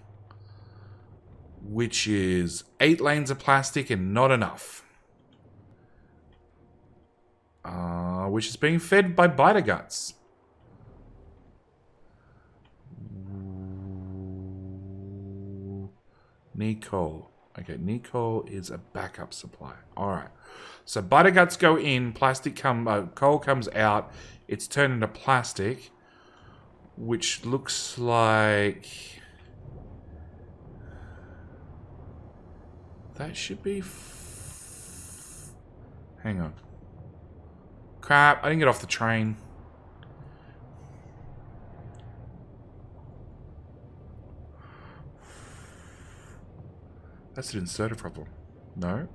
Which is 8 lanes of plastic and not enough. Which is being fed by biter guts. Need coal. Okay, need coal is a backup supply. Alright. So biter guts go in, coal comes out, it's turned into plastic, which looks like... That should be... Hang on. Crap, I didn't get off the train. That's an inserter problem. No.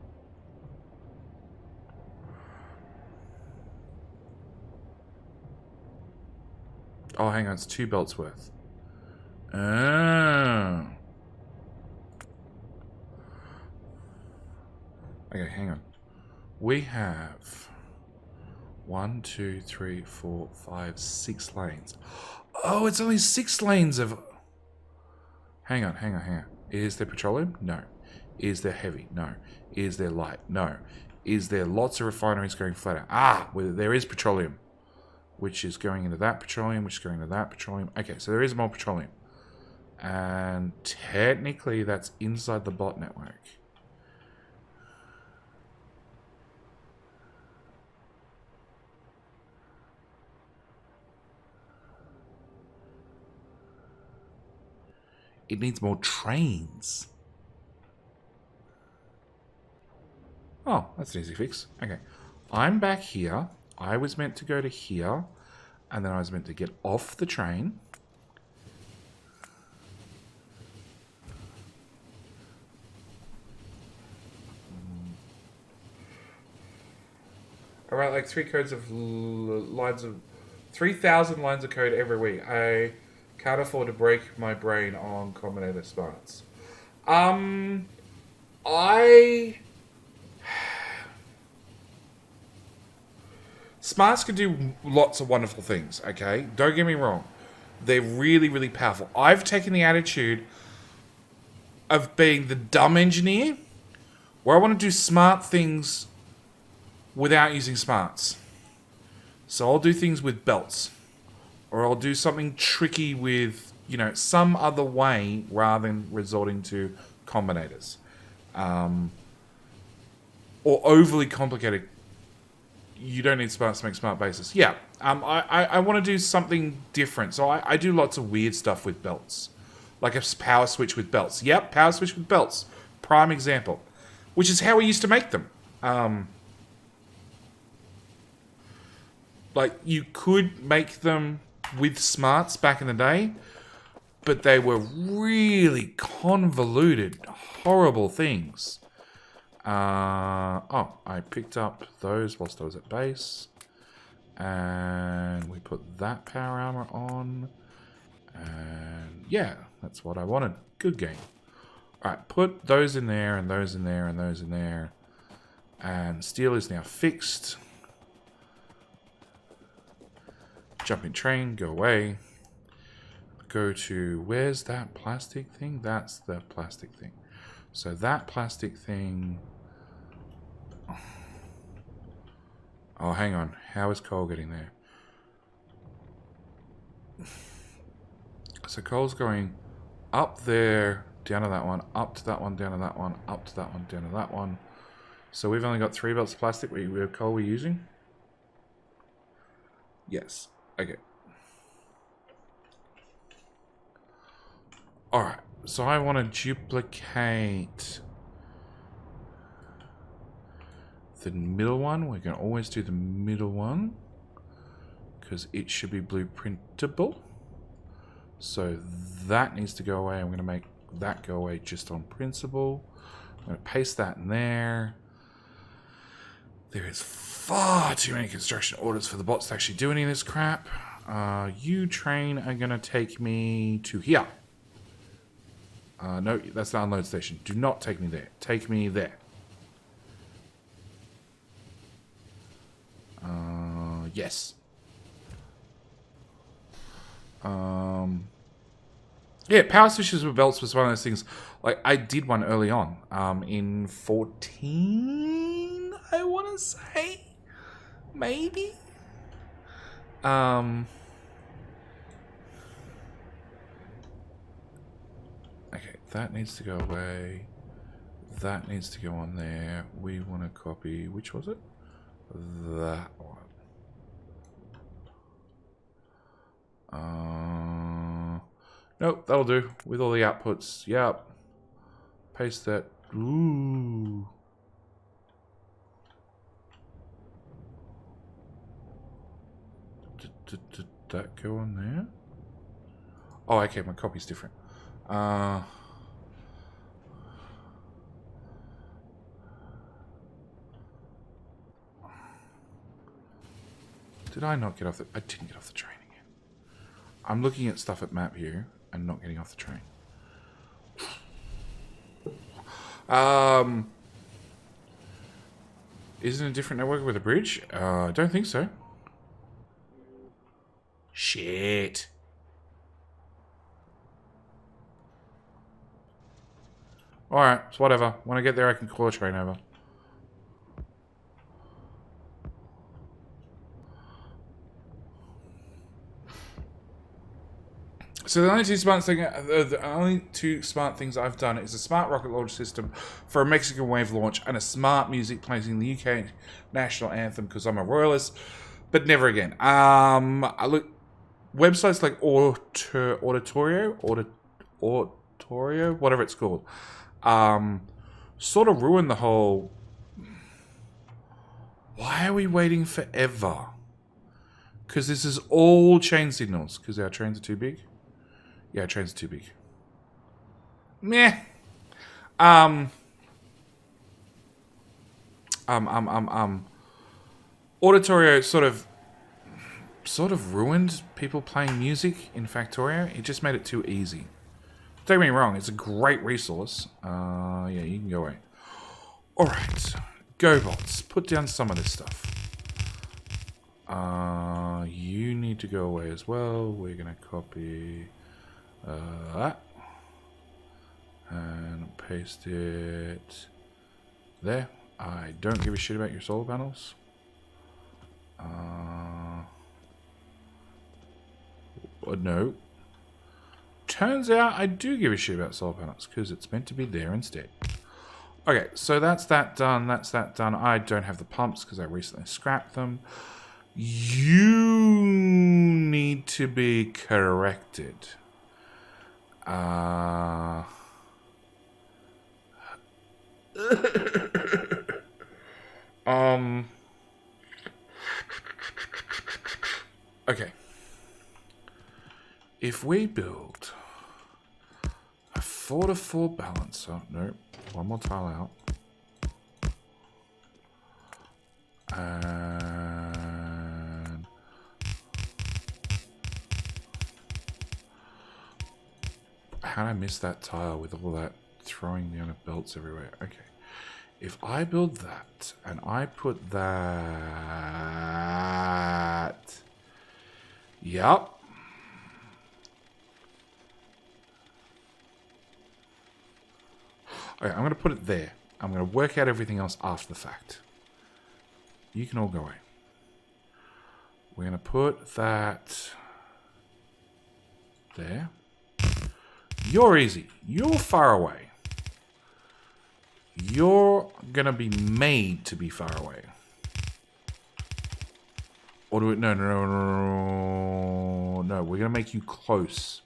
Oh, hang on, it's 2 belts worth. Oh. Okay, hang on. We have 1, 2, 3, 4, 5, 6 lanes. Oh, it's only 6 lanes of... Hang on. Is there petroleum? No. Is there heavy? No. Is there light? No. Is there lots of refineries going flat out? Ah, well, there is petroleum. Which is going into that petroleum, which is going into that petroleum. Okay, so there is more petroleum. And technically that's inside the bot network. It needs more trains. Oh, that's an easy fix. Okay. I'm back here. I was meant to go to here. And then I was meant to get off the train. I write like 3,000 lines of code every week. I can't afford to break my brain on Combinator Smarts. Smarts can do lots of wonderful things, okay? Don't get me wrong. They're really, really powerful. I've taken the attitude of being the dumb engineer, where I want to do smart things without using smarts. So I'll do things with belts. Or I'll do something tricky with, some other way rather than resorting to combinators. Or overly complicated. You don't need smarts to make smart bases. Yeah, I want to do something different. So I do lots of weird stuff with belts. Like a power switch with belts. Yep, power switch with belts. Prime example. Which is how we used to make them. Like, you could make them with smarts back in the day, but they were really convoluted, horrible things. I picked up those whilst I was at base. And we put that power armor on. And yeah, that's what I wanted. Good game. Alright, put those in there, and those in there, and those in there. And steel is now fixed. Jumping train, go away. Go to, where's that plastic thing? That's the plastic thing. So that plastic thing... Oh, hang on. How is coal getting there? So coal's going up there, down to that one, up to that one, down to that one, up to that one, down to that one. So we've only got 3 belts of plastic. What coal we're using? Yes. Okay. Alright. So I want to duplicate the middle one. We can always do the middle one because it should be blueprintable. So that needs to go away. I'm going to make that go away just on principle. I'm going to paste that in there. There is far too many construction orders for the bots to actually do any of this crap. You train are going to take me to here. No, that's the unload station. Do not take me there. Take me there. Yes. Yeah, power switches with belts was one of those things. Like, I did one early on. In 14, I want to say. Maybe. Okay, that needs to go away. That needs to go on there. We want to copy, which was it? That one. Nope, that'll do. With all the outputs. Yep. Paste that. Ooh. Did that go on there? Oh, okay, my copy's different. Did I not get off the... I didn't get off the train again. I'm looking at stuff at map here and not getting off the train. Isn't it a different network with a bridge? I don't think so. Shit. Alright, it's whatever. When I get there, I can call a train over. So the only two smart things I've done is a smart rocket launch system for a Mexican wave launch and a smart music playing the UK national anthem because I'm a royalist, but never again. I look websites like Auditorio, whatever it's called, sort of ruin the whole. Why are we waiting forever? Because this is all chain signals. Because our trains are too big. Yeah, trains are too big. Meh. Auditorio sort of ruined people playing music in Factorio. It just made it too easy. Don't get me wrong, it's a great resource. Yeah, you can go away. Alright. GoBots. Put down some of this stuff. You need to go away as well. We're gonna copy that and paste it there. I don't give a shit about your solar panels. No. Turns out I do give a shit about solar panels because it's meant to be there instead. Okay, so that's that done. That's that done. I don't have the pumps because I recently scrapped them. You need to be corrected. Okay. If we build a 4-to-4 balancer, nope, one more tile out. And how did I miss that tile with all that throwing down of belts everywhere? Okay. If I build that and I put that... Yep. Okay, I'm going to put it there. I'm going to work out everything else after the fact. You can all go away. We're going to put that there. You're easy. You're far away. You're going to be made to be far away. Or do it? No. We're going to make you close.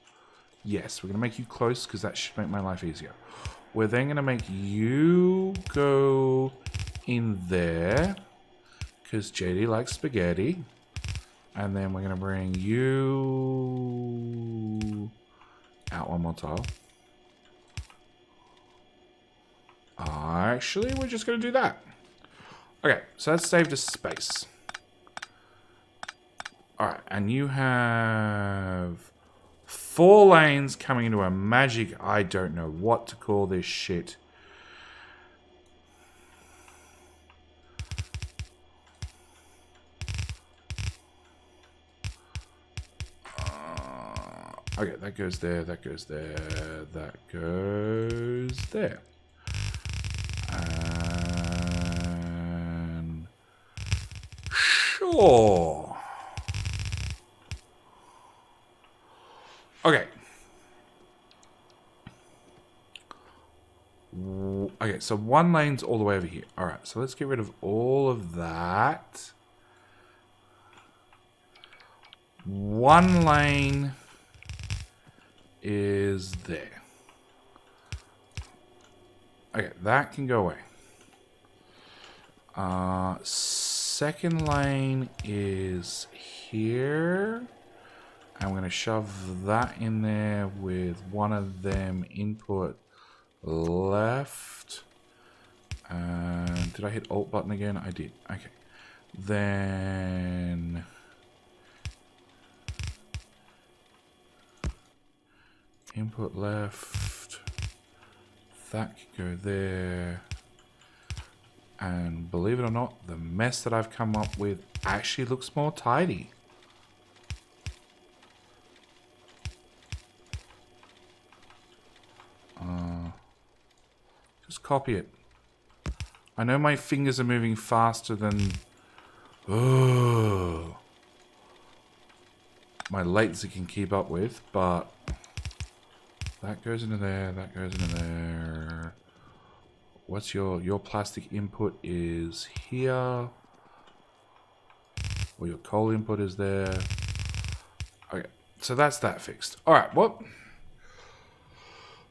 Yes, we're going to make you close because that should make my life easier. We're then going to make you go in there because JD likes spaghetti. And then we're going to bring you out one more tile. Actually, we're just going to do that. Okay, so that's saved us space. Alright, and you have 4 lanes coming into a magic... I don't know what to call this shit. Okay, that goes there, that goes there, that goes there. And... Sure. Okay. Okay, so 1 lane's all the way over here. Alright, so let's get rid of all of that. 1 lane is there. Okay, that can go away. Second lane is here. I'm going to shove that in there with one of them input left. Did I hit Alt button again? I did. Okay. Then... input left. That can go there. And believe it or not, the mess that I've come up with actually looks more tidy. Just copy it. I know my fingers are moving faster than... my latency can keep up with, but... that goes into there, that goes into there. What's your plastic input is here. Or your coal input is there. Okay, so that's that fixed. Alright, what?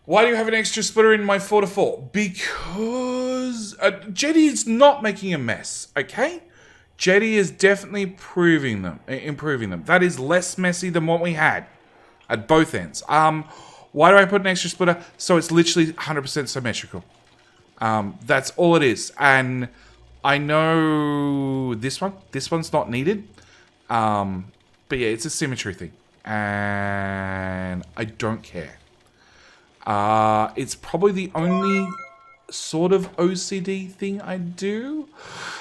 Why do you have an extra splitter in my 4-4? Because Jetty is not making a mess, okay? Jetty is definitely improving them. That is less messy than what we had at both ends. Why do I put an extra splitter? So it's literally 100% symmetrical. That's all it is. And I know this one's not needed. But yeah, it's a symmetry thing. And I don't care. It's probably the only sort of OCD thing I do.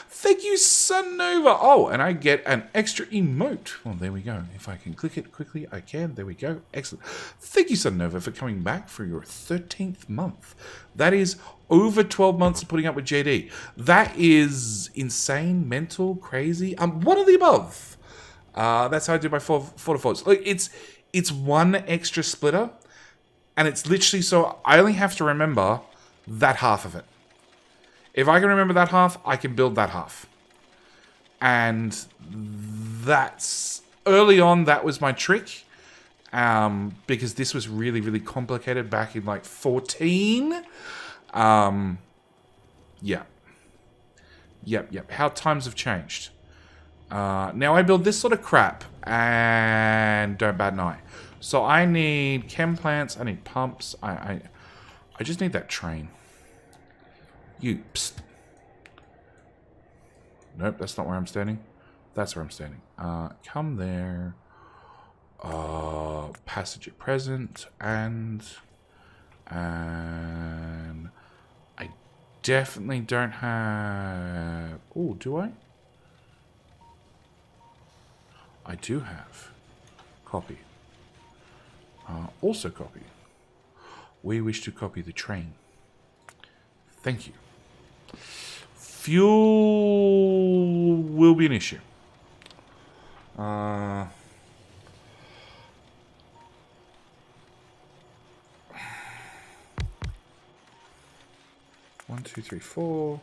Thank you, Sunnova. Oh, and I get an extra emote. Well, there we go. If I can click it quickly, I can. There we go. Excellent. Thank you, Sunnova, for coming back for your 13th month. That is over 12 months of putting up with JD. That is insane, mental, crazy. One of the above. That's how I do my 4-4s. Look, it's 1 extra splitter. And it's literally so I only have to remember that half of it. If I can remember that half, I can build that half. And that's... early on, that was my trick. Because this was really, really complicated back in like 14. Yeah. Yep. How times have changed. Now I build this sort of crap. And don't bat an eye. So I need chem plants, I need pumps, I just need that train. You, psst. Nope, that's not where I'm standing. That's where I'm standing. Come there. Passage at present, and I definitely don't have... oh, do I? I do have. Copy. Also copy. We wish to copy the train. Thank you. Fuel will be an issue. 1, 2, 3, 4.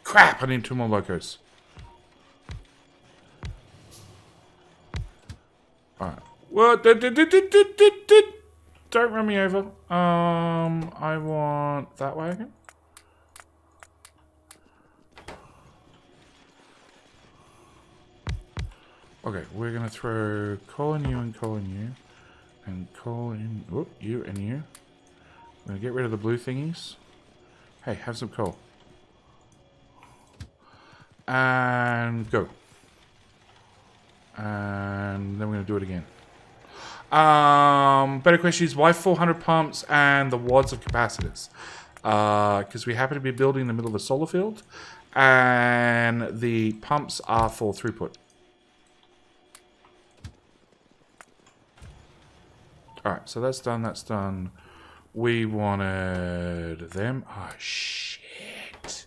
Crap! I need 2 more locos. Alright. What? Don't run me over. I want that wagon. Okay, we're gonna throw coal in you and coal in you. And coal in... Whoop, you and you. I'm gonna get rid of the blue thingies. Hey, have some coal. And go. And then we're gonna do it again. Better question is why 400 pumps and the watts of capacitors? Because we happen to be building in the middle of a solar field. And the pumps are for throughput. Alright, so that's done, that's done. We wanted them. Oh, shit.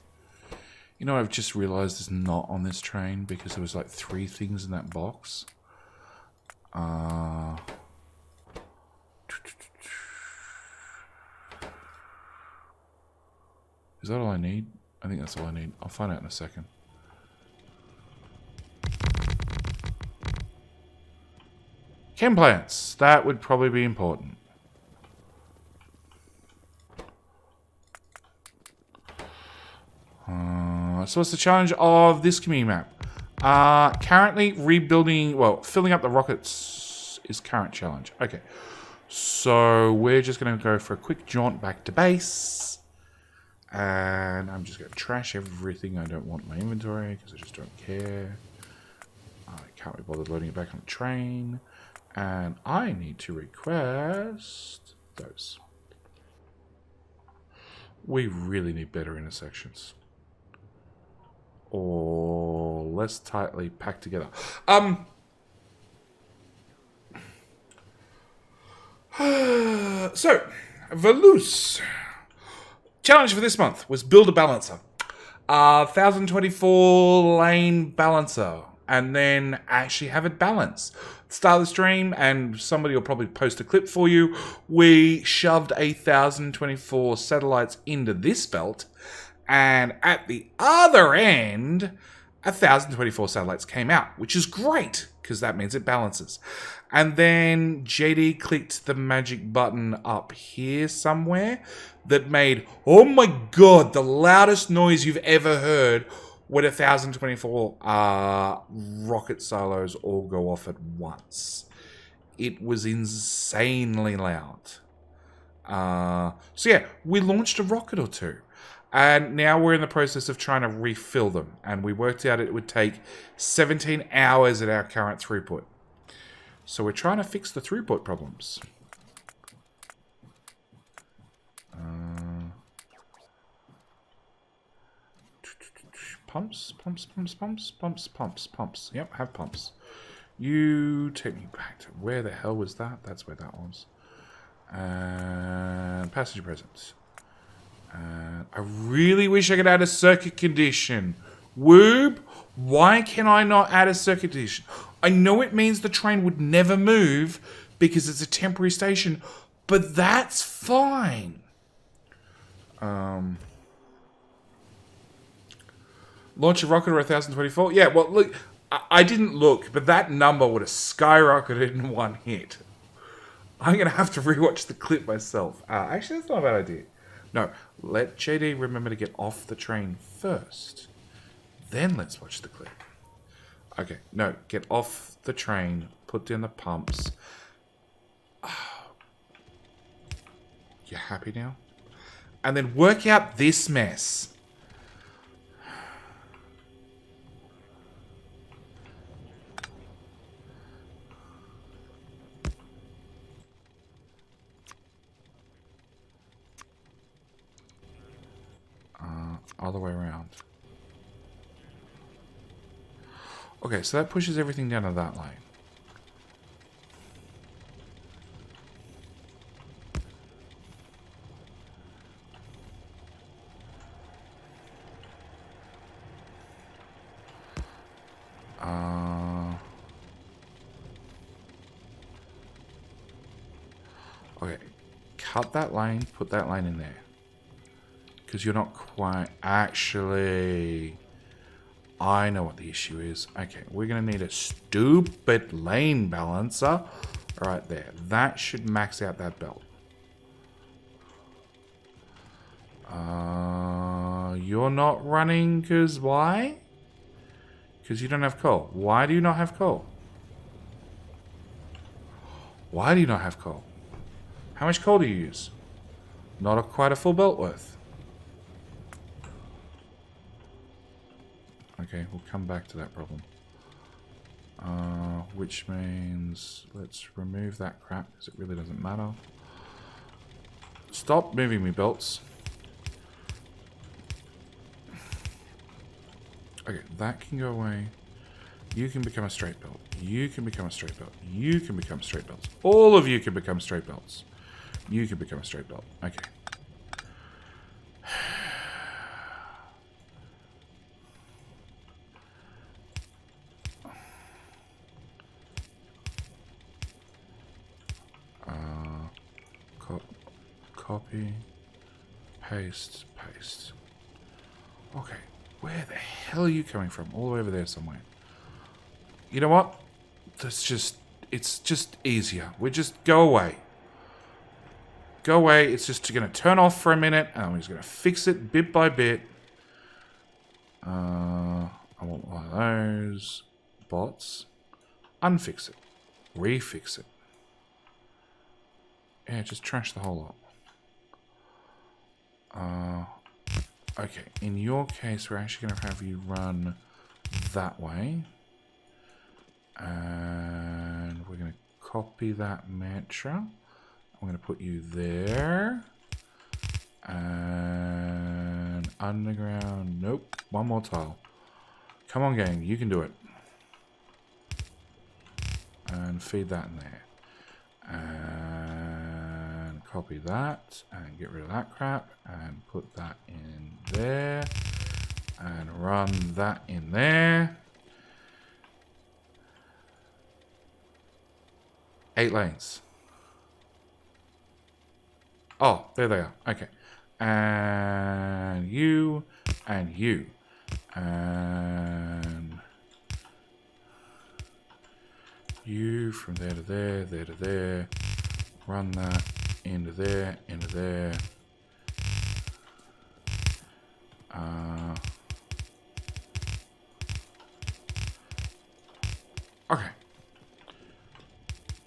You know, I've just realized it's not on this train because there was like 3 things in that box. Is that all I need? I think that's all I need. I'll find out in a second. Chem plants. That would probably be important. So what's the challenge of this community map? Currently rebuilding, well, filling up the rockets is current challenge. Okay. So we're just going to go for a quick jaunt back to base. And I'm just going to trash everything I don't want in my inventory because I just don't care. I can't be bothered loading it back on the train. And I need to request those. We really need better intersections. Or less tightly packed together. So, Valus. Challenge for this month was build a balancer. 1024 lane balancer. And then actually have it balance. Start the stream, and somebody will probably post a clip for you. We shoved 1024 satellites into this belt, and at the other end, 1024 satellites came out, which is great, because that means it balances. And then JD clicked the magic button up here somewhere that made, oh my god, the loudest noise you've ever heard when 1024 rocket silos all go off at once. It was insanely loud. So yeah, we launched a rocket or 2. And now we're in the process of trying to refill them. And we worked out it would take 17 hours at our current throughput. So we're trying to fix the throughput problems. Pumps. Yep, have pumps. You take me back to where the hell was that? That's where that was. And passenger presence. And I really wish I could add a circuit condition. Woob, why can I not add a circuit condition? I know it means the train would never move because it's a temporary station, but that's fine. Launch a rocket or 1024? Yeah, well, look, I didn't look, but that number would have skyrocketed in one hit. I'm going to have to rewatch the clip myself. Actually, that's not a bad idea. No, let JD remember to get off the train first. Then let's watch the clip. Okay, no, get off the train, put down the pumps. You happy now? And then work out this mess. All the way around. Okay, so that pushes everything down to that lane. cut that lane, put that lane in there. Because you're not quite... Actually, I know what the issue is. Okay, we're going to need a stupid lane balancer right there. That should max out that belt. You're not running because why? Because you don't have coal. Why do you not have coal? Why do you not have coal? How much coal do you use? Not quite a full belt worth. Okay, we'll come back to that problem. Which means let's remove that crap because it really doesn't matter. Stop moving me belts. Okay, that can go away. You can become a straight belt. You can become a straight belt. You can become straight belts. All of you can become straight belts. You can become a straight belt. Okay. Copy. Paste. Paste. Okay. Where the hell are you coming from? All the way over there somewhere. You know what? It's just easier. We just go away. Go away. It's just going to turn off for a minute, and we're just going to fix it bit by bit. I want one of those bots. Unfix it. Refix it. Yeah, just trash the whole lot. Okay, in your case, we're actually going to have you run that way. And we're going to copy that mantra. I'm going to put you there. And underground. Nope. One more tile. Come on, gang. You can do it. And feed that in there. And copy that. And get rid of that crap. And put that in there. And run that in there. 8 lanes. Oh, there they are. Okay. And you. And you. And you from there to there, there to there. Run that into there, into there. Okay.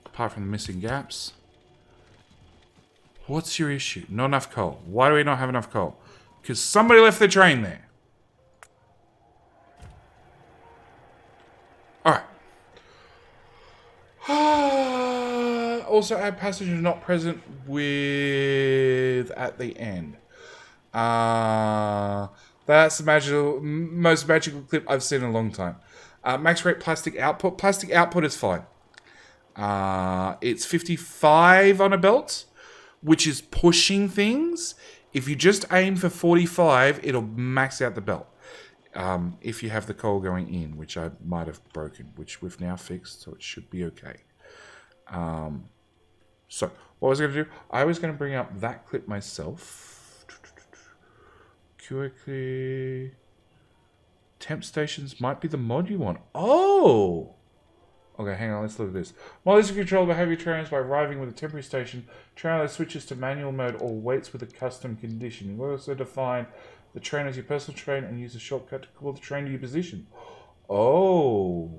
Apart from the missing gaps. What's your issue? Not enough coal. Why do we not have enough coal? Because somebody left the train there. Alright. Also add passengers not present with at the end. That's the most magical clip I've seen in a long time. Max rate plastic output. Plastic output is fine. It's 55 on a belt, which is pushing things. If you just aim for 45, it'll max out the belt. If you have the coal going in, which I might have broken, which we've now fixed, so it should be okay. So, what was I going to do? I was going to bring up that clip myself. Quickly. Temp stations might be the mod you want. Oh! Okay, hang on, let's look at this. Mod is controlled by heavy trains by arriving with a temporary station. Train switches to manual mode or waits with a custom condition. You will also define the train as your personal train and use a shortcut to call the train to your position. Oh.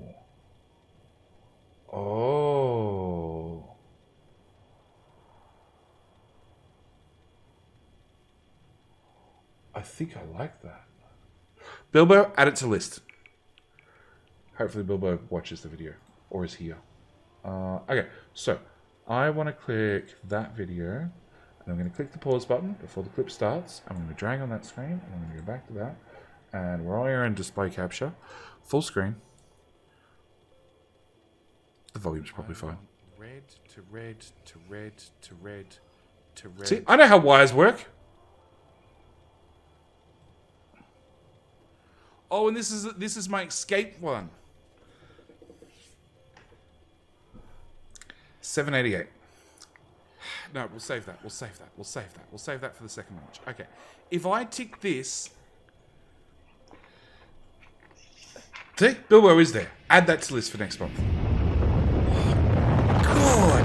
Oh. I think I like that. Bilbo, add it to list. Hopefully Bilbo watches the video. Or is here. Okay, so I want to click that video. And I'm going to click the pause button before the clip starts. I'm going to drag on that screen. And I'm going to go back to that. And we're all here in display capture. Full screen. The volume's probably fine. Red to red to red to red to red. See, I know how wires work. Oh, and this is my escape one. 788. No, we'll save that. We'll save that. We'll save that. We'll save that for the second launch. Okay. If I tick this... See? Bilbo is there. Add that to the list for next month. God.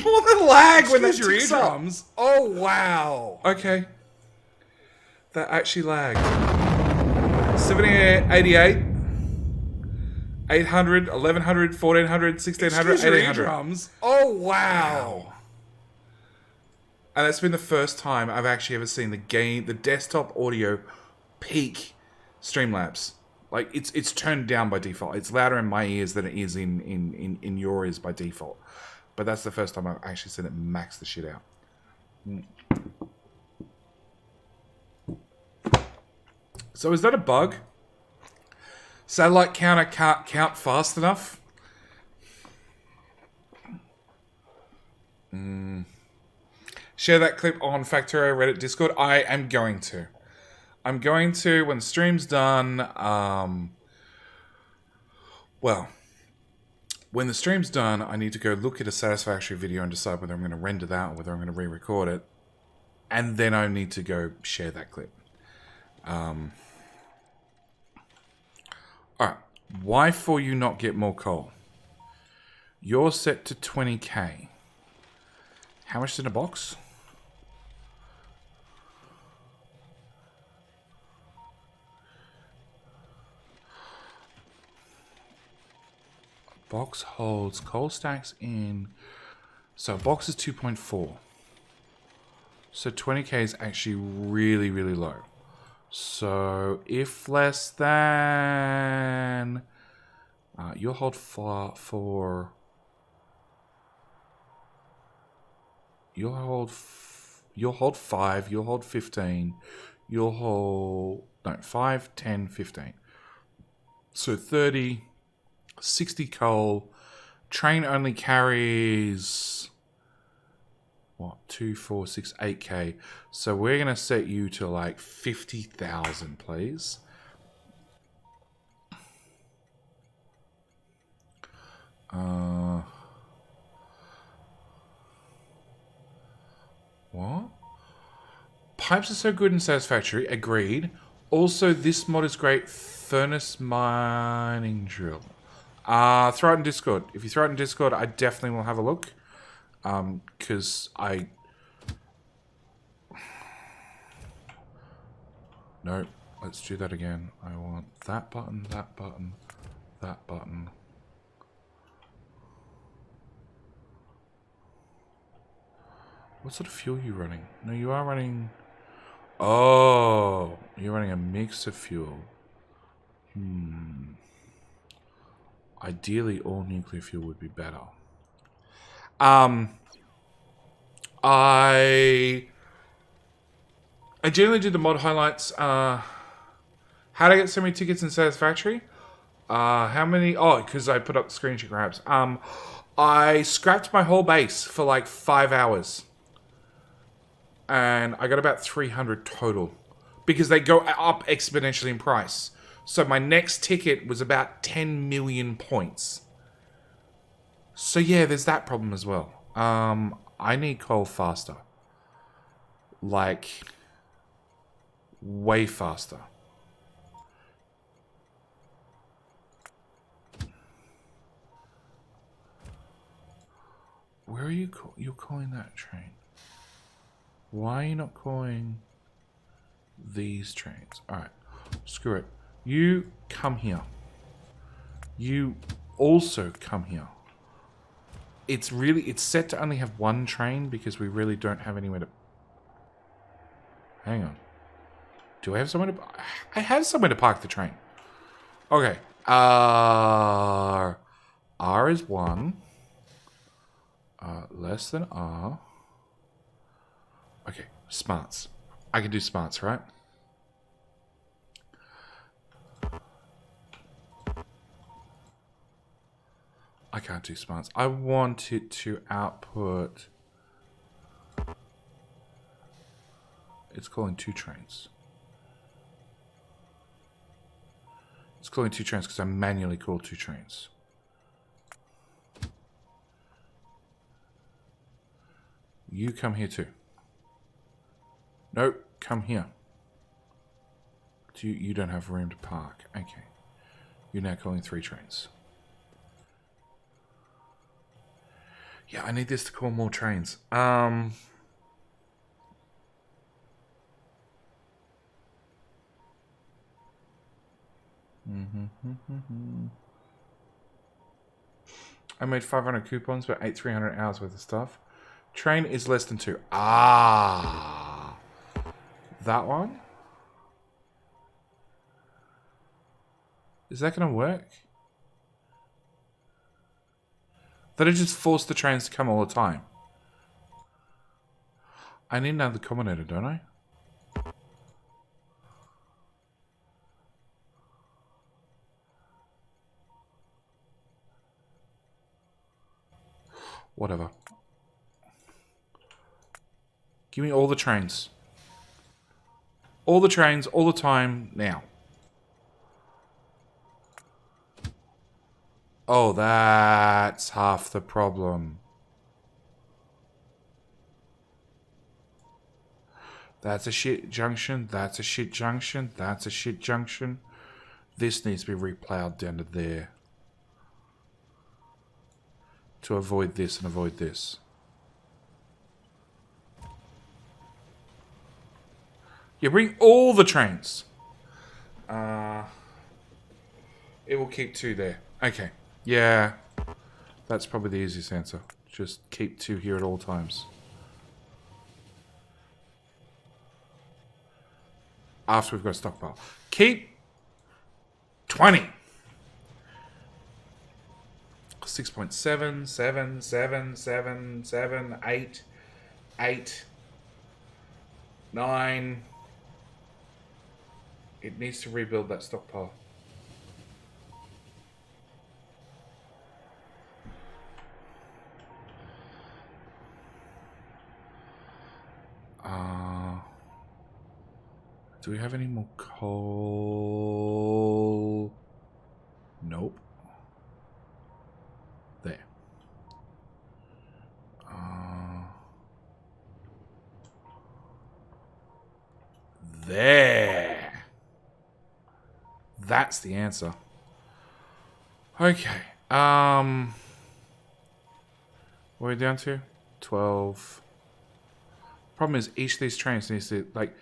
What the lag when there's your eardrums. Oh, wow. Okay. That actually lagged. 788, 800, 1100, 1400, 1600, 1800. Oh, wow. And that's been the first time I've actually ever seen the desktop audio peak Streamlabs. Like, it's turned down by default. It's louder in my ears than it is in your ears by default. But that's the first time I've actually seen it max the shit out. So is that a bug? Satellite counter can't count fast enough? Share that clip on Factorio Reddit Discord. I am going to. I'm going to when the stream's done. Well, when the stream's done, I need to go look at a Satisfactory video and decide whether I'm going to render that or whether I'm going to re-record it. And then I need to go share that clip. Alright. Why for you not get more coal? You're set to 20k. How much is in a box? Box holds coal stacks in... So a box is 2.4. So 20k is actually really, really low. So if less than... you'll hold for... You'll hold 5, you'll hold 15, you'll hold... No, 5, 10, 15. So 30... 60 coal. Train only carries what? 2, 4, 6, 8k. So we're gonna set you to like 50,000, please. What? Pipes are so good and satisfactory. Agreed. Also, this mod is great. Furnace mining drill. Throw it in Discord. If you throw it in Discord, I definitely will have a look. Because No, let's do that again. I want that button, that button, that button. What sort of fuel are you running? No, you are running... Oh, you're running a mix of fuel. Ideally, all nuclear fuel would be better. I generally do the mod highlights. How to get so many tickets in Satisfactory? How many? Oh, because I put up the screenshot grabs. I scrapped my whole base for like 5 hours. And I got about 300 total. Because they go up exponentially in price. So my next ticket was about 10 million points. So yeah, there's that problem as well. I need coal faster. Like, way faster. Where are you? You're calling that train? Why are you not calling these trains? Alright, screw it. You come here. You also come here. It's set to only have one train because we really don't have anywhere to... Hang on. Do I have somewhere to... I have somewhere to park the train. Okay. R is 1. Less than R. Okay, smarts. I can do smarts, right? I can't do smarts. I want it to output It's calling 2 trains. It's calling 2 trains because I manually called 2 trains. You come here too. Nope, come here. You don't have room to park. Okay. You're now calling 3 trains. Yeah, I need this to call more trains. I made 500 coupons, but ate 300 hours worth of stuff. Train is less than 2. Ah. That one? Is that going to work? That'll just force the trains to come all the time. I need another combinator, don't I? Whatever. Give me all the trains. All the trains, all the time, now. Oh, that's half the problem. That's a shit junction. That's a shit junction. That's a shit junction. This needs to be replowed down to there. To avoid this and avoid this. Yeah, bring all the trains. It will keep 2 there. Okay. Yeah. That's probably the easiest answer. Just keep 2 here at all times. After we've got a stockpile. Keep 20. 6.7, 7, 7, 7, 7, 8, 8, 9. It needs to rebuild that stockpile. Do we have any more coal? Nope. There. There. That's the answer. Okay. What are we down to? 12. Problem is, each of these trains needs to, like...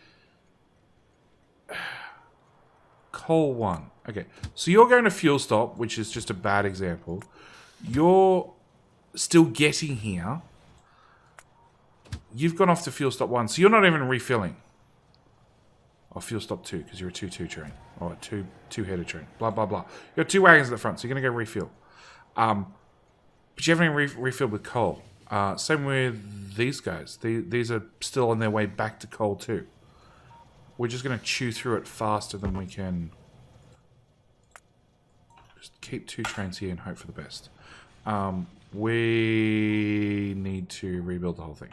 Coal 1. Okay. So you're going to fuel stop, which is just a bad example. You're still getting here. You've gone off to fuel stop 1, so you're not even refilling. Or fuel stop 2, because you're a 2-2 train. Or a two-header train. Blah, blah, blah. You got 2 wagons at the front, so you're going to go refill. But you haven't even refilled with coal. Same with these guys. These are still on their way back to coal 2. We're just going to chew through it faster than we can. Just keep 2 trains here and hope for the best. We need to rebuild the whole thing.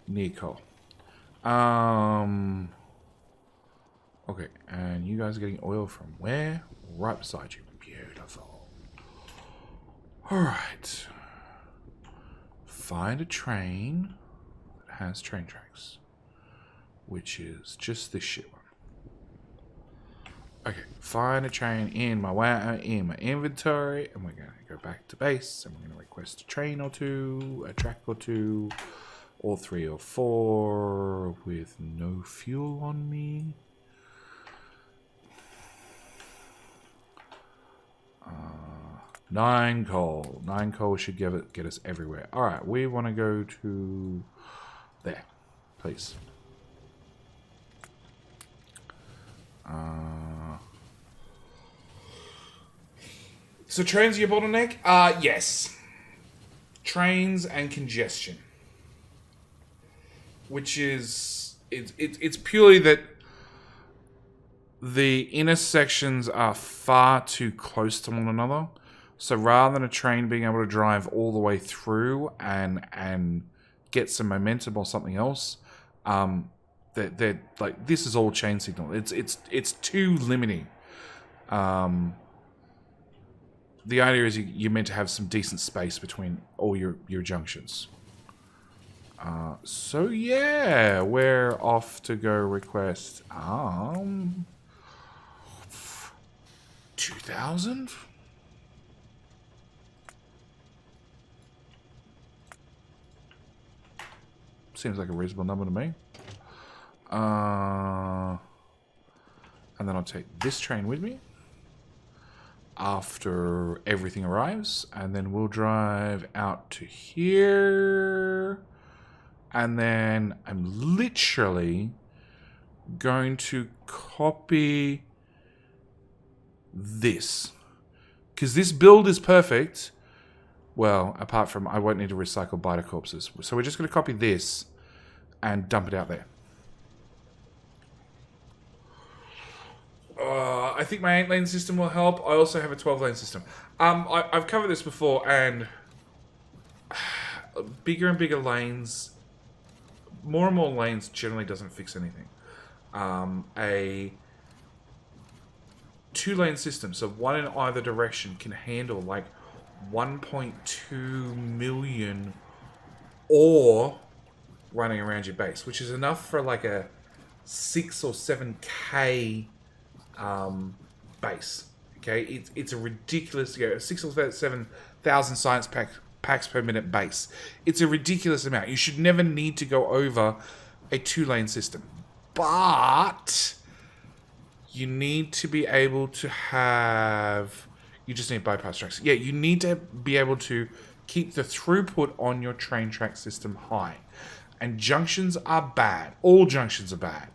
Need coal. Okay, and you guys are getting oil from where? Right beside you. Beautiful. Alright. Find a train that has train tracks. Which is just this shit one. Okay, find a train in my inventory, and we're gonna go back to base, and we're gonna request a train or 2, a track or 2, or 3 or 4 with no fuel on me. 9 coal. 9 coal should get us everywhere. All right, we want to go to there, please. So trains are your bottleneck? Yes. Trains and congestion. Which is... It's purely that the intersections are far too close to one another. So rather than a train being able to drive all the way through and get some momentum or something else, they're like, this is all chain signal. It's too limiting. The idea is you're meant to have some decent space between all your junctions. So yeah, we're off to go request 2,000. Seems like a reasonable number to me. And then I'll take this train with me after everything arrives, and then we'll drive out to here, and then I'm literally going to copy this, because this build is perfect. Well, apart from I won't need to recycle biter corpses, so we're just going to copy this and dump it out there. I think my 8-lane system will help. I also have a 12-lane system. I've covered this before, and bigger and bigger lanes, more and more lanes generally doesn't fix anything. A 2-lane system, so one in either direction, can handle like 1.2 million ore running around your base, which is enough for like a 6 or 7k base. Okay, it's a ridiculous, 6 or 7,000 science packs per minute base. It's a ridiculous amount. You should never need to go over a 2-lane system, but you need to be able to have. You just need bypass tracks. Yeah, you need to be able to keep the throughput on your train track system high. And junctions are bad. All junctions are bad.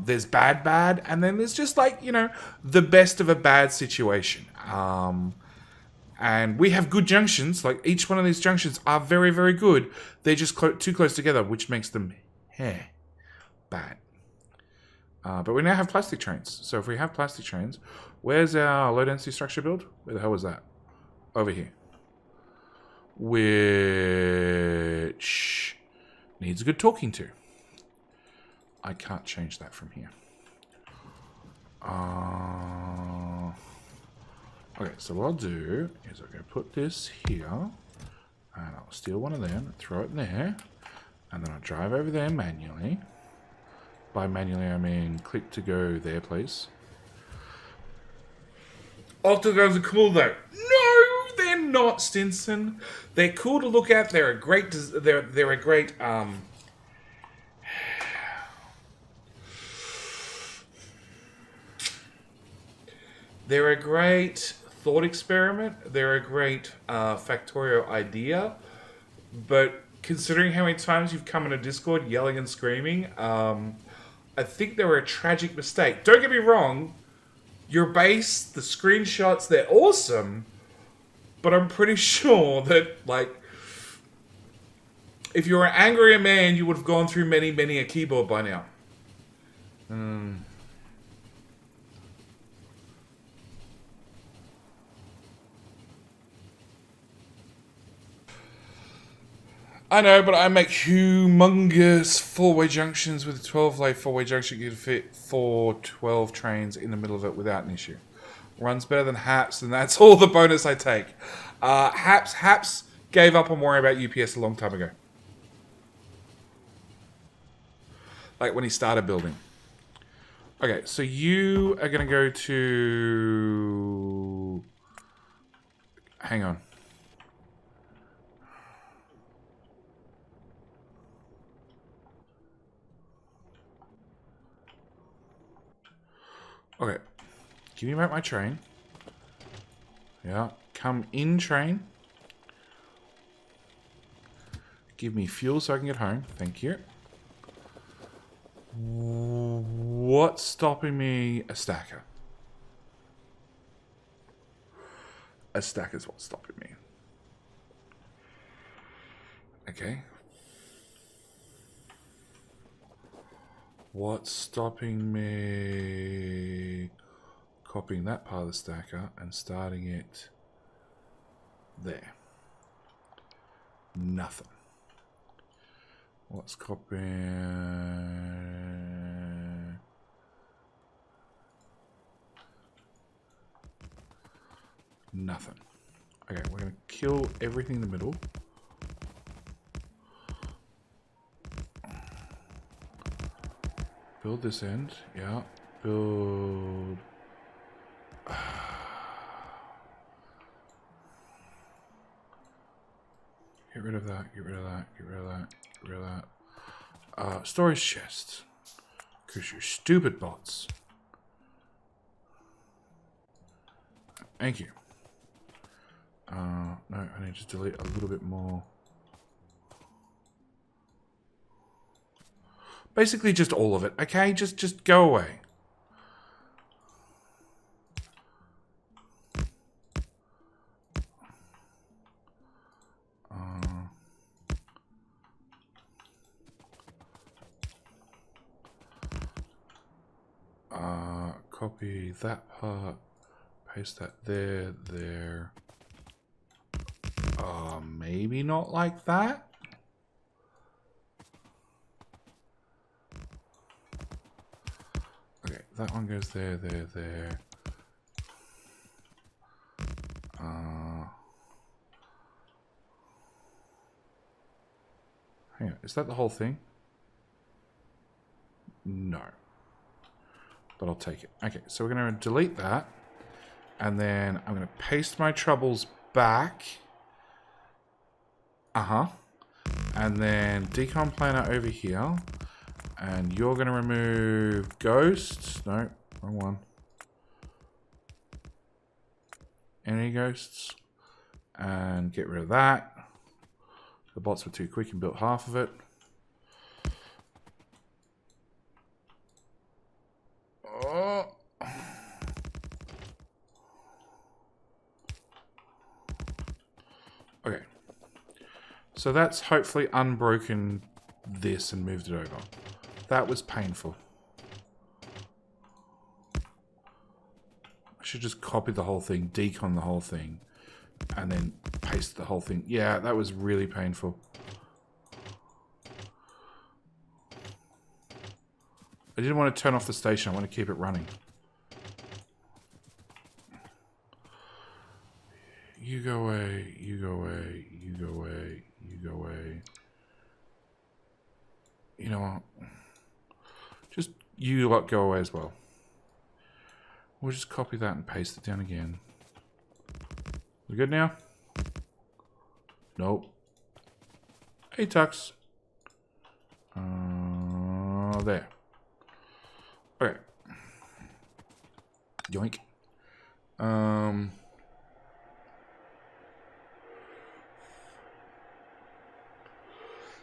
There's bad, and then there's just like, the best of a bad situation. And we have good junctions. Like, each one of these junctions are very, very good. They're just too close together, which makes them bad. But we now have plastic trains. So if we have plastic trains, where's our low density structure build? Where the hell was that? Over here. Which needs a good talking to. I can't change that from here. Okay, so what I'll do is I'm going to put this here, and I'll steal one of them, throw it in there, and then I'll drive over there manually. By manually, I mean click to go there, please. Octagons are cool though. No, they're not, Stinson. They're cool to look at. They're a great. They're a great. They're a great thought experiment. They're a great Factorio idea. But considering how many times you've come in a Discord yelling and screaming, I think they were a tragic mistake. Don't get me wrong. Your base, the screenshots, they're awesome. But I'm pretty sure that, like, if you were an angrier man, you would have gone through many, many a keyboard by now. I know, but I make humongous 4-way junctions with a 12-lane 4-way junction. You can fit 12 trains in the middle of it without an issue. Runs better than Haps, and that's all the bonus I take. Haps gave up on worrying about UPS a long time ago. Like when he started building. Okay, so you are going to go to... Hang on. Okay, give me back my train. Yeah, come in train. Give me fuel so I can get home. Thank you. What's stopping me? A stacker. A stacker is what's stopping me. Okay. What's stopping me copying that part of the stacker and starting it there? Nothing. Let's copy. Nothing. Okay, we're going to kill everything in the middle. Build this end. Yeah. Build. Get rid of that. Get rid of that. Get rid of that. Get rid of that. Storage chest. Because you're stupid bots. Thank you. No, I need to delete a little bit more. Basically just all of it, okay? Just go away. Copy that part. Paste that there. Maybe not like that. Okay, that one goes there. Hang on, is that the whole thing? No. But I'll take it. Okay, so we're going to delete that. And then I'm going to paste my troubles back. And then decom planar over here. And you're going to remove ghosts. No, wrong one. Any ghosts. And get rid of that. The bots were too quick and built half of it. Oh. Okay. So that's hopefully unbroken this and moved it over. That was painful. I should just copy the whole thing, decon the whole thing, and then paste the whole thing. Yeah, that was really painful. I didn't want to turn off the station. I want to keep it running. You go away. You go away. You go away. You go away. You know what? Just you lot go away as well. We'll just copy that and paste it down again. We good now? Nope. Hey, Tux. There. Okay. Yoink.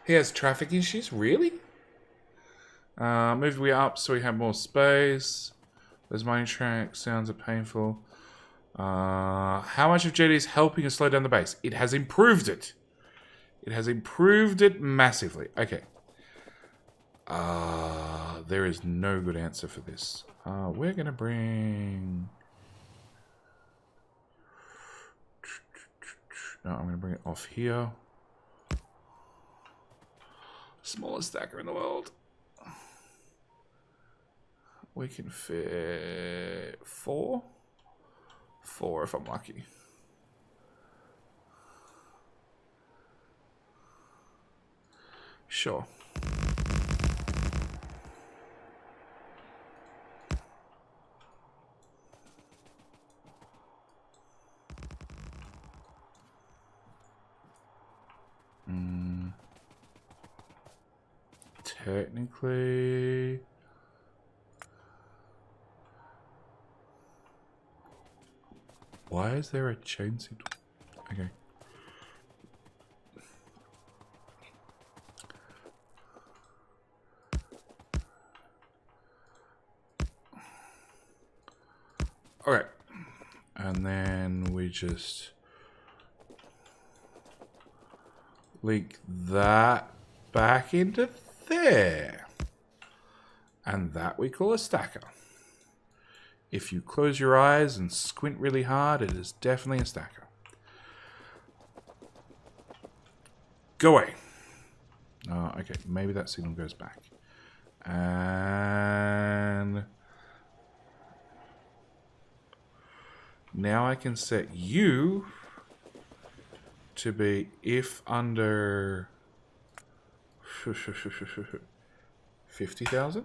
He has traffic issues? Really? Moved we up so we have more space. Those mining track sounds are painful. How much of JD is helping us slow down the base? It has improved it. It has improved it massively. Okay. There is no good answer for this. We're going to bring... No, I'm going to bring it off here. Smallest stacker in the world. We can fit 4. 4 if I'm lucky. Sure. Technically... Why is there a chain signal? Okay. Alright. And then we just link that back into there. And that we call a stacker. If you close your eyes and squint really hard, it is definitely a stacker. Go away. Okay, maybe that signal goes back. And now I can set you to be if under 50,000.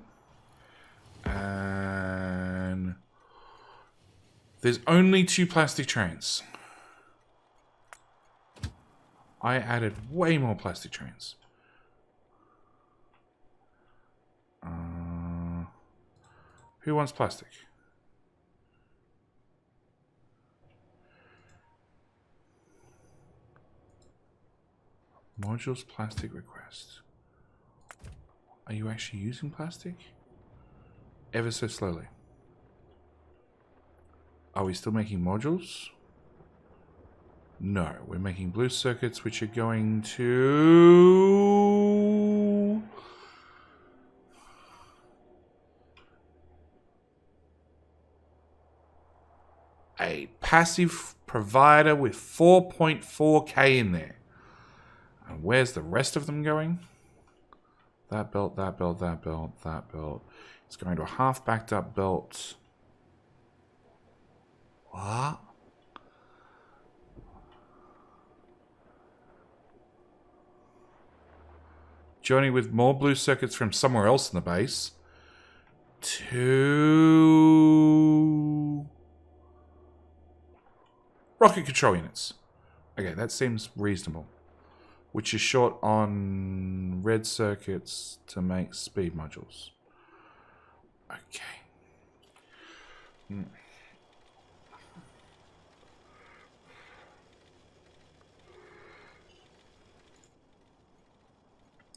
And there's only 2 plastic trains. I added way more plastic trains. Who wants plastic? Modules plastic request. Are you actually using plastic? Ever so slowly. Are we still making modules? No, we're making blue circuits which are going to... a passive provider with 4.4k in there. And where's the rest of them going? That belt, that belt, that belt, that belt. It's going to a half backed up belt. What? Journey with more blue circuits from somewhere else in the base. To... rocket control units. Okay, that seems reasonable. Which is short on red circuits to make speed modules. Okay.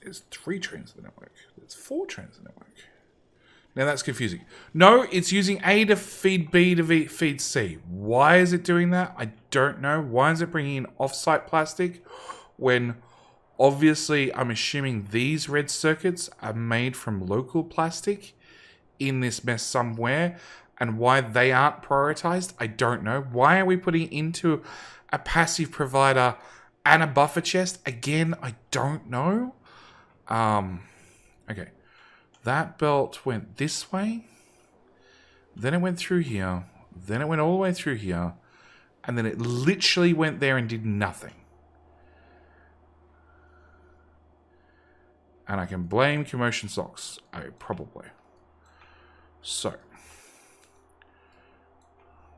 There's 3 trains in the network. There's 4 trains in the network. Now that's confusing. No, it's using A to feed B to feed C. Why is it doing that? I don't know. Why is it bringing in off-site plastic when obviously I'm assuming these red circuits are made from local plastic in this mess somewhere, and why they aren't prioritized, I don't know. Why are we putting into a passive provider and a buffer chest? Again, I don't know. Okay. That belt went this way. Then it went through here. Then it went all the way through here. And then it literally went there and did nothing. And I can blame commotion socks. Probably. So.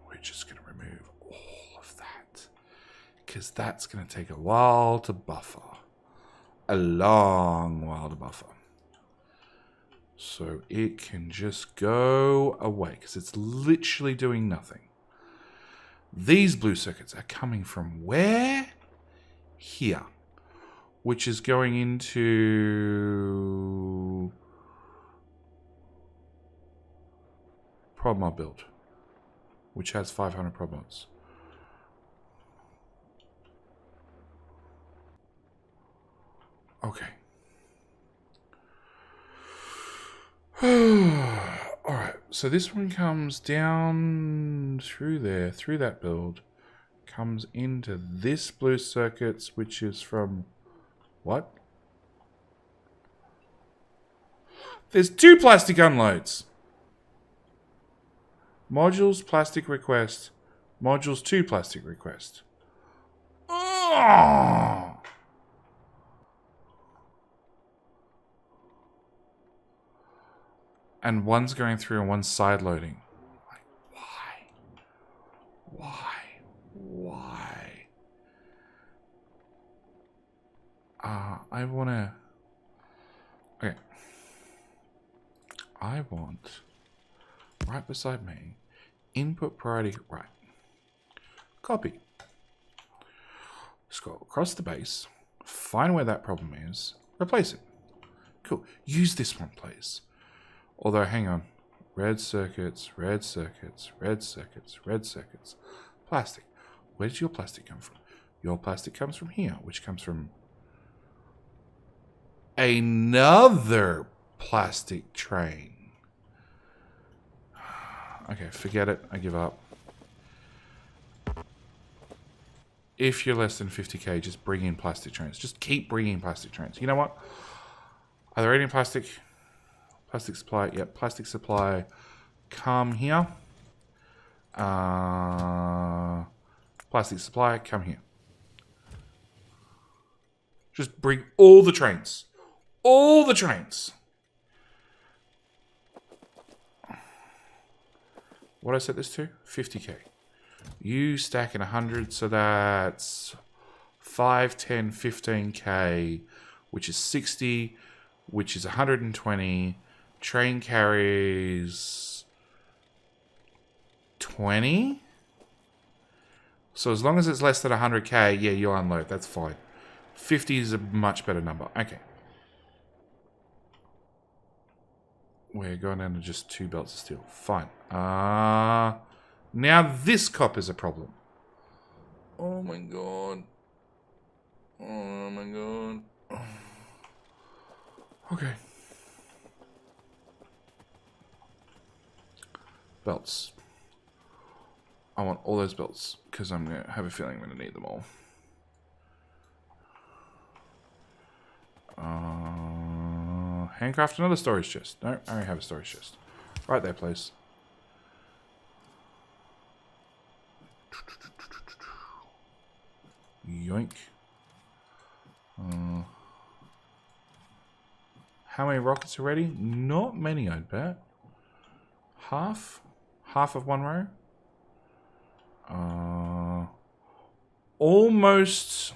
We're just going to remove all of that. Because that's going to take a while to buffer. A long while to buffer. So it can just go away. Because it's literally doing nothing. These blue circuits are coming from where? Here. Which is going into Promod build, which has 500 Promods. Okay. Alright, so this one comes down through there, through that build, comes into this blue circuits, which is from... what? There's 2 plastic unloads. Modules, plastic request. Modules, 2 plastic request. Oh! And one's going through and one's side loading. Like, why? Why? Why? I want to... okay. I want, right beside me, input priority, right. Copy. Scroll across the base, find where that problem is, replace it. Cool. Use this one, please. Although, hang on. Red circuits, red circuits, red circuits, red circuits. Plastic. Where does your plastic come from? Your plastic comes from here, which comes from another plastic train. Okay, forget it. I give up. If you're less than 50k, just bring in plastic trains. Just keep bringing plastic trains. You know what? Are there any plastic? Plastic supply. Yep, plastic supply. Come here. Plastic supply. Come here. Just bring all the trains. All the trains. What did I set this to? 50k. You stack in 100, so that's 5, 10, 15k, which is 60, which is 120. Train carries 20. So as long as it's less than 100k, yeah, you'll unload. That's fine. 50 is a much better number. Okay. We're going down to just 2 belts of steel. Fine. Now this cop is a problem. Oh my god. Oh my god. Okay. Belts. I want all those belts because I'm going to have a feeling I'm going to need them all. Handcraft another storage chest. No, I already have a storage chest. Right there, please. Yoink. How many rockets are ready? Not many, I'd bet. Half? Half of one row? Almost.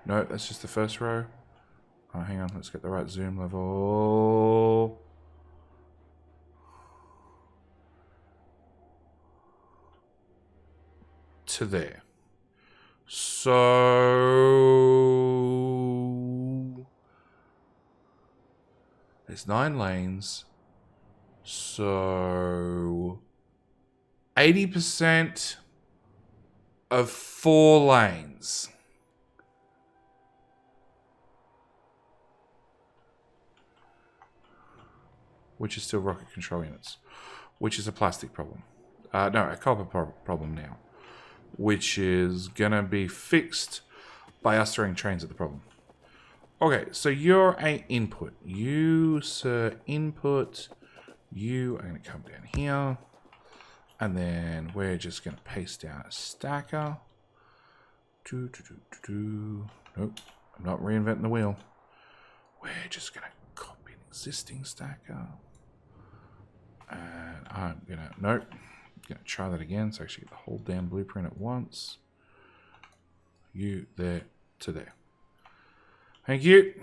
No, that's just the first row. Oh, hang on, let's get the right zoom level. To there. So there's 9 lanes. So 80% of 4 lanes. Which is still rocket control units. Which is a plastic problem. No, a copper problem now. Which is gonna be fixed by us throwing trains at the problem. Okay, so you're a input. You, sir, input. You are gonna come down here. And then we're just gonna paste down a stacker. Nope, I'm not reinventing the wheel. We're just gonna copy an existing stacker. And I'm gonna, nope. Gonna try that again so I actually get the whole damn blueprint at once. You there to there. Thank you.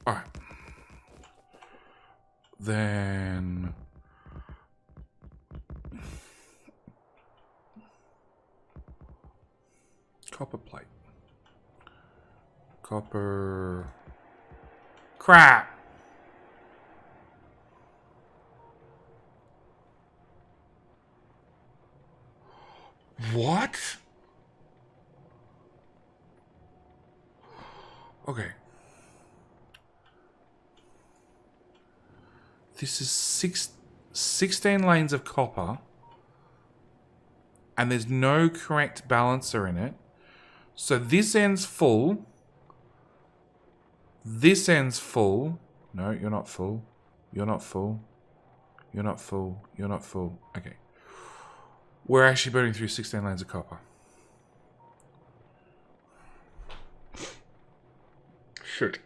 Alright. Then copper plate. Copper. Crap. What? Okay. This is 16 lanes of copper. And there's no correct balancer in it. So this end's full. This end's full. No, you're not full. You're not full. You're not full. You're not full. Okay. We're actually burning through 16 lanes of copper. Shit.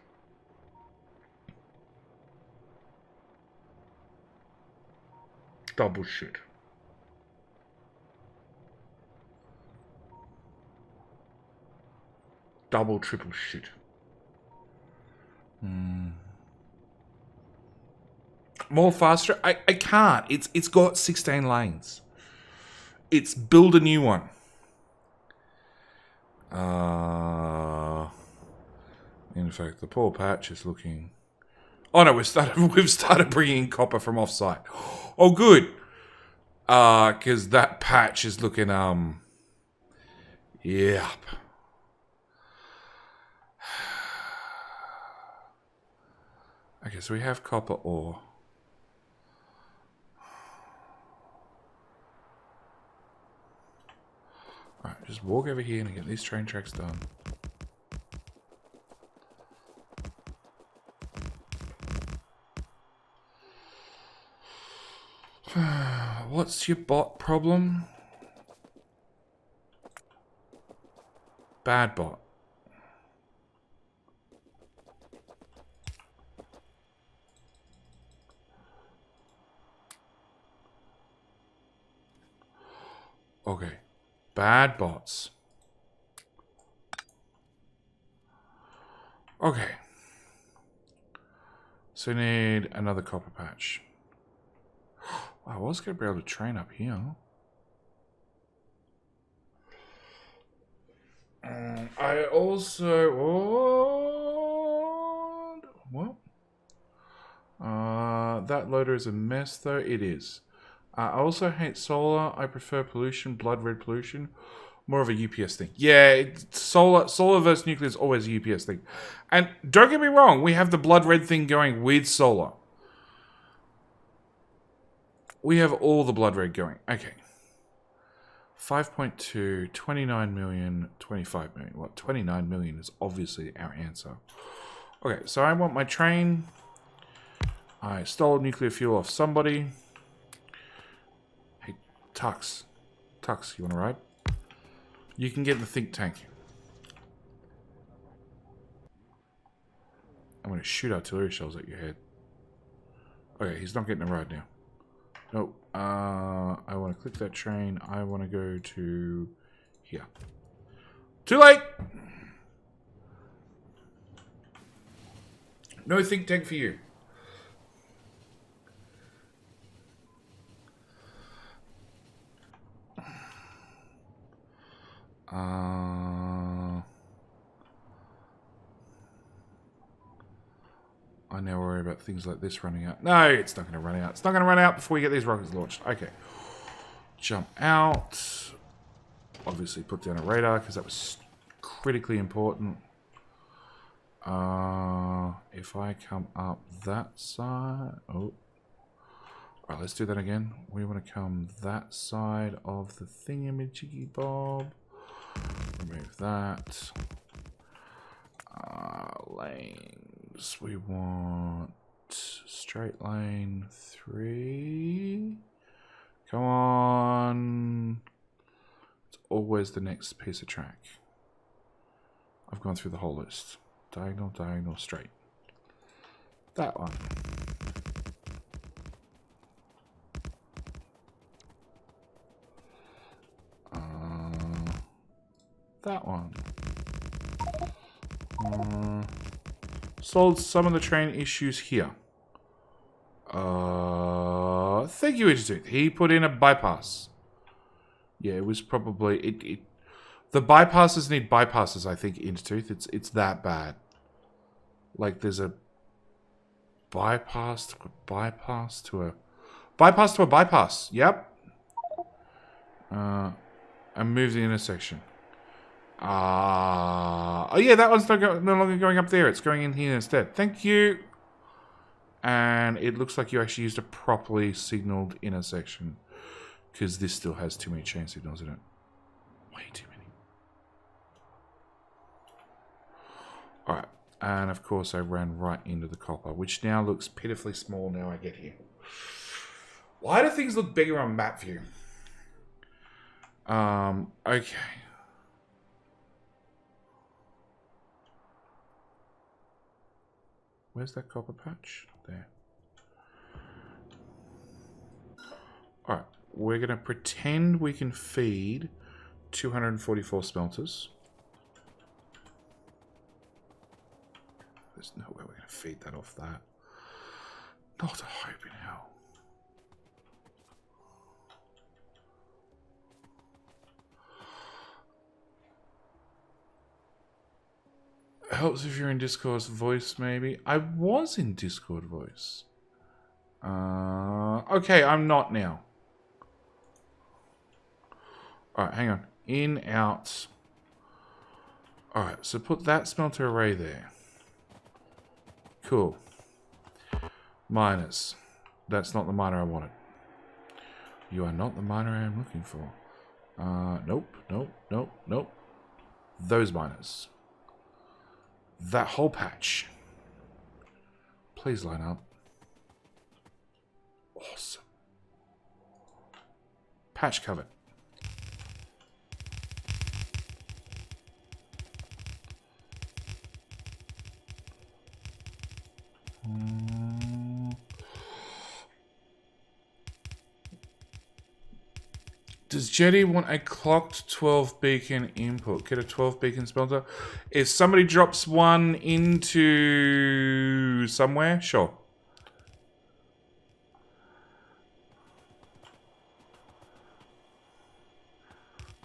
Double shit. Double, triple shit. More faster? I can't. It's got 16 lanes. It's build a new one. In fact, the poor patch is looking. Oh no, we've started bringing in copper from offsite. Oh, good. Because that patch is looking yep. Okay, so we have copper ore. walk over here and get these train tracks done. What's your bot problem? Bad bot. Okay. Bad bots. Okay. So we need another copper patch. I was going to be able to train up here. I also... What? That loader is a mess, though. It is. I also hate solar. I prefer pollution, blood red pollution. More of a UPS thing. Yeah, solar versus nuclear is always a UPS thing. And don't get me wrong, we have the blood red thing going with solar. We have all the blood red going. Okay. 5.2, 29 million, 25 million. What? 29 million is obviously our answer. Okay, so I want my train. I stole nuclear fuel off somebody. Hey, Tux. Tux, you want to ride? You can get in the think tank. I'm going to shoot artillery shells at your head. Okay, he's not getting a ride now. Nope. I want to click that train. I want to go to here. Too late! No think tank for you. I now worry about things like this running out. No, it's not going to run out. It's not going to run out before we get these rockets launched. Okay. Jump out. Obviously put down a radar because that was critically important. If I come up that side... Oh. Alright, let's do that again. We want to come that side of the thingamajiggy bob. Remove that. Lanes. We want straight lane 3. Come on. It's always the next piece of track. I've gone through the whole list. Diagonal, diagonal, straight. That one. That one. Solved some of the train issues here. Thank you, Edgetooth. He put in a bypass. Yeah, it was probably... The bypasses need bypasses, I think, Edgetooth. It's that bad. Like, there's a bypass to a bypass to a... Bypass to a bypass. Yep. And move the intersection. Oh yeah, that one's no longer going up there. It's going in here instead. Thank you. And it looks like you actually used a properly signaled intersection. Because this still has too many chain signals in it. Way too many. Alright. And of course I ran right into the copper. Which now looks pitifully small now I get here. Why do things look bigger on map view? Okay. Where's that copper patch? There. Alright, we're going to pretend we can feed 244 smelters. There's no way we're going to feed that off that. Not a hope in hell. Helps if you're in Discord voice, maybe. I was in Discord voice. Okay, I'm not now. Alright, hang on. In, out. Alright, so put that smelter array there. Cool. Miners. That's not the miner I wanted. You are not the miner I am looking for. Nope, nope, nope, nope. Those miners. That whole patch. Please line up. Awesome. Patch covered. Does Jetty want a clocked 12 beacon input? Get a 12 beacon smelter. If somebody drops one into somewhere, sure.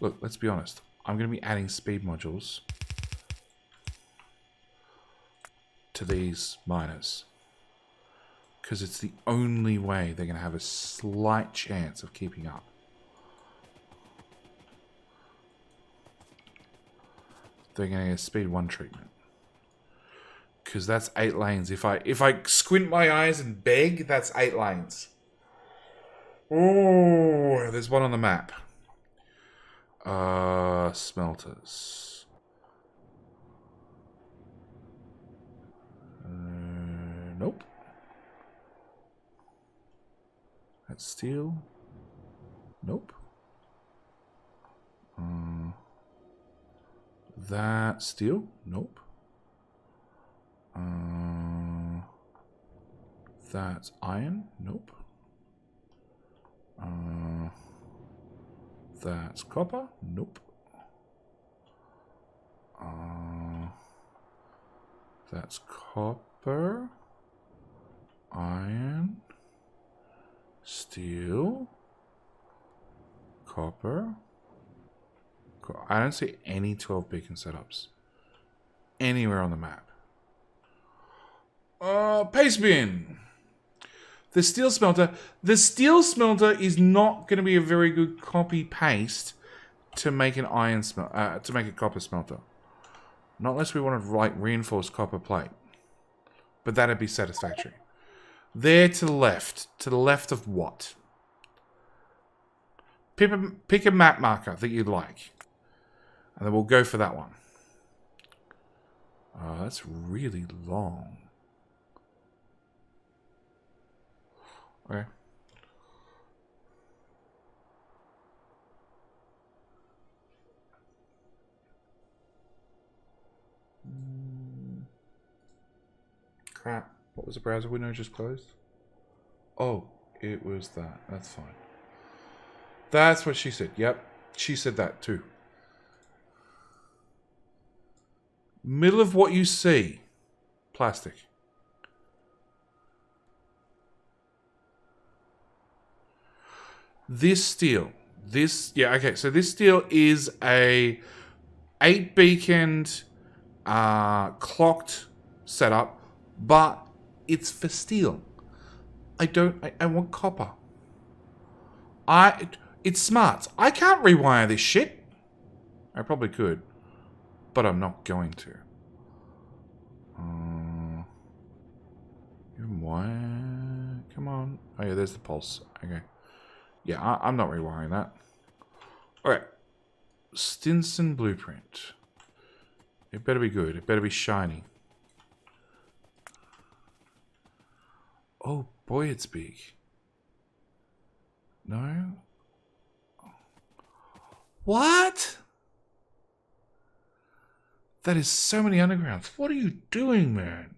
Look, let's be honest. I'm going to be adding speed modules to these miners. Because it's the only way they're going to have a slight chance of keeping up. They're going to get speed 1 treatment. Because that's 8 lanes. If I squint my eyes and beg, that's 8 lanes. Oh, there's one on the map. Smelters. Nope. That's steel. Nope. That steel? Nope. That's iron? Nope. That's copper? Nope. That's copper, iron, steel, copper. I don't see any 12 beacon setups anywhere on the map. Paste bin. The steel smelter. The steel smelter is not going to be a very good copy paste to make an iron to make a copper smelter. Not unless we want to reinforce copper plate, but that'd be satisfactory. There to the left. To the left of what? Pick a map marker that you'd like. And then we'll go for that one. That's really long. Okay. Crap. What was the browser window just closed? Oh, it was that. That's fine. That's what she said. Yep. She said that too. Middle of what you see. Plastic. This steel. Yeah, okay. So this steel is a 8 beaconed clocked setup, but it's for steel. I want copper. It's smart. I can't rewire this shit. I probably could, but I'm not going to. Even wire. Come on. Oh yeah, there's the pulse. Okay. Yeah, I'm not rewiring that. Alright. Stinson blueprint. It better be good. It better be shiny. Oh boy, it's big. No? What? That is so many undergrounds. What are you doing, man?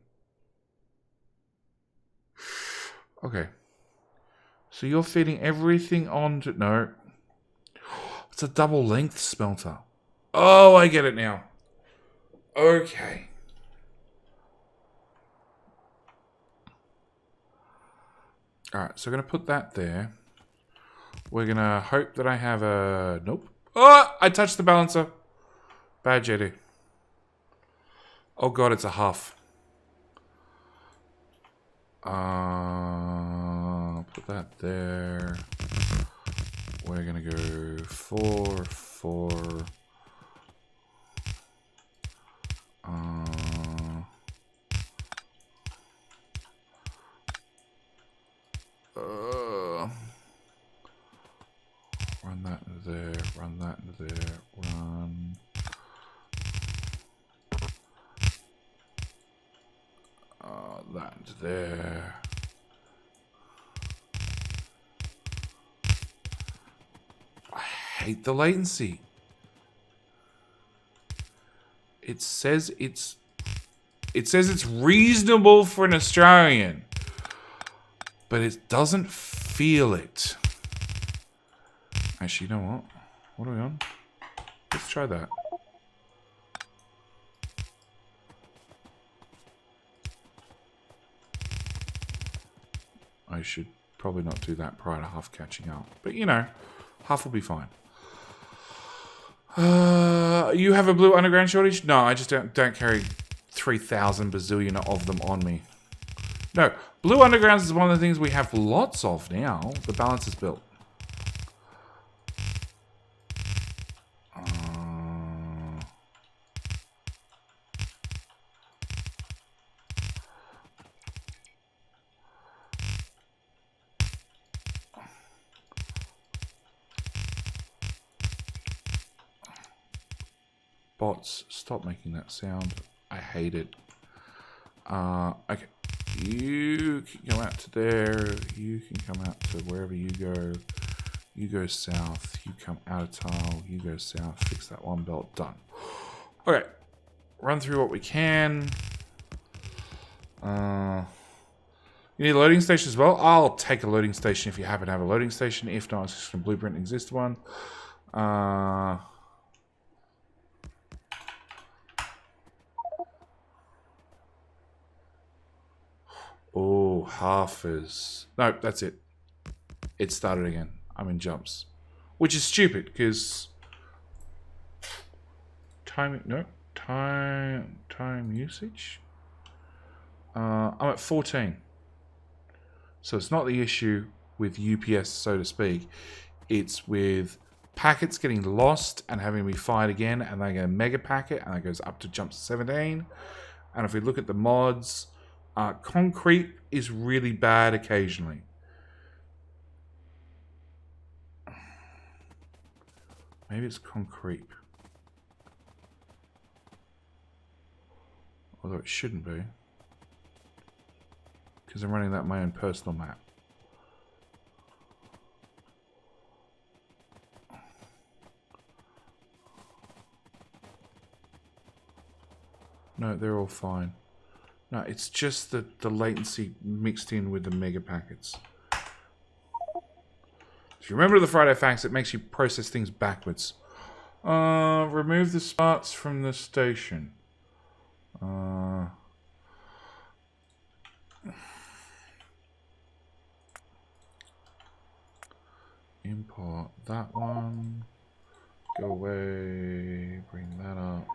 Okay. So you're feeding everything onto... No. It's a double length smelter. Oh, I get it now. Okay. Alright, so I'm going to put that there. We're going to hope that I have a... Nope. Oh, I touched the balancer. Bad JD. Oh god, it's a huff. Put that there. We're gonna go 4, 4. Run that into there, run that into there, run. That into there. I hate the latency. It says it's reasonable for an Australian, but it doesn't feel it. Actually, you know what? What are we on? Let's try that. I should probably not do that prior to half catching up. But, you know, half will be fine. You have a blue underground shortage? No, I just don't carry 3,000 bazillion of them on me. No, blue undergrounds is one of the things we have lots of now. The balance is built. Bots, stop making that sound. I hate it. Okay. You can come out to there. You can come out to wherever you go. You go south. You come out of tile. You go south. Fix that one belt. Done. Okay. Run through what we can. You need a loading station as well? I'll take a loading station if you happen to have a loading station. If not, it's just going to blueprint exist one. Oh, half is... No, that's it. It started again. I'm in jumps. Which is stupid, because... Time usage? I'm at 14. So it's not the issue with UPS, so to speak. It's with packets getting lost and having to be fired again, and they get a mega packet, and that goes up to jumps to 17. And if we look at the mods... concrete is really bad occasionally. Maybe it's concrete. Although it shouldn't be. Because I'm running that my own personal map. No, they're all fine. No, it's just the latency mixed in with the mega packets. If you remember the Friday facts, it makes you process things backwards. Remove the smarts from the station. Import that one. Go away. Bring that up.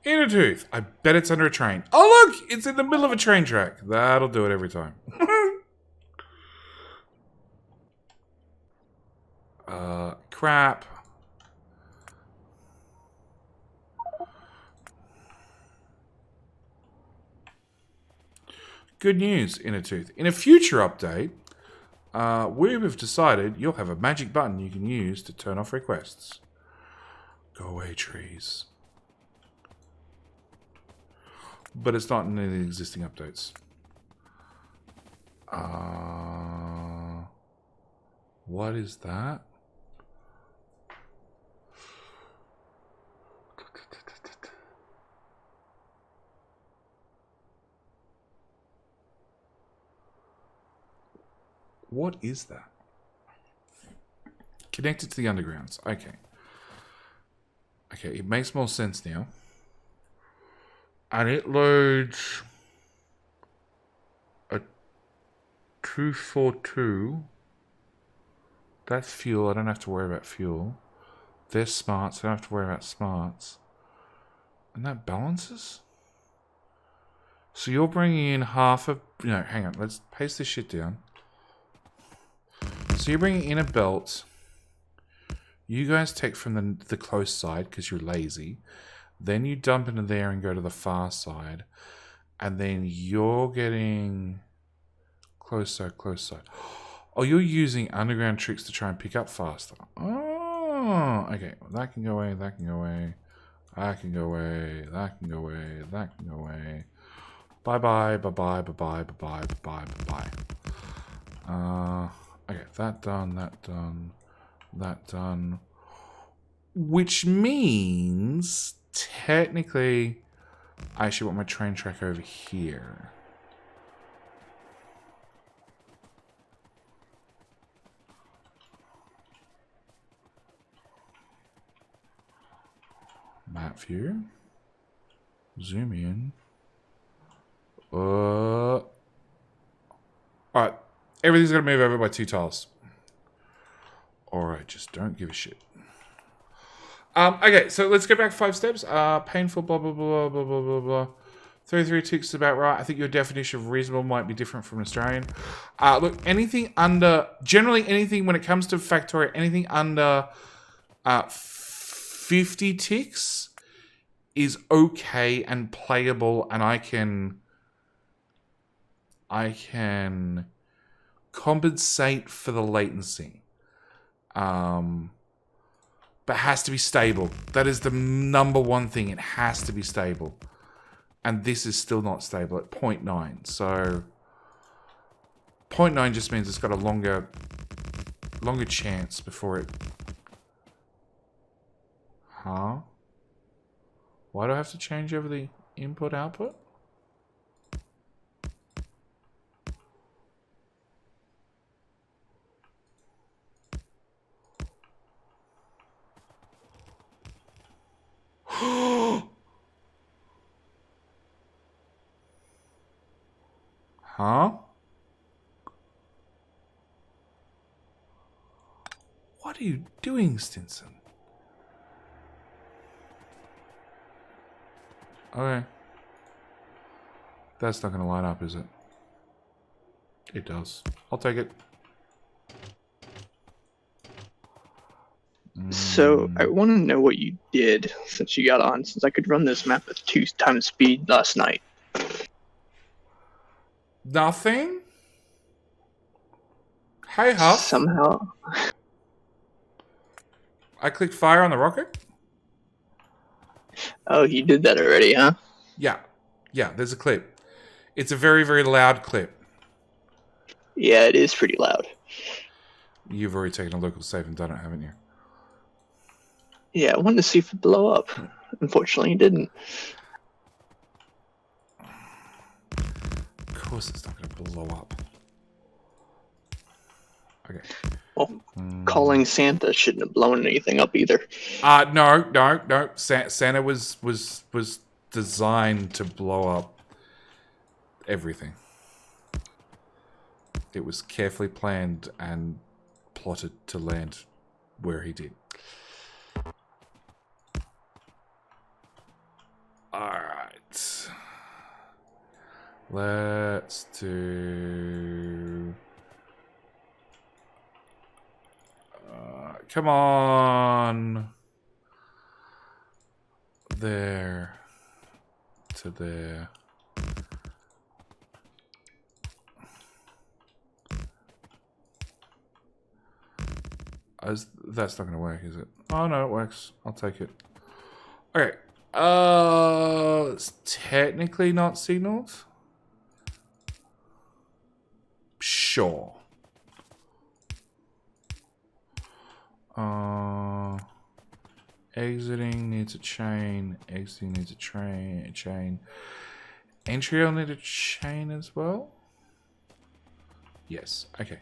Inner tooth. I bet it's under a train. Oh, look! It's in the middle of a train track. That'll do it every time. Crap. Good news, Inner Tooth. In a future update, we have decided you'll have a magic button you can use to turn off requests. Go away, trees. But it's not in any of the existing updates. What is that? What is that? Connected to the undergrounds. Okay. Okay, it makes more sense now. And it loads a 242. That's fuel. I don't have to worry about fuel. They're smarts. I don't have to worry about smarts. And that balances? So you're bringing in half of... No, hang on. Let's paste this shit down. So you're bringing in a belt. You guys take from the close side because you're lazy. Then you dump into there and go to the far side. And then you're getting Close side, close side. Oh, you're using underground tricks to try and pick up faster. Oh, okay. Well, that can go away, that can go away. That can go away, that can go away, that can go away. Bye-bye, bye-bye, bye-bye, bye-bye, bye-bye, bye-bye. Okay, that done, that done, that done. Which means, technically, I actually want my train track over here. Map view. Zoom in. Alright. Everything's going to move over by 2 tiles. Alright, just don't give a shit. Okay, so let's go back 5 steps. Painful, blah, blah, blah, blah, blah, blah, blah. 33 ticks is about right. I think your definition of reasonable might be different from an Australian. Look, anything under... Generally, anything when it comes to Factorio, anything under 50 ticks is okay and playable, and I can compensate for the latency. But has to be stable. That is the number one thing. It has to be stable. And this is still not stable at 0.9. So 0.9 just means it's got a longer chance before it... Huh? Why do I have to change over the input-output? Huh? What are you doing, Stinson? Okay. That's not going to line up, is it? It does. I'll take it. So I want to know what you did since you got on, since I could run this map with 2 times speed last night. Nothing? Hey, Huff. Somehow. I clicked fire on the rocket? Oh, you did that already, huh? Yeah. Yeah, there's a clip. It's a very, very loud clip. Yeah, it is pretty loud. You've already taken a local save and done it, haven't you? Yeah, I wanted to see if it blow up. Unfortunately, it didn't. Of course it's not going to blow up. Okay. Well, calling Santa shouldn't have blown anything up either. No. Santa was designed to blow up everything. It was carefully planned and plotted to land where he did. Alright. Let's do... come on. There. To there. That's not going to work, is it? Oh, no, it works. I'll take it. Okay. It's technically not signaled. Sure. Exiting needs a chain. Exiting needs a chain. Entry will need a chain as well. Yes. Okay.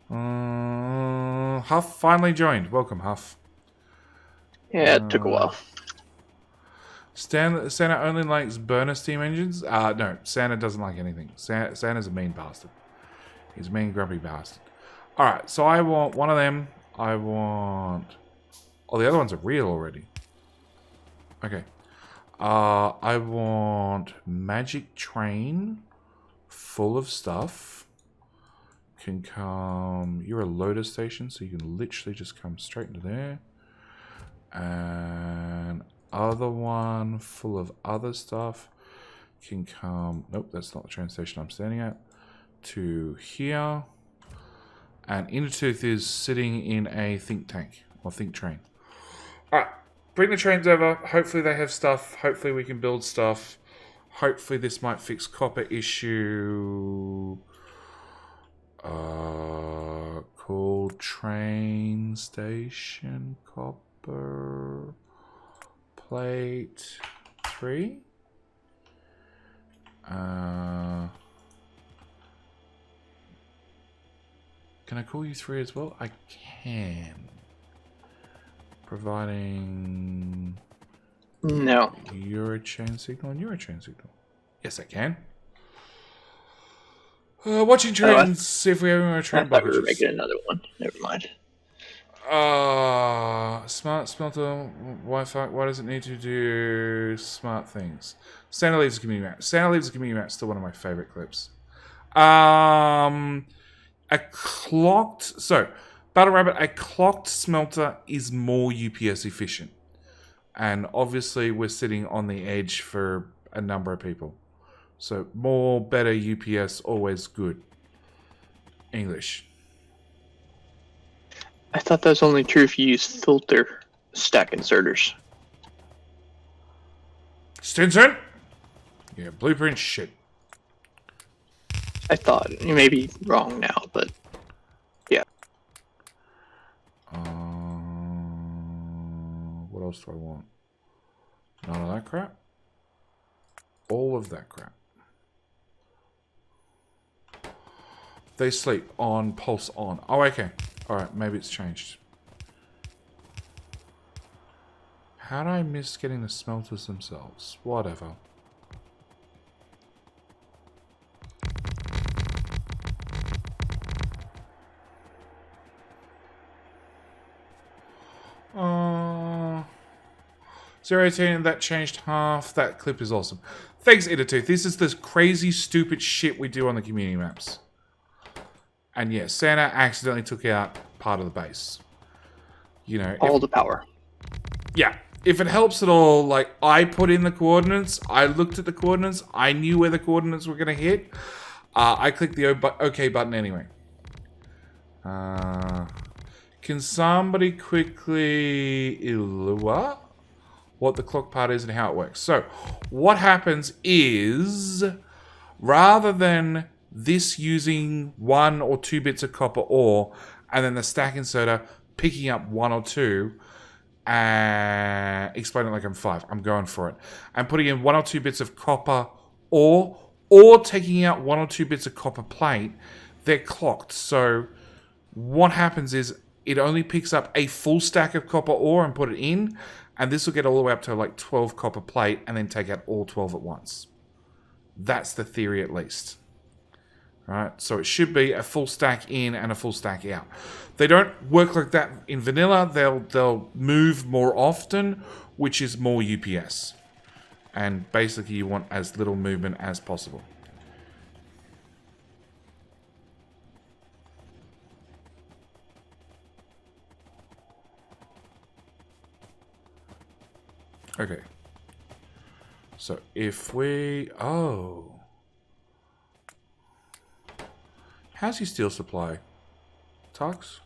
Huff finally joined. Welcome, Huff. Yeah, it took a while. Santa only likes burner steam engines. No, Santa doesn't like anything. Santa's a mean bastard. He's a mean, grumpy bastard. All right, so I want one of them. I want... Oh, the other ones are real already. Okay. I want magic train full of stuff. Can come... You're a loader station, so you can literally just come straight into there. And other one full of other stuff can come... Nope, that's not the train station I'm standing at. to here. And Intertooth is sitting in a think tank or think train. Alright, bring the trains over. Hopefully they have stuff. Hopefully we can build stuff. Hopefully this might fix copper issue. Cool train station copper plate 3. Can I call you 3 as well? I can. Providing... No. Eurochain signal and Eurochain signal. Yes, I can. Watching trains, see if we have any train I thought we were blockages. making another one. Never mind. Smart smelter Wi-Fi. Why does it need to do smart things? Santa leaves a community map. Santa leaves a community map. Still one of my favorite clips. A clocked... So, Battle Rabbit, a clocked smelter is more UPS efficient. And obviously, we're sitting on the edge for a number of people. So, more, better UPS, always good. English. I thought that was only true if you use filter stack inserters. Stinson? Yeah, blueprint shit. I thought. You may be wrong now, but yeah. What else do I want? None of that crap. All of that crap. They sleep on, pulse on. Oh, okay. Alright, maybe it's changed. How did I miss getting the smelters themselves? Whatever. Uh, 018, that changed half. That clip is awesome. Thanks, Intertooth. This is the crazy, stupid shit we do on the community maps. And yeah, Santa accidentally took out part of the base. You know, All the power. yeah. If it helps at all, like, I put in the coordinates, I looked at the coordinates, I knew where the coordinates were going to hit. I clicked the OK button anyway. Can somebody quickly illua what the clock part is and how it works? So, what happens is, rather than this using 1 or 2 bits of copper ore, and then the stack inserter picking up 1 or 2, explain it like I'm 5. I'm going for it. I'm putting in 1 or 2 bits of copper ore, or taking out 1 or 2 bits of copper plate. They're clocked. So what happens is it only picks up a full stack of copper ore and put it in, and this will get all the way up to like 12 copper plate and then take out all 12 at once. That's the theory at least. Right, so it should be a full stack in and a full stack out. They don't work like that in vanilla. They'll move more often, which is more UPS. And basically you want as little movement as possible. Okay. So if we... Oh... How's your steel supply? Tux?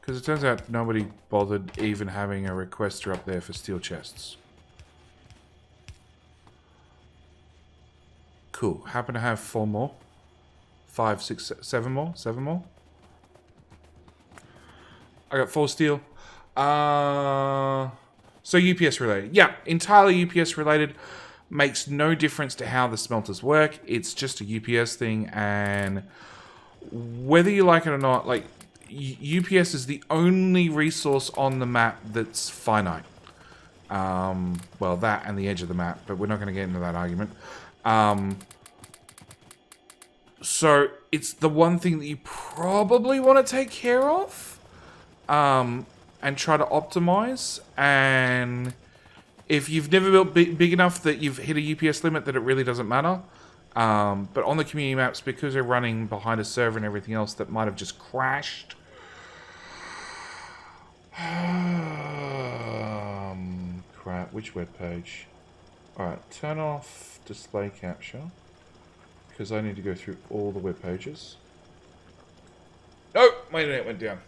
Because it turns out nobody bothered even having a requester up there for steel chests. Cool. Happen to have 4 more. 5, 6, 7 more. 7 more. I got 4 steel. So UPS related. Yeah, entirely UPS related. Makes no difference to how the smelters work. It's just a UPS thing, and whether you like it or not, like, UPS is the only resource on the map that's finite. Well, that and the edge of the map, but we're not going to get into that argument. So it's the one thing that you probably want to take care of. And try to optimize, and if you've never built big enough that you've hit a UPS limit, that it really doesn't matter. But on the community maps, because they're running behind a server and everything else that might have just crashed, Crap, which web page? Alright, turn off display capture. Because I need to go through all the web pages. Oh, my internet went down.